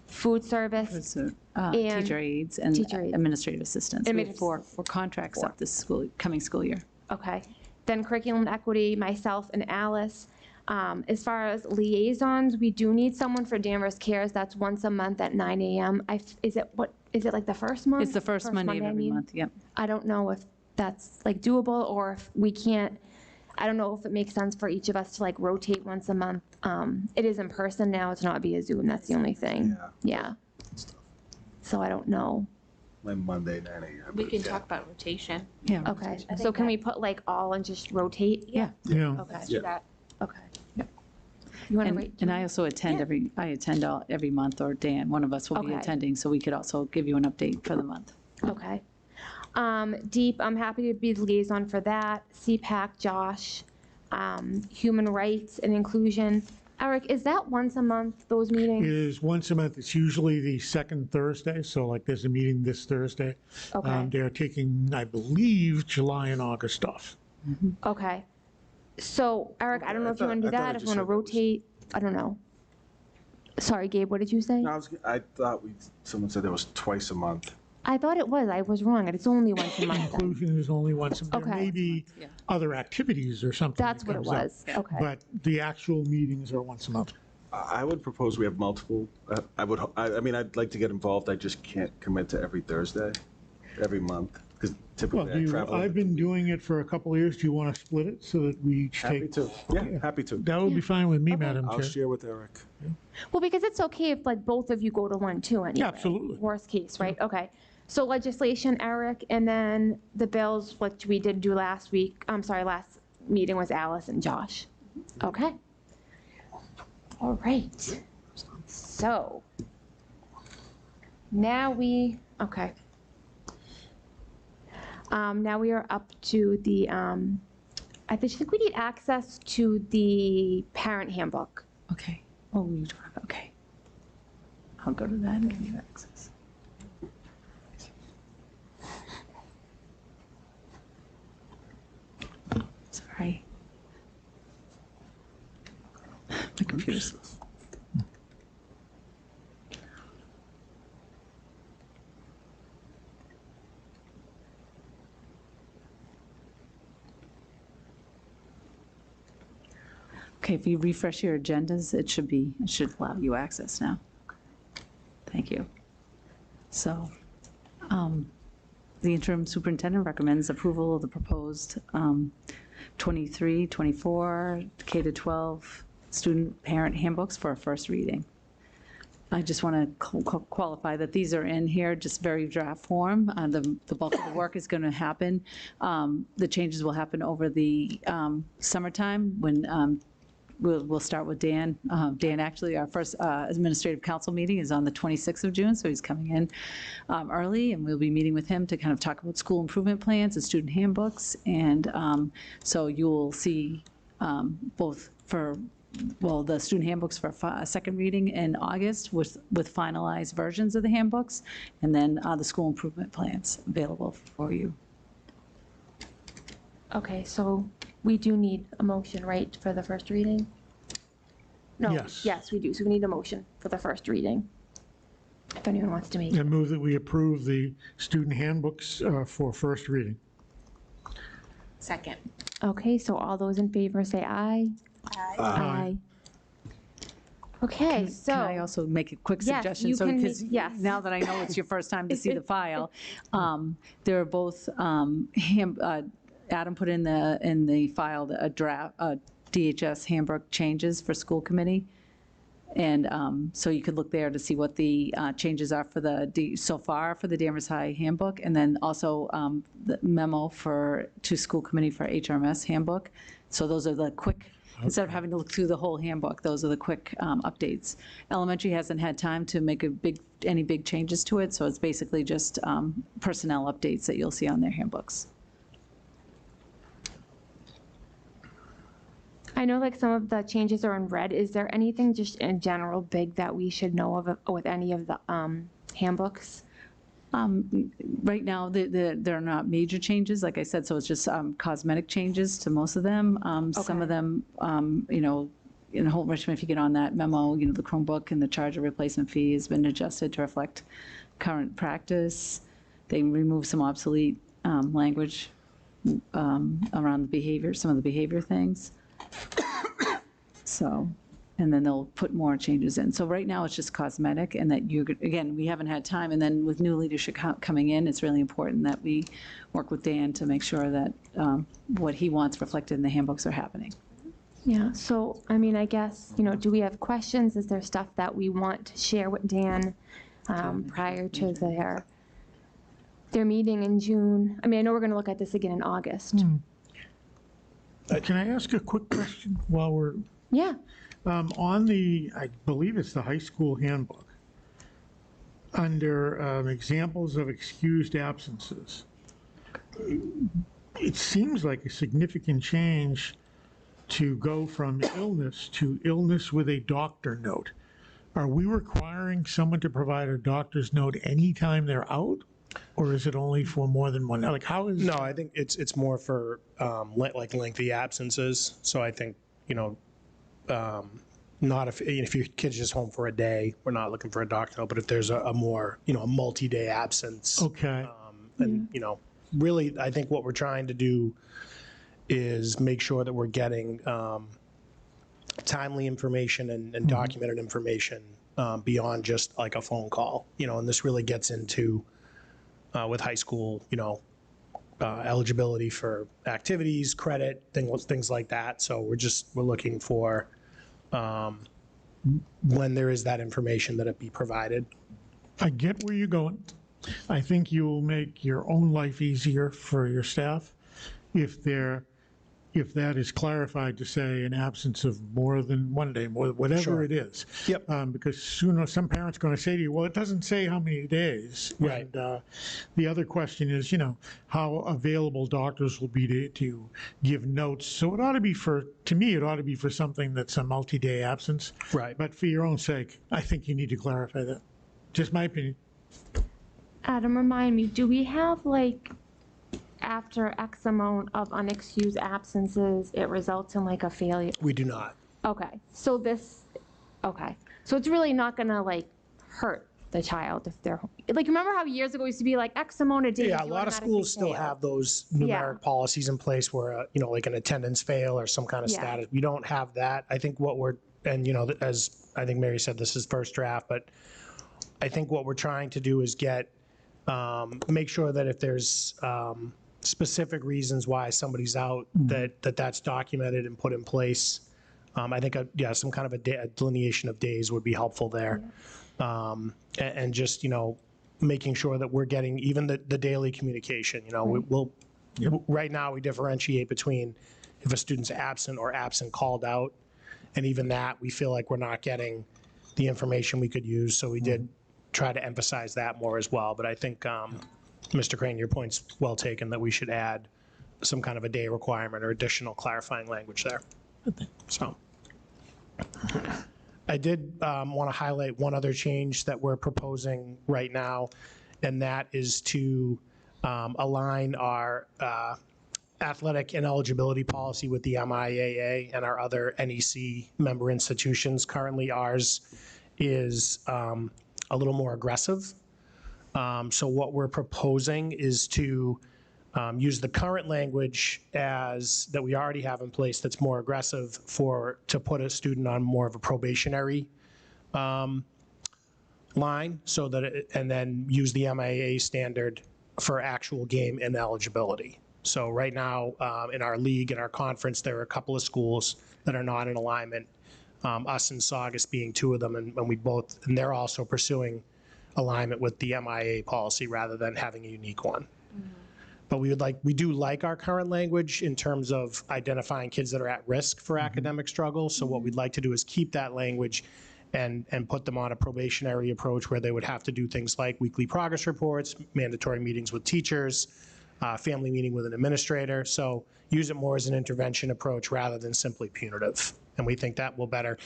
food service, and Teacher aides and teacher aides. administrative assistants. We have Administrative four contracts up this coming school year. Okay. Then curriculum equity, myself and Alice. As far as liaisons, we do need someone for Danvers Cares. That's once a month at 9 a.m. Is it like the first month? It's the first Monday of every month, yep. I don't know if that's like doable or if we can't. I don't know if it makes sense for each of us to like rotate once a month. It is in person now. It's not via Zoom. That's the only thing. Yeah. So I don't know. Like Monday, 9 a.m. We can talk about rotation. Yeah. Okay. So can we put like all and just rotate? Yeah. Yeah. Okay. Let's do that. Okay. You want to wait? And I also attend every month, or Dan, one of us will be Okay. attending, so we could also give you an update for the month. Okay. Deep, I'm happy to be the liaison for that. CPAC, Josh. Human rights and inclusion. Eric, is that once a month, those It meetings? is once a month. It's usually the second Thursday, so like there's a meeting this Thursday. Okay. They're taking, I believe, July and August off. Okay. So, Eric, I don't know if you want to do that, if you want to rotate, I don't know. Sorry, Gabe, what did you say? No, I thought someone said there was twice a month. I thought it was. I was wrong. It's only once a month. then. Inclusion is only once a month. There Okay. may be other activities or something. That's that what it comes up, was. Okay. But the actual meetings are once a month. I would propose we have multiple. I mean, I'd like to get involved. I just can't commit to every Thursday, every month, because typically Well, I travel. I've been doing it for a couple of years. Do you want to split it so that we each Happy take? to. Yeah, happy to. That would be fine with me, Madam I'll Chair. share with Eric. Well, because it's okay if like both of you go to one too anyway. Yeah, absolutely. Worst case, right? Okay. So legislation, Eric, and then the bills, which we did do last week. I'm sorry, last meeting was Alice and Josh. Okay. All right. So now okay. Now we are up to the, I think we need access to the parent handbook. Okay. Oh, you do have, okay. I'll go to that and give you access. Sorry. My computer's. Okay, if you refresh your agendas, it should allow you access now. Thank you. So, the interim superintendent recommends approval of the proposed 23-24 K-12 student parent handbooks for a first reading. I just want to qualify that these are in here, just very draft form. The bulk of the work is going to happen. The changes will happen over the summertime when we'll start with Dan. Dan, actually, our first administrative council meeting is on the 26th of June, so he's coming in early, and we'll be meeting with him to kind of talk about school improvement plans and student handbooks. And so you'll see both for, well, the student handbooks for a second reading in August with finalized versions of the handbooks, and then the school improvement plans available for you. Okay, so we do need a motion, right, for the first reading? No. Yes. Yes, we do. So we need a motion for the first reading. If anyone wants to make I it. move that we approve the student handbooks for first reading. Second. Okay, so all those in favor say aye. Aye. Okay, so. Can I also make a quick Yes, suggestion? you So, can because make- yes. now that I know it's your first time to see the file, there are both, Adam put in the file a draft, DHS handbook changes for school committee. And so you could look there to see what the changes are for so far for the Danvers High handbook, and then also the memo to school committee for HRMS handbook. So those are the quick, instead of having to look through the whole handbook, those are the quick updates. Elementary hasn't had time to make any big changes to it, so it's basically just personnel updates that you'll see on their handbooks. I know like some of the changes are in red. Is there anything just in general big that we should know of with any of the handbooks? Right now, there are not major changes, like I said, so it's just cosmetic changes to most of them. Some of them, in Holt Richmond, if you get on that memo, the Chromebook and the charger replacement fee has been adjusted to reflect current practice. They remove some obsolete language around the behavior, some of the behavior things. So, and then they'll put more changes in. So right now, it's just cosmetic, and that again, we haven't had time, and then with new leadership coming in, it's really important that we work with Dan to make sure that what he wants reflected in the handbooks are happening. Yeah, so, I mean, I guess, do we have questions? Is there stuff that we want to share with Dan prior to their meeting in June? I mean, I know we're going to look at this again in August. Can I ask a quick question while we're... Yeah. On I believe it's the high school handbook, under examples of excused absences, it seems like a significant change to go from illness to illness with a doctor note. Are we requiring someone to provide a doctor's note anytime they're out? Or is it only for more than one? Like, how is? No, I think it's more for like lengthy absences. So I think, not if your kid's just home for a day, we're not looking for a doctor note. But if there's a more, a multi-day absence. Okay. And, really, I think what we're trying to do is make sure that we're getting timely information and documented information beyond just like a phone call. And this really gets into with high school, eligibility for activities, credit, things like that. So we're looking for when there is that information that it be provided. I get where you're going. I think you'll make your own life easier for your staff if that is clarified to say an absence of more than one day, whatever Sure. it is. Yep. Because some parent's going to say to you, well, it doesn't say how many days. Right. And the other question is, how available doctors will be to give notes. So it ought to be to me, it ought to be for something that's a multi-day absence. Right. But for your own sake, I think you need to clarify that. Just my opinion. Adam, remind me, do we have after X amount of unexcused absences, it results in a failure? We do not. Okay, so so it's really not gonna hurt the child if they're, remember how years ago it used to be X amount of days? Yeah, a you lot of automatically schools still fail. have those numeric policies in place where, like an attendance fail or some kind of Yeah. status. We don't have that. I think as I think Mary said, this is first draft, but I think what we're trying to do is make sure that if there's specific reasons why somebody's out, that's documented and put in place. I think, some kind of a delineation of days would be helpful there. And just, making sure that we're getting even the daily communication. Right now we differentiate between if a student's absent or absent called out. And even that, we feel like we're not getting the information we could use. So we did try to emphasize that more as well. But I think, Mr. Crane, your point's well taken that we should add some kind of a day requirement or additional clarifying language there. So I did want to highlight one other change that we're proposing right now, and that is to align our athletic ineligibility policy with the MIAA and our other NEC member institutions. Currently, ours is a little more aggressive. So what we're proposing is to use the current language as that we already have in place that's more aggressive to put a student on more of a probationary line, so that and then use the MIAA standard for actual game ineligibility. So right now, in our league, in our conference, there are a couple of schools that are not in alignment, us and Saugus being two of them, and they're also pursuing alignment with the MIAA policy rather than having a unique one. But we do like our current language in terms of identifying kids that are at risk for academic struggle. So what we'd like to do is keep that language and put them on a probationary approach where they would have to do things like weekly progress reports, mandatory meetings with teachers, family meeting with an administrator. So use it more as an intervention approach rather than simply punitive. And we think that will better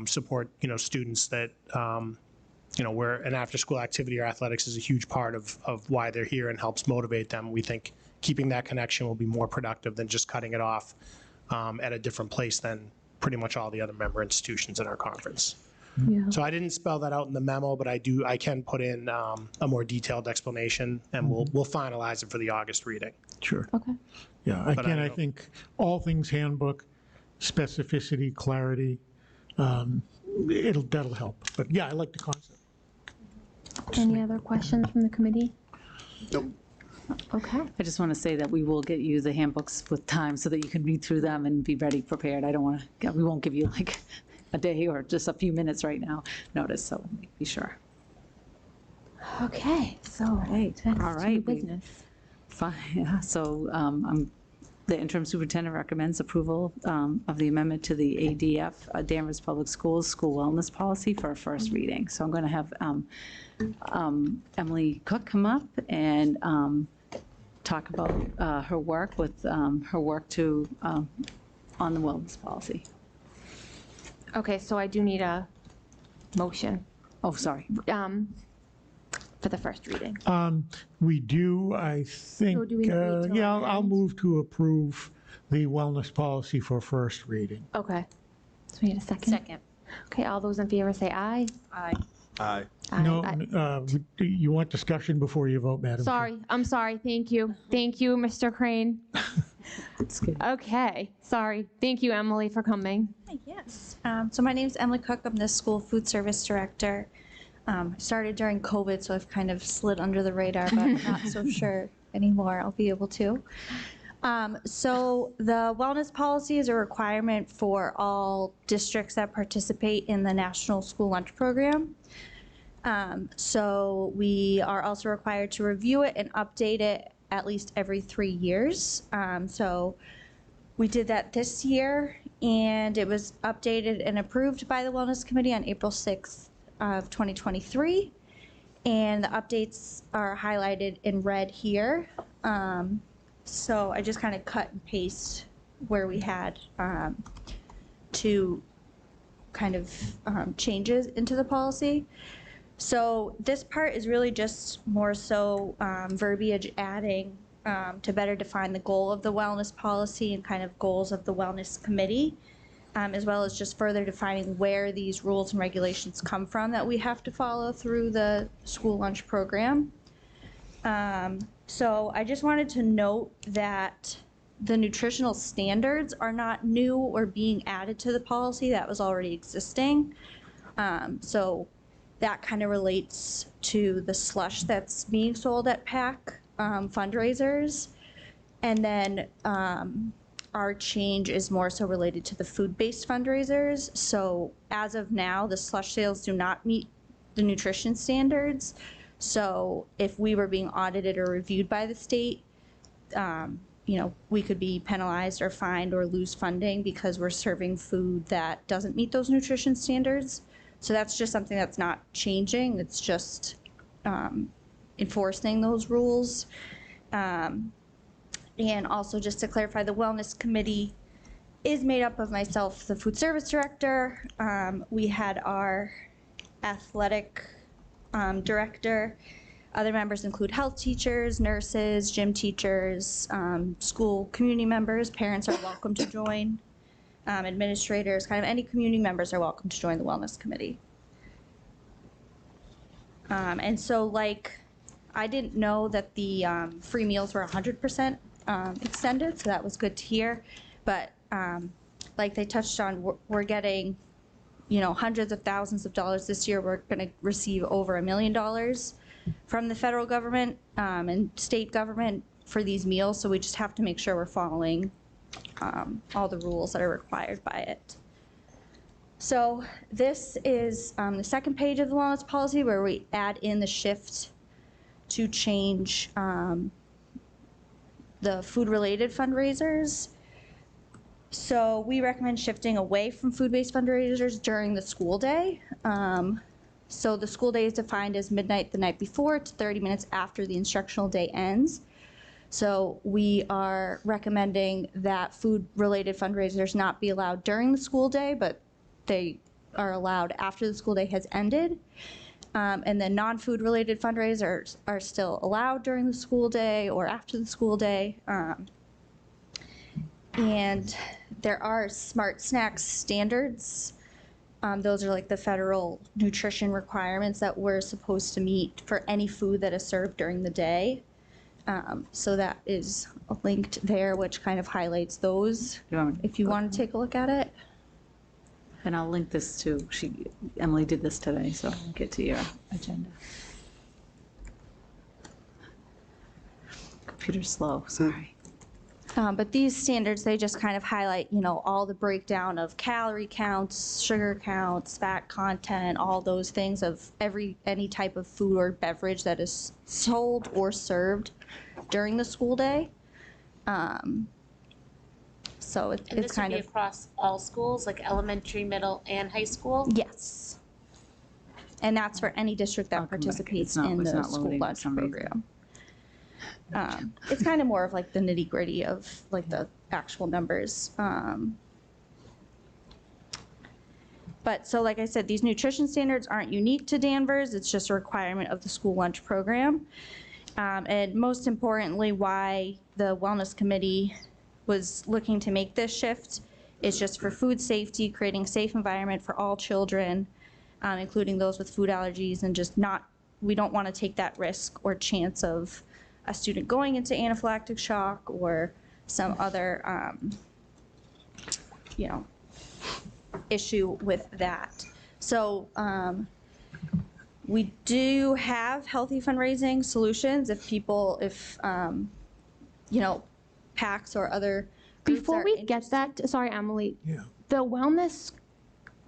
support, students that, where an after-school activity or athletics is a huge part of why they're here and helps motivate them. We think keeping that connection will be more productive than just cutting it off at a different place than pretty much all the other member institutions in our conference. Yeah. So I didn't spell that out in the memo, but I can put in a more detailed explanation, and we'll finalize it for the August reading. Sure. Okay. Yeah, again, I think all things handbook, specificity, clarity, that'll help. But yeah, I like the concept. Any other questions from the committee? Nope. Okay. I just want to say that we will get you the handbooks with time so that you can read through them and be ready, prepared. We won't give you like a day or just a few minutes right now notice, so be sure. Okay, so Right. next All right. to business. Fine. Yeah. So the interim superintendent recommends approval of the amendment to the ADF, Danvers Public Schools School Wellness Policy, for a first reading. So I'm going to have Emily Cook come up and talk about her work with her work on the wellness policy. Okay, so I do need a motion. Oh, sorry. For the first reading. We do, I think, So do we need to yeah, I'll amend? move to approve the wellness policy for first reading. Okay. So we need a second? Second. Okay, all those in favor say aye. Aye. Aye. No, you want discussion before you vote, Madam Chair? Sorry, I'm sorry. Thank you. Thank you, Mr. Crane. That's good. Okay, sorry. Thank you, Emily, for coming. Yes. So my name is Emily Cook. I'm the school food service director. I started during COVID, so I've kind of slid under the radar, but I'm not so sure anymore I'll be able to. So the wellness policy is a requirement for all districts that participate in the National School Lunch Program. So we are also required to review it and update it at least every 3 years. So we did that this year, and it was updated and approved by the Wellness Committee on April 6th of 2023. And the updates are highlighted in red here. So I just kind of cut and paste where we had two kind of changes into the policy. So this part is really just more so verbiage adding to better define the goal of the wellness policy and kind of goals of the wellness committee, as well as just further defining where these rules and regulations come from that we have to follow through the school lunch program. So I just wanted to note that the nutritional standards are not new or being added to the policy. That was already existing. So that kind of relates to the slush that's being sold at PAC fundraisers. And then our change is more so related to the food-based fundraisers. So as of now, the slush sales do not meet the nutrition standards. So if we were being audited or reviewed by the state, we could be penalized or fined or lose funding because we're serving food that doesn't meet those nutrition standards. So that's just something that's not changing. It's just enforcing those rules. And also, just to clarify, the Wellness Committee is made up of myself, the food service director. We had our athletic director. Other members include health teachers, nurses, gym teachers, school community members. Parents are welcome to join. Administrators, kind of any community members are welcome to join the Wellness Committee. And so, like, I didn't know that the free meals were 100% extended, so that was good to hear. But like they touched on, we're getting, hundreds of thousands of dollars this year. We're going to receive over $1 million from the federal government and state government for these meals. So we just have to make sure we're following all the rules that are required by it. So this is the second page of the wellness policy, where we add in the shift to change the food-related fundraisers. So we recommend shifting away from food-based fundraisers during the school day. So the school day is defined as midnight the night before to 30 minutes after the instructional day ends. So we are recommending that food-related fundraisers not be allowed during the school day, but they are allowed after the school day has ended. And then non-food related fundraisers are still allowed during the school day or after the school day. And there are smart snacks standards. Those are like the federal nutrition requirements that we're supposed to meet for any food that is served during the day. So that is linked there, which kind of highlights those, if you want to take a look at it. And I'll link this to, Emily did this today, so I'll link it to your agenda. Computer's slow, sorry. But these standards, they just kind of highlight, all the breakdown of calorie counts, sugar counts, fat content, all those things of any type of food or beverage that is sold or served during the school day. So And it's this would kind be of, across all schools, like elementary, middle, and high school? yes. And that's for any district that participates in the school lunch program. It's kind of more of like the nitty gritty of like the actual numbers. But so like I said, these nutrition standards aren't unique to Danvers. It's just a requirement of the school lunch program. And most importantly, why the Wellness Committee was looking to make this shift is just for food safety, creating a safe environment for all children, including those with food allergies, and just we don't want to take that risk or chance of a student going into anaphylactic shock or some other, issue with that. So we do have healthy fundraising solutions if PACs or other groups Before we get that, sorry, Emily. Yeah. The wellness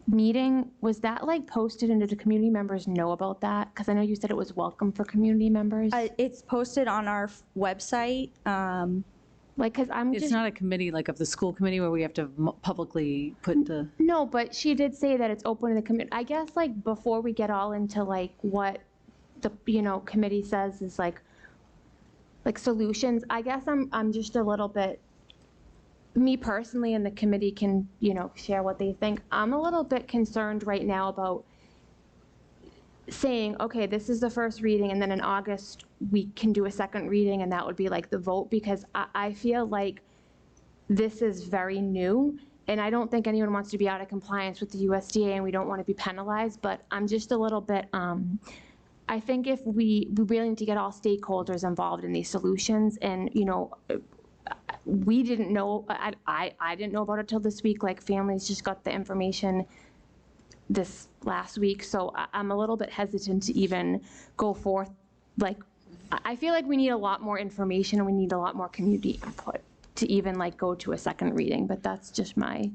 meeting, was that like posted and did the community members know about that? Because I know you said it was welcome for community members. It's posted on our website. Because It's not a committee like of the school committee where we have to publicly put the. No, but she did say that it's open to the committee. I guess like before we get all into like what the committee says is like solutions, I guess I'm just a little bit, me personally, and the committee can share what they think. I'm a little bit concerned right now about saying, okay, this is the first reading, and then in August we can do a second reading, and that would be like the vote, because I feel like this is very new, and I don't think anyone wants to be out of compliance with the USDA, and we don't want to be penalized, but I'm just a little bit, I think if we really need to get all stakeholders involved in these solutions, and we didn't know, I didn't know about it till this week, like families just got the information this last week, so I'm a little bit hesitant to even go forth. Like, I feel like we need a lot more information and we need a lot more community input to even like go to a second reading, but that's just my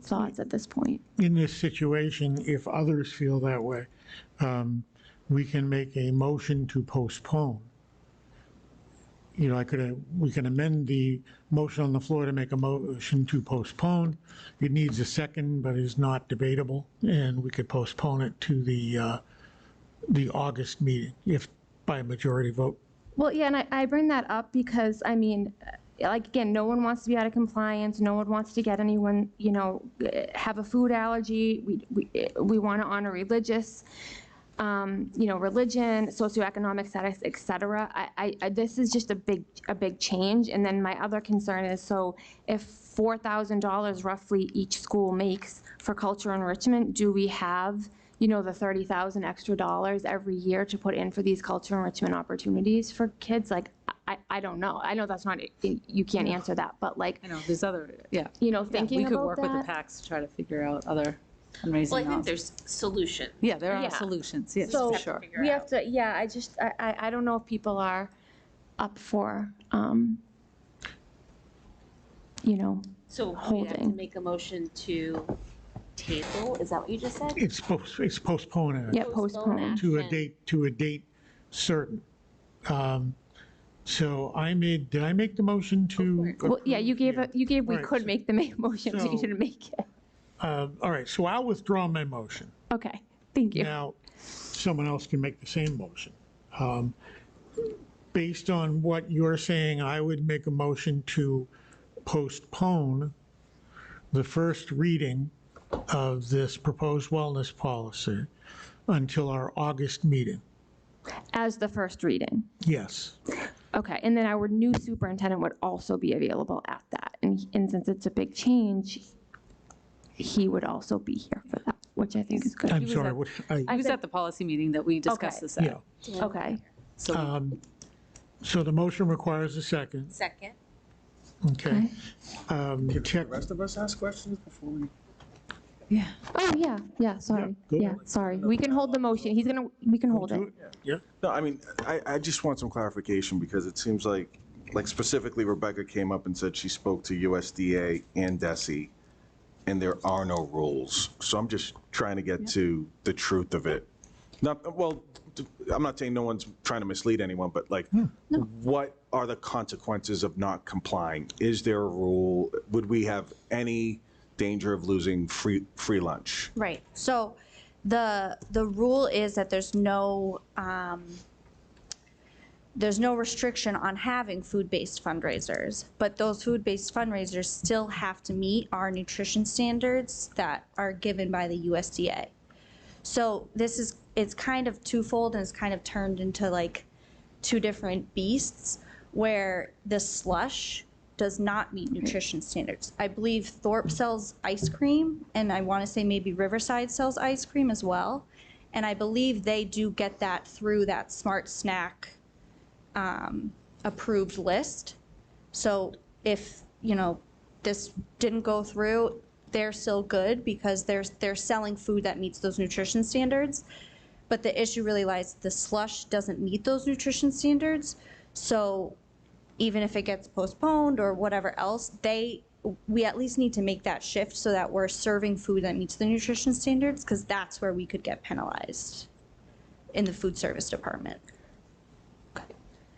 thoughts at this point. In this situation, if others feel that way, we can make a motion to postpone. you know, we can amend the motion on the floor to make a motion to postpone. It needs a second, but is not debatable, and we could postpone it to the August meeting, if by a majority vote. Well, yeah, and I bring that up because, I mean, like, again, no one wants to be out of compliance. No one wants to get anyone, you know, have a food allergy. We want to honor religious, you know, religion, socioeconomic status, et cetera. This is just a big change. And then my other concern is, so if $4,000 roughly each school makes for cultural enrichment, do we have, you know, the $30,000 extra dollars every year to put in for these cultural enrichment opportunities for kids? Like, I don't know. I know that's not, you can't answer that, but like. I know, there's other, yeah. You know, thinking We could about work with the that. PACs to try to figure out other fundraising. Well, I think there's solutions. Yeah, there are Yeah. solutions, yes, So for sure. we have to, yeah, I don't know if people are up for, you know, So we have to holding. make a motion to table, is that what you just said? It's postponed. Yeah, postpone. To a date certain. So did I make the motion to? Well, yeah, you gave, we Right, could make the motion, so you so- didn't make it. All right, so I'll withdraw my motion. Okay, thank you. Now, someone else can make the same motion. Based on what you're saying, I would make a motion to postpone the first reading of this proposed wellness policy until our August meeting. As the first reading. Yes. Okay, and then our new superintendent would also be available at that. And since it's a big change, he would also be here for that, which I think is good. I'm sorry. He was at the policy meeting that we discussed this at. Yeah. Okay. So the motion requires a second. Second. Okay. Can the rest of us ask questions before we? Yeah. Oh, yeah, sorry. go Yeah, sorry. We can hold the motion. We can hold it. Yeah. No, I mean, I just want some clarification because it seems like specifically Rebecca came up and said she spoke to USDA and DESE, and there are no rules. So I'm just trying to get to the truth of it. I'm not saying no one's trying to mislead anyone, but like, what are the consequences of not complying? Is there a rule? Would we have any danger of losing free lunch? Right. So the rule is that there's no restriction on having food-based fundraisers, but those food-based fundraisers still have to meet our nutrition standards that are given by the USDA. So it's kind of twofold, and it's kind of turned into like two different beasts, where the slush does not meet nutrition standards. I believe Thorpe sells ice cream, and I want to say maybe Riverside sells ice cream as well. And I believe they do get that through that Smart Snack approved list. So if, this didn't go through, they're still good because they're selling food that meets those nutrition standards. But the issue really lies, the slush doesn't meet those nutrition standards. So even if it gets postponed or whatever else, we at least need to make that shift so that we're serving food that meets the nutrition standards, because that's where we could get penalized in the food service department.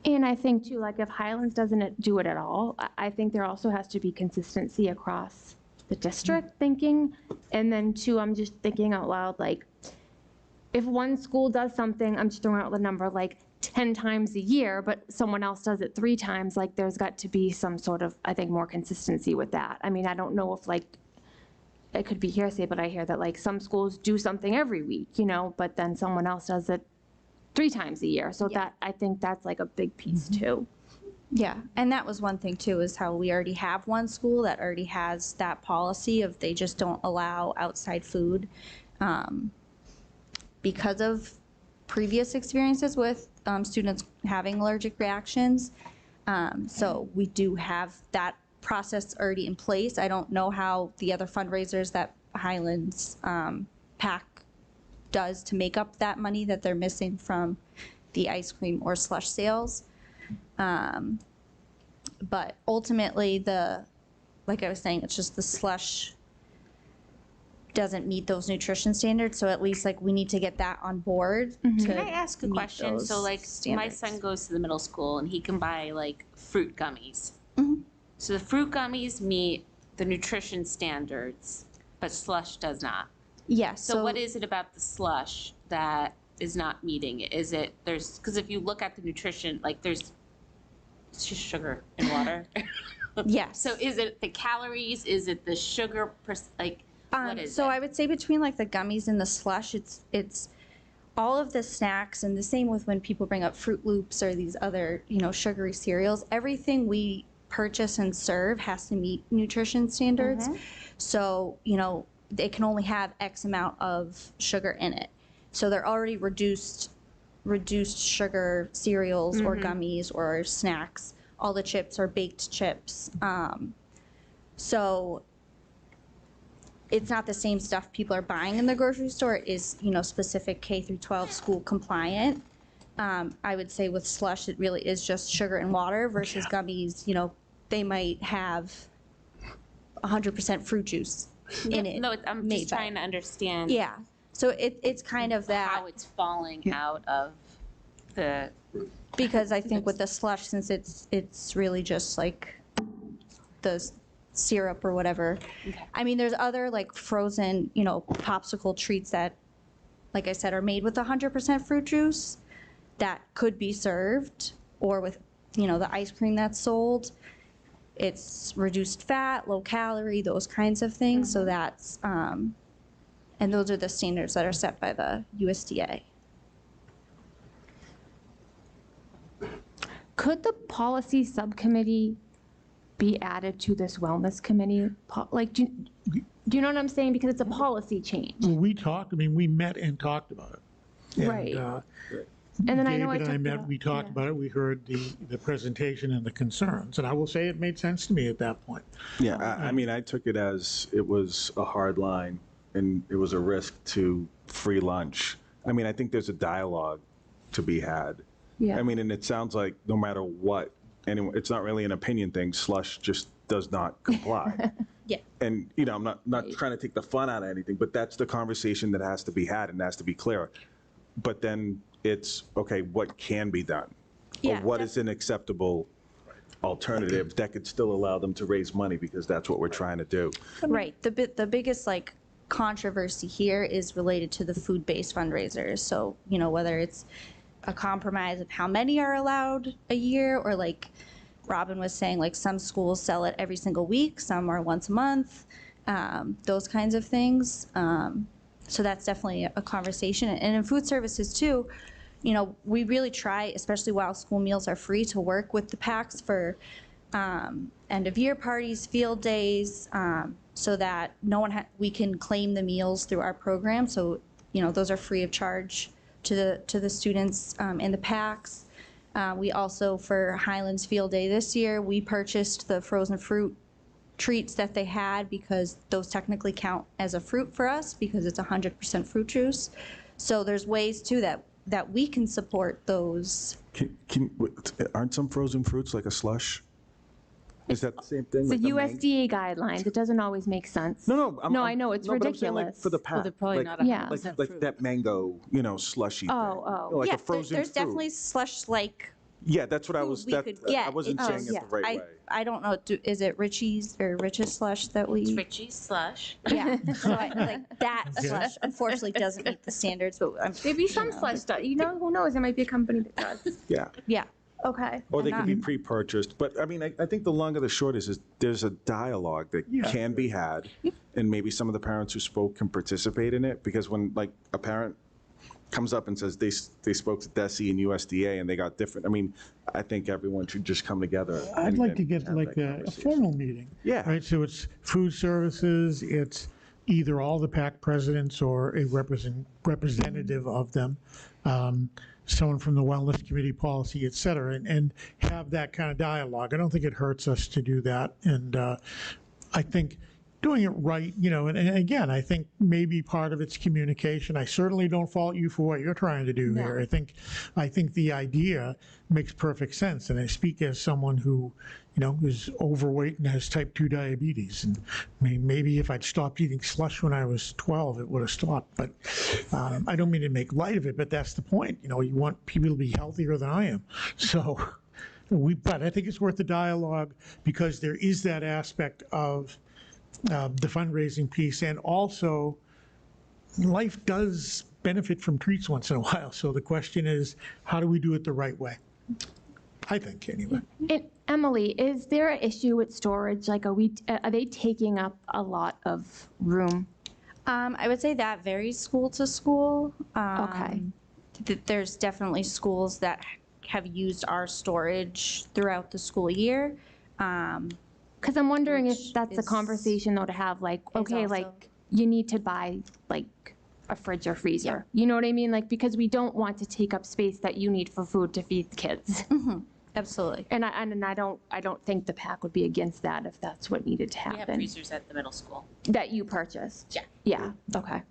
And I think too, like if Highlands doesn't do it at all, I think there also has to be consistency across the district thinking. And then two, I'm just thinking out loud, like if one school does something, I'm just throwing out the number, like 10 times a year, but someone else does it 3 times, like there's got to be some sort of, I think, more consistency with that. I mean, I don't know if like, it could be hearsay, but I hear that like some schools do something every week, but then someone else does it 3 times a year. So that, I think that's like a big piece too. Yeah, and that was one thing too, is how we already have one school that already has that policy of they just don't allow outside food because of previous experiences with students having allergic reactions. So we do have that process already in place. I don't know how the other fundraisers that Highlands PAC does to make up that money that they're missing from the ice cream or slush sales. But ultimately, like I was saying, it's just the slush doesn't meet those nutrition standards. So at least like we need to get that on board. Can I ask a meet question? those So like my standards. son goes to the middle school and he can buy like fruit gummies. Mhm. So the fruit gummies meet the nutrition standards, but slush does not. Yes. So what is it about the slush that is not meeting it? Is it, because if you look at the nutrition, like it's just sugar and water. Yes. So is it the calories? Is it the sugar? What is so it? I would say between like the gummies and the slush, it's all of the snacks, and the same with when people bring up Fruit Loops or these other, sugary cereals. Everything we purchase and serve has to meet nutrition standards. So, it can only have X amount of sugar in it. So they're already reduced sugar cereals or gummies or snacks. All the chips are baked chips. So it's not the same stuff people are buying in the grocery store. It is, specific K through 12 school compliant. I would say with slush, it really is just sugar and water versus gummies. They might have 100% fruit juice in it. No, I'm just trying to understand. Yeah. So it's kind of that. How it's falling out of the. Because I think with the slush, since it's really just like the syrup or whatever. Okay. I mean, there's other like frozen, popsicle treats that, like I said, are made with 100% fruit juice that could be served, or with, the ice cream that's sold. It's reduced fat, low calorie, those kinds of things. So that's, and those are the standards that are set by the USDA. Could the policy subcommittee be added to this wellness committee? Do you know what I'm saying? Because it's a policy change. Well, we met and talked about it. Right. And then I know David and I met, we talked about it, we heard the presentation and the concerns, and I will say it made sense to me at that point. Yeah, I mean, I took it as it was a hard line and it was a risk to free lunch. I mean, I think there's a dialogue to be had. Yeah. I mean, and it sounds like no matter what, anyway, it's not really an opinion thing. Slush just does not comply. Yeah. And, I'm not trying to take the fun out of anything, but that's the conversation that has to be had and has to be clear. But then it's, okay, what can be done? Yeah, or what is an acceptable alternative that could still allow them to raise money, because that's what we're trying to do. Right. The biggest like controversy here is related to the food-based fundraisers. So, whether it's a compromise of how many are allowed a year, or like Robin was saying, like some schools sell it every single week, some are once a month, those kinds of things. So that's definitely a conversation. And in food services too, we really try, especially while school meals are free, to work with the PACs for end of year parties, field days, so that we can claim the meals through our program. So, those are free of charge to the students and the PACs. We also, for Highlands Field Day this year, we purchased the frozen fruit treats that they had, because those technically count as a fruit for us because it's 100% fruit juice. So there's ways too that we can support those. Aren't some frozen fruits like a slush? Is that the same thing? The like USDA guidelines, it doesn't always make sense. No, I know, it's but I'm saying, like, ridiculous. for the pack, they're probably like, not 100% like that mango, slushy thing. Oh. Like Yeah, a frozen there's fruit. definitely slush-like Yeah, that's what I was. we could get. I wasn't saying it the right way. I don't know. Is it Richie's or Rich's slush that we? It's Richie's slush. Yeah. So that slush unfortunately doesn't meet the standards, but Maybe some slush does. Who knows? There might be a company that does. Yeah. Yeah. Okay. Or they can be pre-purchased. But I mean, I think the long of the short is there's a dialogue that can be had, and maybe some of the parents who spoke can participate in it, because when like a parent comes up and says they spoke to DESE and USDA and they got different, I mean, I think everyone should just come together. I'd and- like to and get have like that a conversation. formal meeting. Yeah. Right, so it's food services, it's either all the PAC presidents or a representative of them, someone from the wellness committee, policy, et cetera, and have that kind of dialogue. I don't think it hurts us to do that. And I think doing it right, and again, I think maybe part of it's communication. I certainly don't fault you for what you're trying to do here. I think the idea makes perfect sense, and I speak as someone who, is overweight and has type 2 diabetes, and maybe if I'd stopped eating slush when I was 12, it would have stopped, but I don't mean to make light of it, but that's the point. You want people to be healthier than I am, so but I think it's worth the dialogue, because there is that aspect of the fundraising piece, and also life does benefit from treats once in a while. So the question is, how do we do it the right way? I think, anyway. And Emily, is there an issue with storage? Like, are they taking up a lot of room? I would say that varies school to school. Okay. There's definitely schools that have used our storage throughout the school year. Because I'm wondering if that's a conversation, though, to have, like, okay, like, you need to buy, like, a fridge or freezer. You know what I mean? Like, because we don't want to take up space that you need for food to feed kids. Absolutely. And I don't think the PAC would be against that if that's what needed to We have happen. freezers at the middle school. That you purchased? Yeah. Yeah, okay.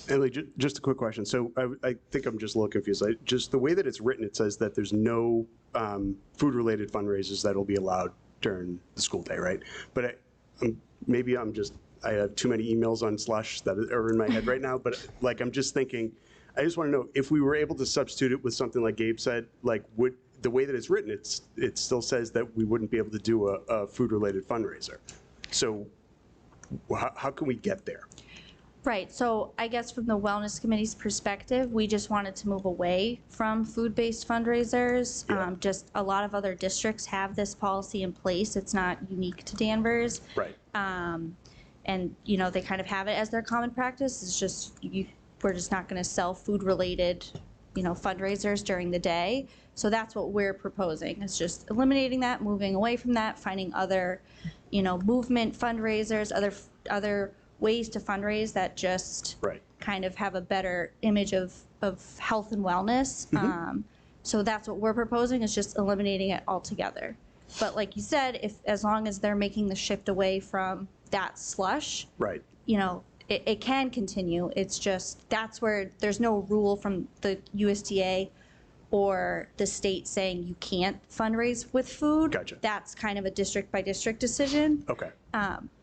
Emily, just a quick question. So I think I'm just a little confused. Just the way that it's written, it says that there's no food-related fundraisers that will be allowed during the school day, right? But maybe I have too many emails on slush that are in my head right now, but like, I'm just thinking, I just want to know if we were able to substitute it with something like Gabe said, like, would the way that it's written, it still says that we wouldn't be able to do a food-related fundraiser. So how can we get there? Right, so I guess from the Wellness Committee's perspective, we just wanted to move away from food-based fundraisers. Just a lot of other districts have this policy in place. It's not unique to Danvers. Right. And, they kind of have it as their common practice. It's just, we're just not going to sell food-related, fundraisers during the day. So that's what we're proposing, is just eliminating that, moving away from that, finding other, movement fundraisers, other ways to fundraise that just kind of have a better image of health and wellness. So that's what we're proposing, is just eliminating it altogether. But like you said, as long as they're making the shift away from that slush, right? It can continue. It's just, that's where there's no rule from the USDA or the state saying you can't fundraise with food. Gotcha. That's kind of a district by district decision. Okay.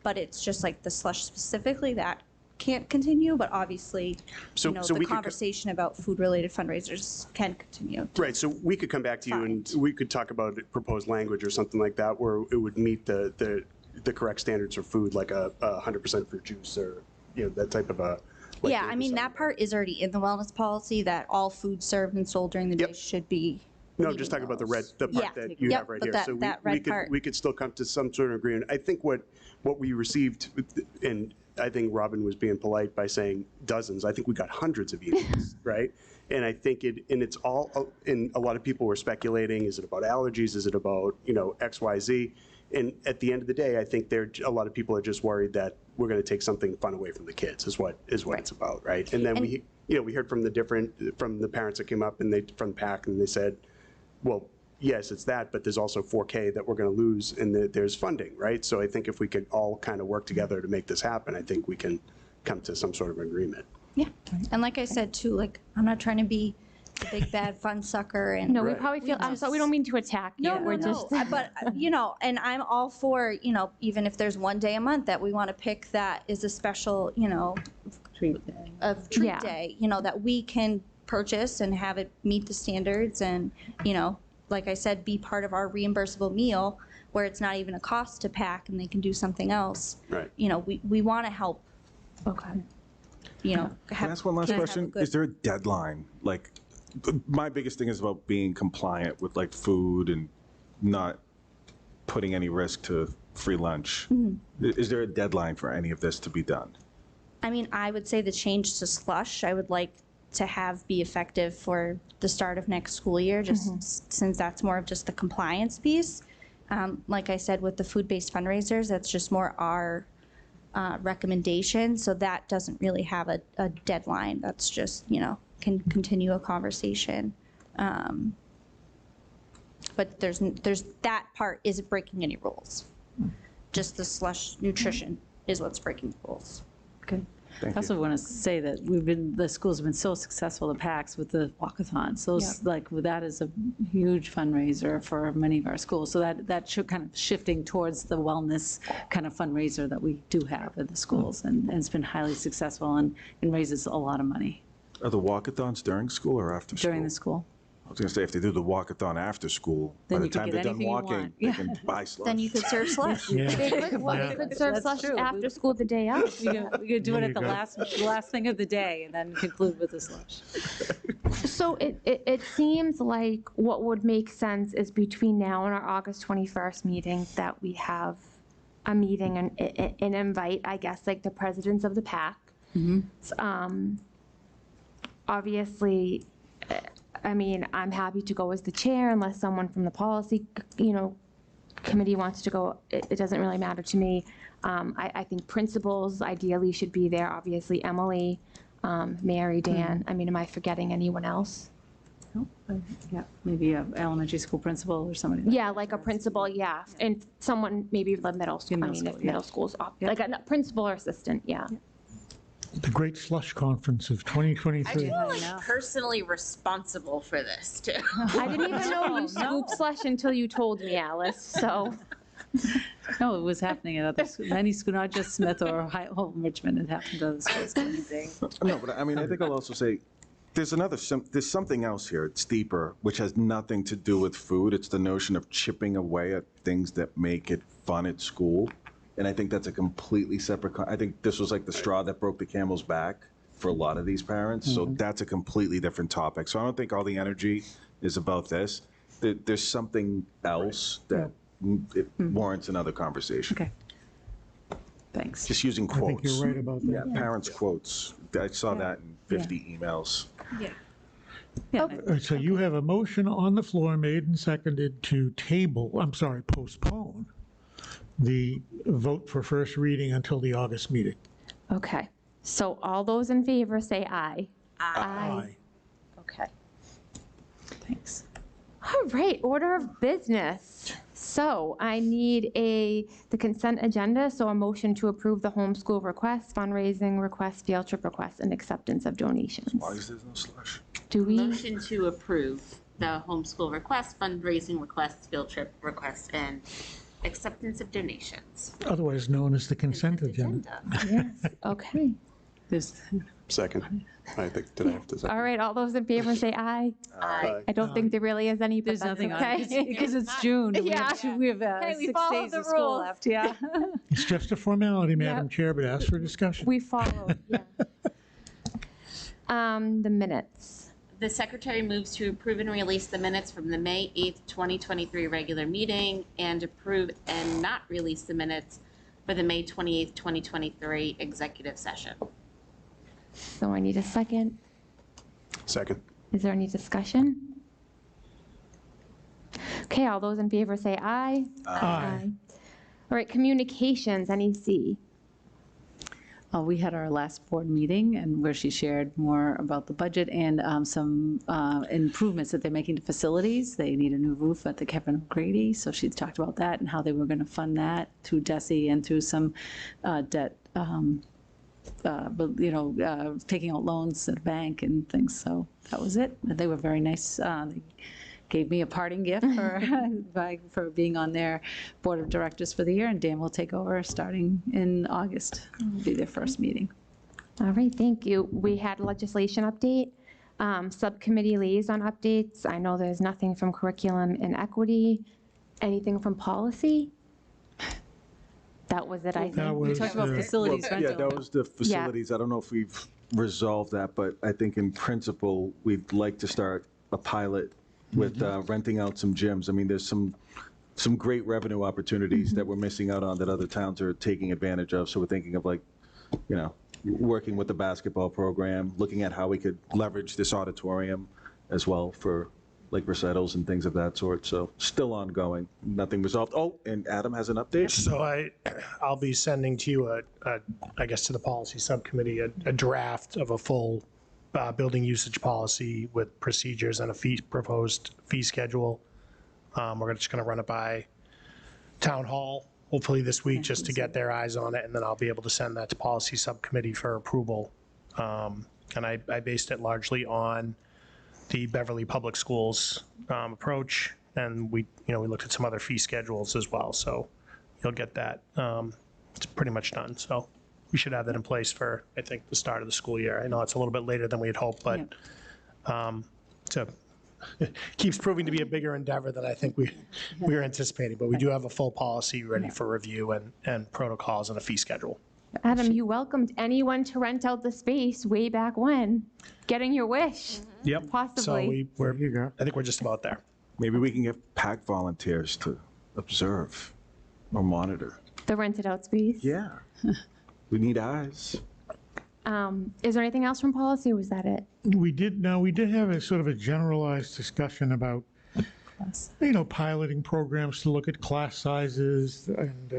But it's just like the slush specifically that can't continue, but obviously, so the we conversation about food-related fundraisers can continue. Right, so we could come back to you and we could talk about proposed language or something like that where it would meet the correct standards for food, like a 100% fruit juice or, that type of a. Like Yeah, I mean, that part is already in the wellness policy, that all food served and sold during the day should be. No, just talking about the part that you have right here. So we could still come to some sort of agreement. I think what we received, and I think Robin was being polite by saying dozens. I think we got hundreds of emails, right? And I think it's all, and a lot of people were speculating, is it about allergies? Is it about, X, Y, Z? And at the end of the day, I think a lot of people are just worried that we're going to take something fun away from the kids is what it's about, right? And then we heard from the parents that came up and from the PAC, and they said, well, yes, it's that, but there's also 4K that we're going to lose, and there's funding, right? So I think if we could all kind of work together to make this happen, I think we can come to some sort of agreement. Yeah, and like I said too, like, I'm not trying to be the big bad fun sucker, and No, we probably feel, so we don't mean to attack you. No, but and I'm all for, even if there's one day a month that we want to pick that is a special, treat day, that we can purchase and have it meet the standards, and like I said, be part of our reimbursable meal where it's not even a cost to pack and they can do something else. Right. We want to help. Okay. Can I ask one last question? Is there a deadline? Like, my biggest thing is about being compliant with like food and not putting any risk to free lunch. Is there a deadline for any of this to be done? I mean, I would say the change to slush, I would like to be effective for the start of next school year, just since that's more of just the compliance piece. Like I said, with the food-based fundraisers, that's just more our recommendation, so that doesn't really have a deadline. That's just, can continue a conversation. But there's that part isn't breaking any rules, just the slush nutrition is what's breaking the rules. Good. Thank I also want to say that the schools have been so successful, the PACs with the walkathons. Those, like, that is a huge fundraiser for many of our schools. So that should kind of shifting towards the wellness kind of fundraiser that we do have at the schools. And it's been highly successful and raises a lot of money Are the walkathons during school or after school? during the school. I was going to say, if they do the walkathon after school, Then by the you could time get they're done anything you walking, want. they Yeah. can buy slush. Then you could serve slush. They could, well, you could serve That's slush true. after school the day of. We could do it There at the you go. last thing of the day and then conclude with the slush. So it seems like what would make sense is between now and our August 21st meeting that we have a meeting and invite, I guess, like the presidents of the PAC. Obviously, I mean, I'm happy to go as the chair unless someone from the policy, committee wants to go. It doesn't really matter to me. I think principals ideally should be there, obviously Emily, Mary, Dan. I mean, am I forgetting anyone else? Yeah, maybe an elementary school principal or somebody. Yeah, like a principal, yeah, and someone, maybe the middle school, I Middle mean, if school, yeah. middle school's, like a principal or assistant, yeah. The Great Slush Conference of I 2023. feel like personally responsible for this too. I didn't even know you scooped slush until you told me, Alice, so. No, it was happening at other schools, many schools, not just Smith or Holton Richmond, it happened to other schools. No, but I mean, I think I'll also say, there's something else here. It's deeper, which has nothing to do with food. It's the notion of chipping away at things that make it fun at school. And I think that's a completely separate, I think this was like the straw that broke the camel's back for a lot of these parents. So that's a completely different topic. So I don't think all the energy is about this. There's something else that it warrants another conversation. Okay. Thanks. Just using I think quotes. you're right about that. Yeah, parents' quotes. I saw that in 50 emails. Yeah. All right, so you have a motion on the floor made and seconded to postpone the vote for first reading until the August meeting. Okay, so all those in favor say aye. Aye. Okay. Thanks. All right, order of business. So I need the consent agenda, so a motion to approve the homeschool request, fundraising request, field trip request, and acceptance of donations. Why is there no slush? Do we? Motion to approve the homeschool request, fundraising request, field trip request, and acceptance of donations. Otherwise known as the consent agenda. Yes, okay. Second. I think, did I have to second? All right, all those in favor say aye. Aye. I don't think there really is any, but There's that's nothing on okay. it, because it's June. and Yeah. We have Hey, we 6 followed days the of school rules. left, yeah. It's just a formality, Madam Chair, but ask for discussion. We followed, yeah. The minutes. The secretary moves to approve and release the minutes from the May 8th, 2023 regular meeting and approve and not release the minutes for the May 28th, 2023 executive session. So I need a second. Second. Is there any discussion? Okay, all those in favor say aye. Aye. All right, communications, NEC. We had our last board meeting and where she shared more about the budget and some improvements that they're making to facilities. They need a new roof at the Kevin O'Grady, so she talked about that and how they were going to fund that through DESE and through some debt, taking out loans at a bank and things. So that was it. They were very nice. They gave me a parting gift for being on their board of directors for the year, and Dan will take over starting in August. It'll be their first meeting. All right, thank you. We had a legislation update, subcommittee liaison updates. I know there's nothing from curriculum and equity. Anything from policy? That was it, I think. We talked about facilities Yeah, rental. that was the facilities. I don't know if we've resolved that, but I think in principle, we'd like to start a pilot with renting out some gyms. I mean, there's some great revenue opportunities that we're missing out on that other towns are taking advantage of. So we're thinking of working with the basketball program, looking at how we could leverage this auditorium as well for like recitals and things of that sort. So still ongoing, nothing resolved. Oh, and Adam has an update. So I'll be sending to you I guess to the policy subcommittee, a draft of a full building usage policy with procedures and a proposed fee schedule. We're just going to run it by town hall hopefully this week, just to get their eyes on it, and then I'll be able to send that to policy subcommittee for approval. And I based it largely on the Beverly Public Schools approach, and we looked at some other fee schedules as well, so you'll get that. It's pretty much done, so we should have that in place for, I think, the start of the school year. I know it's a little bit later than we had hoped, but it keeps proving to be a bigger endeavor than I think we were anticipating, but we do have a full policy ready for review and protocols and a fee schedule. Adam, you welcomed anyone to rent out the space way back when, getting your wish. Yep. Possibly. So I think we're just about there. Maybe we can get PAC volunteers to observe or monitor. The rented out space. Yeah. We need eyes. Is there anything else from policy, or was that it? We did have a sort of a generalized discussion about, piloting programs to look at class sizes and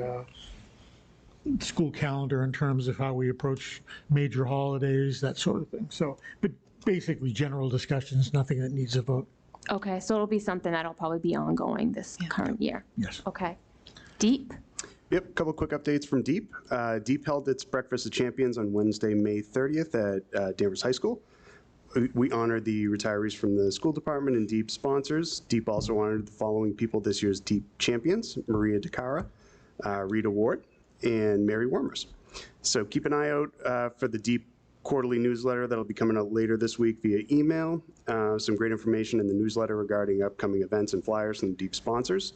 school calendar in terms of how we approach major holidays, that sort of thing. So, but basically general discussions, nothing that needs a vote. Okay, so it'll be something that'll probably be ongoing this current year. Yes. Okay. Deep? Yep, a couple quick updates from Deep. Deep held its Breakfast of Champions on Wednesday, May 30th at Danvers High School. We honored the retirees from the school department and Deep sponsors. Deep also honored the following people this year's Deep champions: Maria DeCara, Rita Ward, and Mary Wormers. So keep an eye out for the Deep quarterly newsletter that'll be coming out later this week via email. Some great information in the newsletter regarding upcoming events and flyers from the Deep sponsors.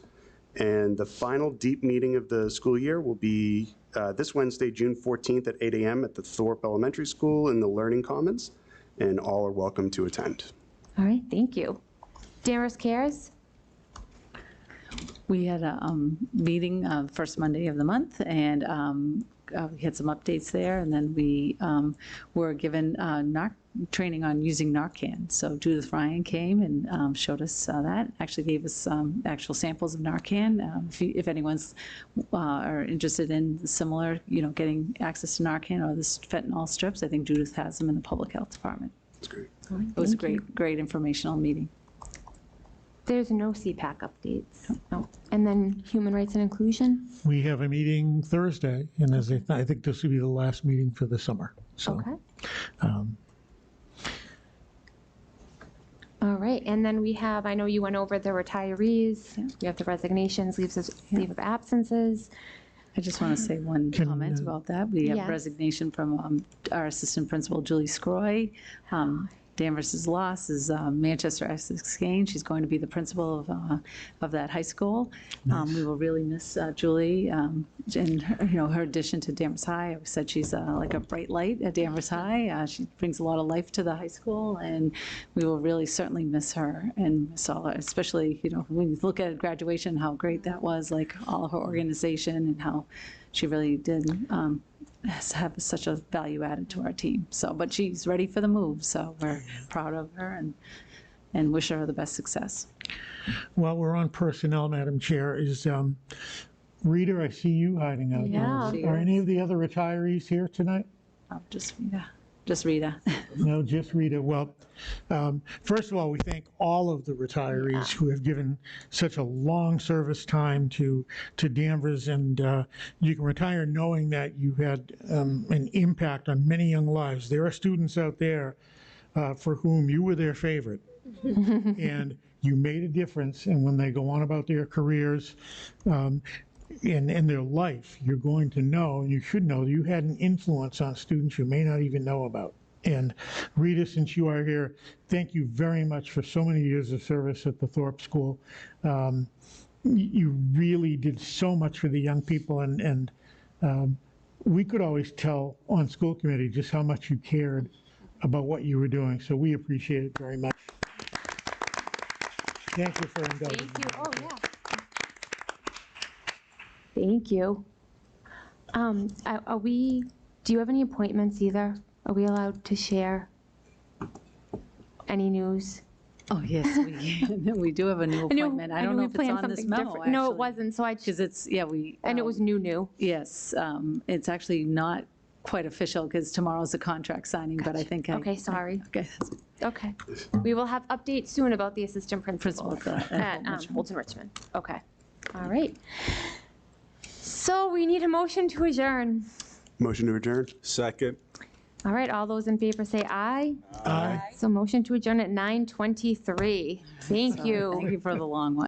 And the final Deep meeting of the school year will be this Wednesday, June 14th at 8 a.m. at the Thorpe Elementary School in the Learning Commons, and all are welcome to attend. All right, thank you. Danvers Cares? We had a meeting first Monday of the month, and we had some updates there, and then we were given training on using Narcan. So Judith Ryan came and showed us that, actually gave us actual samples of Narcan. If anyone's are interested in similar, getting access to Narcan or the fentanyl strips, I think Judith has them in the public health department. That's great. It was a great informational meeting. There's no CPAC updates. No. And then Human Rights and Inclusion? We have a meeting Thursday, and I think this will be the last meeting for the summer. So, okay. All right, and then we have, I know you went over the retirees. Yeah. We have the resignations, leave of absences. I just want to say one comment about that. We have resignation from our assistant principal, Julie Scroy. Danvers' loss is Manchester Essex Gaines. She's going to be the principal of that high school. Nice. We will really miss Julie and her addition to Danvers High. I said she's like a bright light at Danvers High. She brings a lot of life to the high school, and we will really certainly miss her and miss all her, especially when you look at graduation, how great that was, like all of her organization and how she really did have such a value added to our team. So, but she's ready for the move, so we're proud of her and wish her the best success. While we're on personnel, Madam Chair, is Rita, I see you hiding out there. Are any of the other retirees here tonight? Just Rita. No, just Rita. Well, first of all, we thank all of the retirees who have given such a long service time to Danvers, and you can retire knowing that you had an impact on many young lives. There are students out there for whom you were their favorite, and you made a difference, and when they go on about their careers, in their life, you're going to know, and you should know, that you had an influence on students you may not even know about. And Rita, since you are here, thank you very much for so many years of service at the Thorpe School. You really did so much for the young people, and we could always tell on school committee just how much you cared about what you were doing, so we appreciate it very much. Thank you for indulging. Thank you. Oh, yeah. Thank you. Do you have any appointments either? Are we allowed to share any news? Oh, yes, we do have a new appointment. I don't know if it's on this memo, actually. No, it wasn't, so because it's, and it was new. Yes, it's actually not quite official because tomorrow's a contract signing, but I think Okay, sorry. Okay. Okay. We will have updates soon about the assistant principal at Holton Richmond. Okay. All right. So we need a motion to adjourn. Motion to adjourn. Second. All right, all those in favor say aye. Aye. So motion to adjourn at 9:23. Thank you. Thank you for the long one.